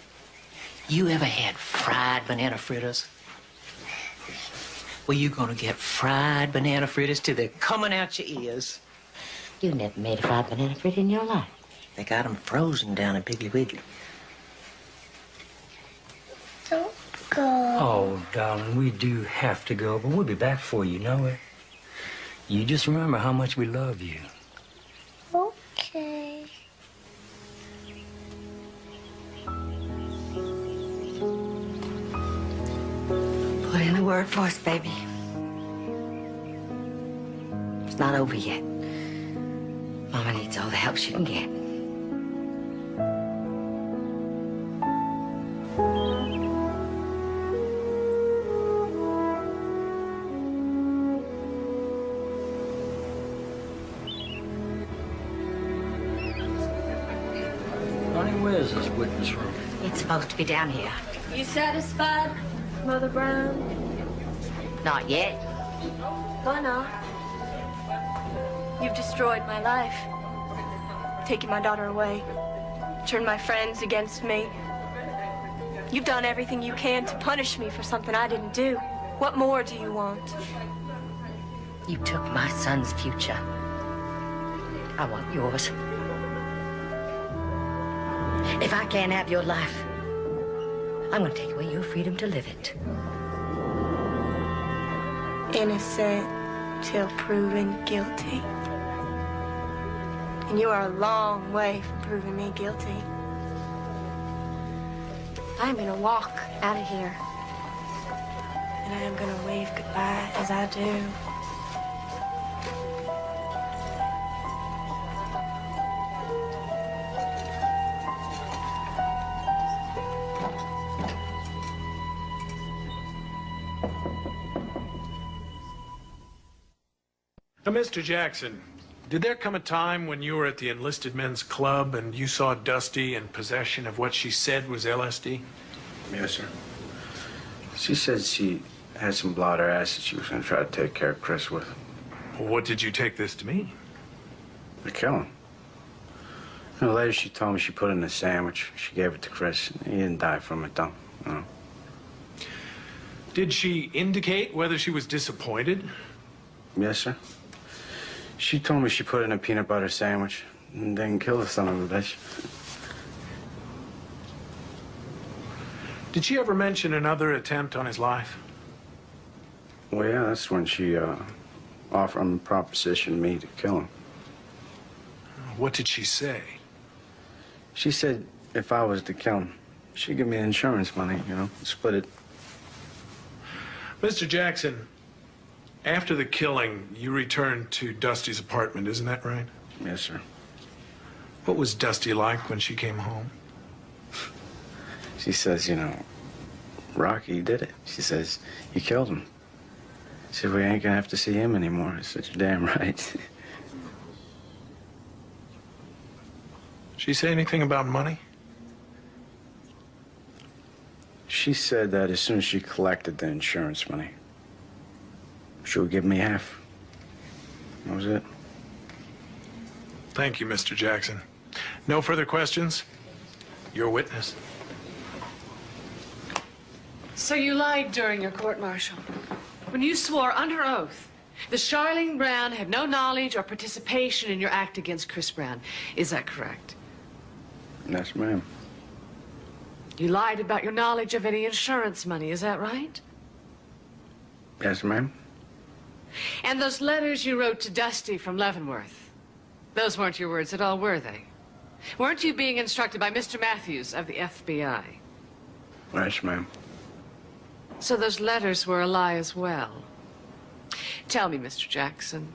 you ever had fried banana fritters? Well, you're gonna get fried banana fritters till they're coming out your ears. You never made a fried banana fritter in your life. They got them frozen down in Piggly Wiggly. Don't go. Oh, darling, we do have to go, but we'll be back for you, know it? You just remember how much we love you. Okay. Put in a word for us, baby. It's not over yet. Mama needs all the help she can get. Honey, where's this witness room? It's supposed to be down here. You satisfied, Mother Brown? Not yet. Why not? You've destroyed my life. Taken my daughter away. Turned my friends against me. You've done everything you can to punish me for something I didn't do. What more do you want? You took my son's future. I want yours. If I can't have your life, I'm going to take away your freedom to live it. Innocent till proven guilty. And you are a long way from proving me guilty. I'm gonna walk out of here. And I am gonna wave goodbye as I do. Now, Mr. Jackson, did there come a time when you were at the Enlisted Men's Club and you saw Dusty in possession of what she said was LSD? Yes, sir. She said she had some blotter acid she was going to try to take care of Chris with. Well, what did you take this to mean? To kill him. You know, later she told me she put it in a sandwich. She gave it to Chris. He didn't die from it, though. No. Did she indicate whether she was disappointed? Yes, sir. She told me she put it in a peanut butter sandwich and then killed the son of a bitch. Did she ever mention another attempt on his life? Well, yeah, that's when she offered him propositioned me to kill him. What did she say? She said if I was to kill him, she'd give me insurance money, you know, split it. Mr. Jackson, after the killing, you returned to Dusty's apartment, isn't that right? Yes, sir. What was Dusty like when she came home? She says, you know, Rocky did it. She says, you killed him. She said, we ain't gonna have to see him anymore. I said, you're damn right. She say anything about money? She said that as soon as she collected the insurance money, she would give me half. That was it. Thank you, Mr. Jackson. No further questions? Your witness. So you lied during your court-martial. When you swore under oath that Charlene Brown had no knowledge or participation in your act against Chris Brown. Is that correct? Yes, ma'am. You lied about your knowledge of any insurance money. Is that right? Yes, ma'am. And those letters you wrote to Dusty from Leavenworth, those weren't your words at all, were they? Weren't you being instructed by Mr. Matthews of the FBI? Yes, ma'am. So those letters were a lie as well. Tell me, Mr. Jackson,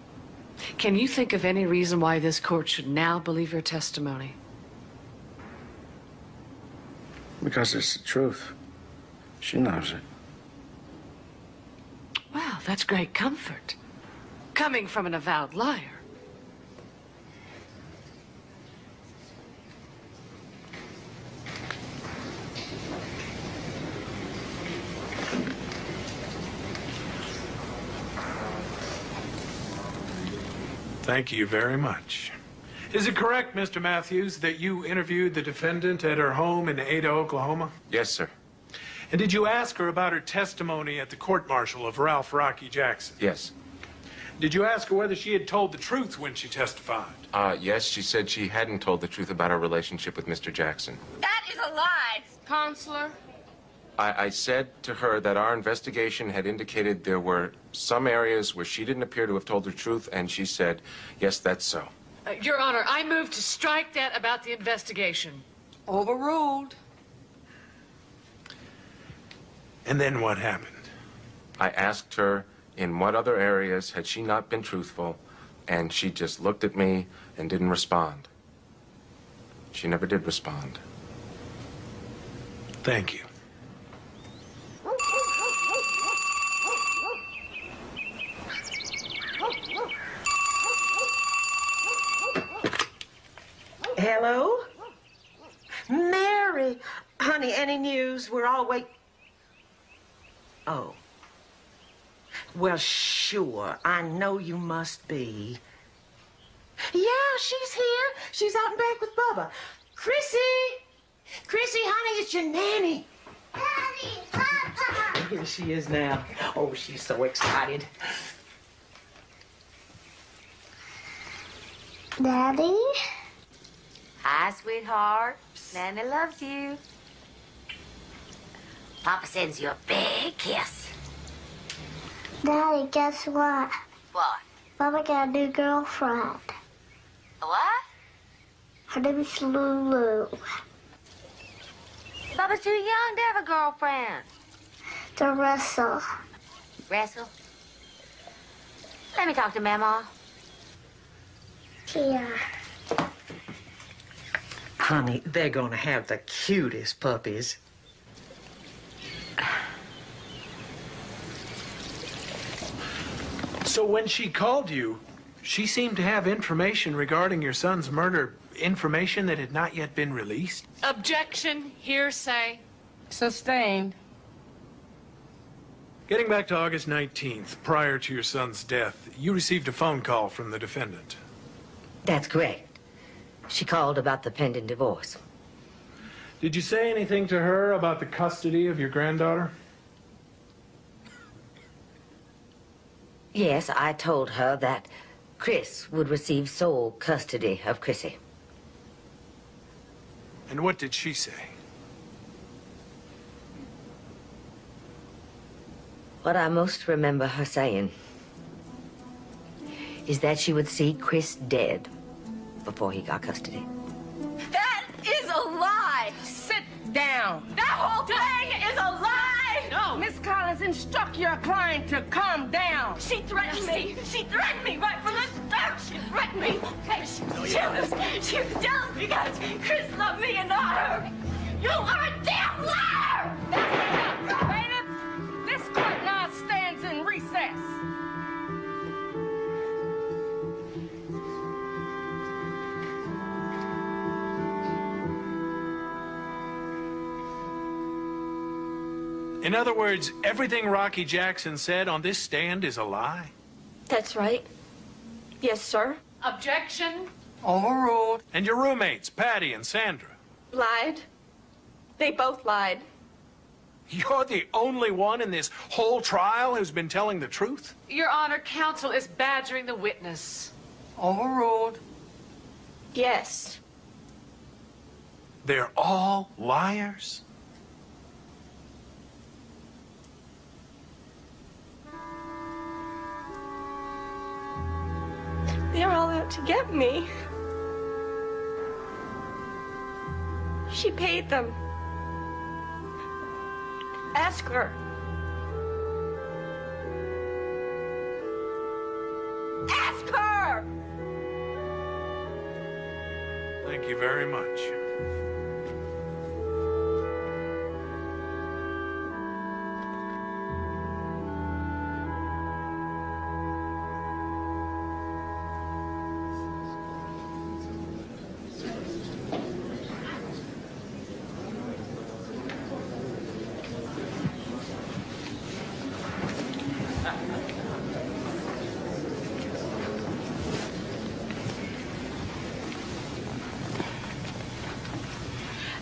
can you think of any reason why this court should now believe your testimony? Because it's the truth. She knows it. Well, that's great comfort. Coming from an avowed liar. Thank you very much. Is it correct, Mr. Matthews, that you interviewed the defendant at her home in Ada, Oklahoma? Yes, sir. And did you ask her about her testimony at the court-martial of Ralph Rocky Jackson? Yes. Did you ask her whether she had told the truth when she testified? Yes, she said she hadn't told the truth about her relationship with Mr. Jackson. That is a lie, Counselor. I said to her that our investigation had indicated there were some areas where she didn't appear to have told the truth, and she said, yes, that's so. Your Honor, I move to strike that about the investigation. Overruled. And then what happened? I asked her in what other areas had she not been truthful, and she just looked at me and didn't respond. She never did respond. Thank you. Hello? Mary. Honey, any news? We're all waiting. Oh. Well, sure. I know you must be. Yeah, she's here. She's out and back with Bubba. Chrissy! Chrissy, honey, it's your nanny. Daddy, Papa! Here she is now. Oh, she's so excited. Daddy? Hi, sweetheart. Nanny loves you. Papa sends you a big kiss. Daddy, guess what? What? Mama got a new girlfriend. What? Her name is Lulu. Papa's too young to have a girlfriend. To wrestle. Wrestle? Let me talk to Mama. Here. Honey, they're gonna have the cutest puppies. So when she called you, she seemed to have information regarding your son's murder, information that had not yet been released? Objection, hearsay. Sustained. Getting back to August 19th, prior to your son's death, you received a phone call from the defendant. That's correct. She called about the pending divorce. Did you say anything to her about the custody of your granddaughter? Yes, I told her that Chris would receive sole custody of Chrissy. And what did she say? What I most remember her saying is that she would see Chris dead before he got custody. That is a lie. Sit down. That whole thing is a lie. No. Miss Collins, instruct your client to calm down. She threatened me. She threatened me right from the start. She threatened me. She was jealous because Chris loved me and not her. You are a damn liar. Bailiff, this court now stands in recess. In other words, everything Rocky Jackson said on this stand is a lie? That's right. Yes, sir. Objection. Overruled. And your roommates, Patty and Sandra? Lied. They both lied. You're the only one in this whole trial who's been telling the truth? Your Honor, counsel is badgering the witness. Overruled. Yes. They're all liars? They're all out to get me. She paid them. Ask her. Ask her. Thank you very much.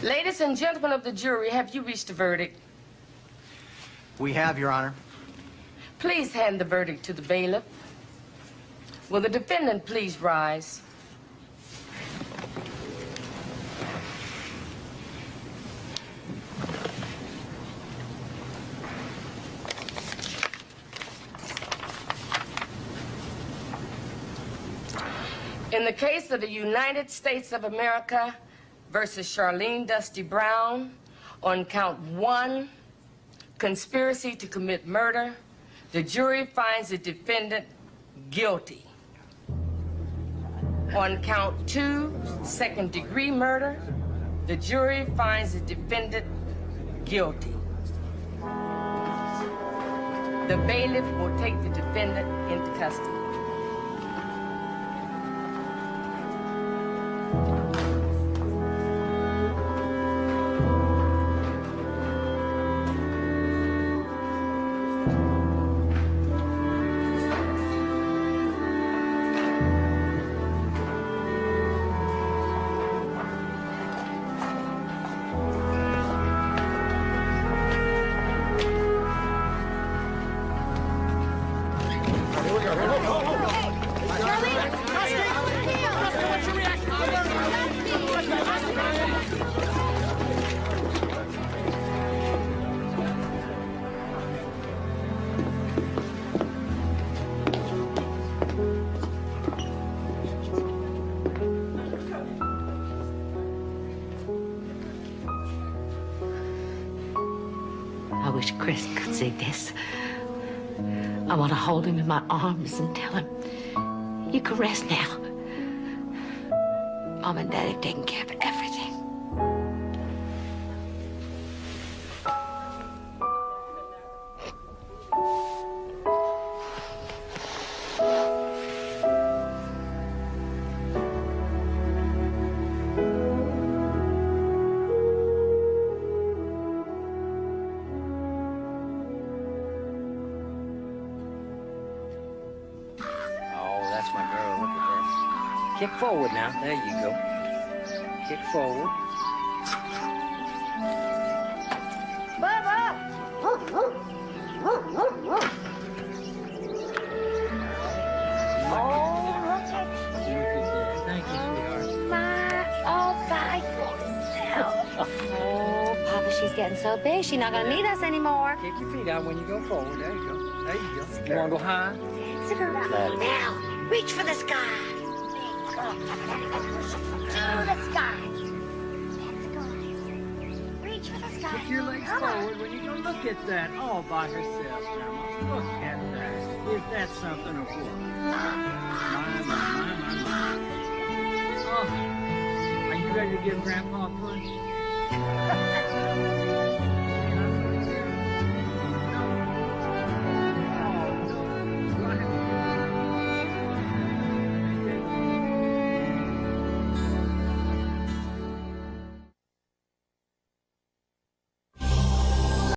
Ladies and gentlemen of the jury, have you reached a verdict? We have, Your Honor. Please hand the verdict to the bailiff. Will the defendant please rise? In the case of the United States of America versus Charlene Dusty Brown, on count 1, conspiracy to commit murder, the jury finds the defendant guilty. On count 2, second-degree murder, the jury finds the defendant guilty. The bailiff will take the defendant into custody. I wish Chris could see this. I want to hold him in my arms and tell him, you can rest now. Mom and Dad have taken care of everything. That's my girl. Look at that. Kick forward now. There you go. Kick forward. Bubba! Oh, look at you. Thank you, sweetheart. My all by yourself. Oh, Papa, she's getting so big, she's not gonna need us anymore. Kick your feet out when you go forward. There you go. There you go. You want to go high? Now, reach for the sky. To the sky. Reach for the sky. Kick your legs forward when you go. Look at that. All by herself, Grandma. Look at that. Is that something or what? My. Oh. Are you ready to give Grandpa a push?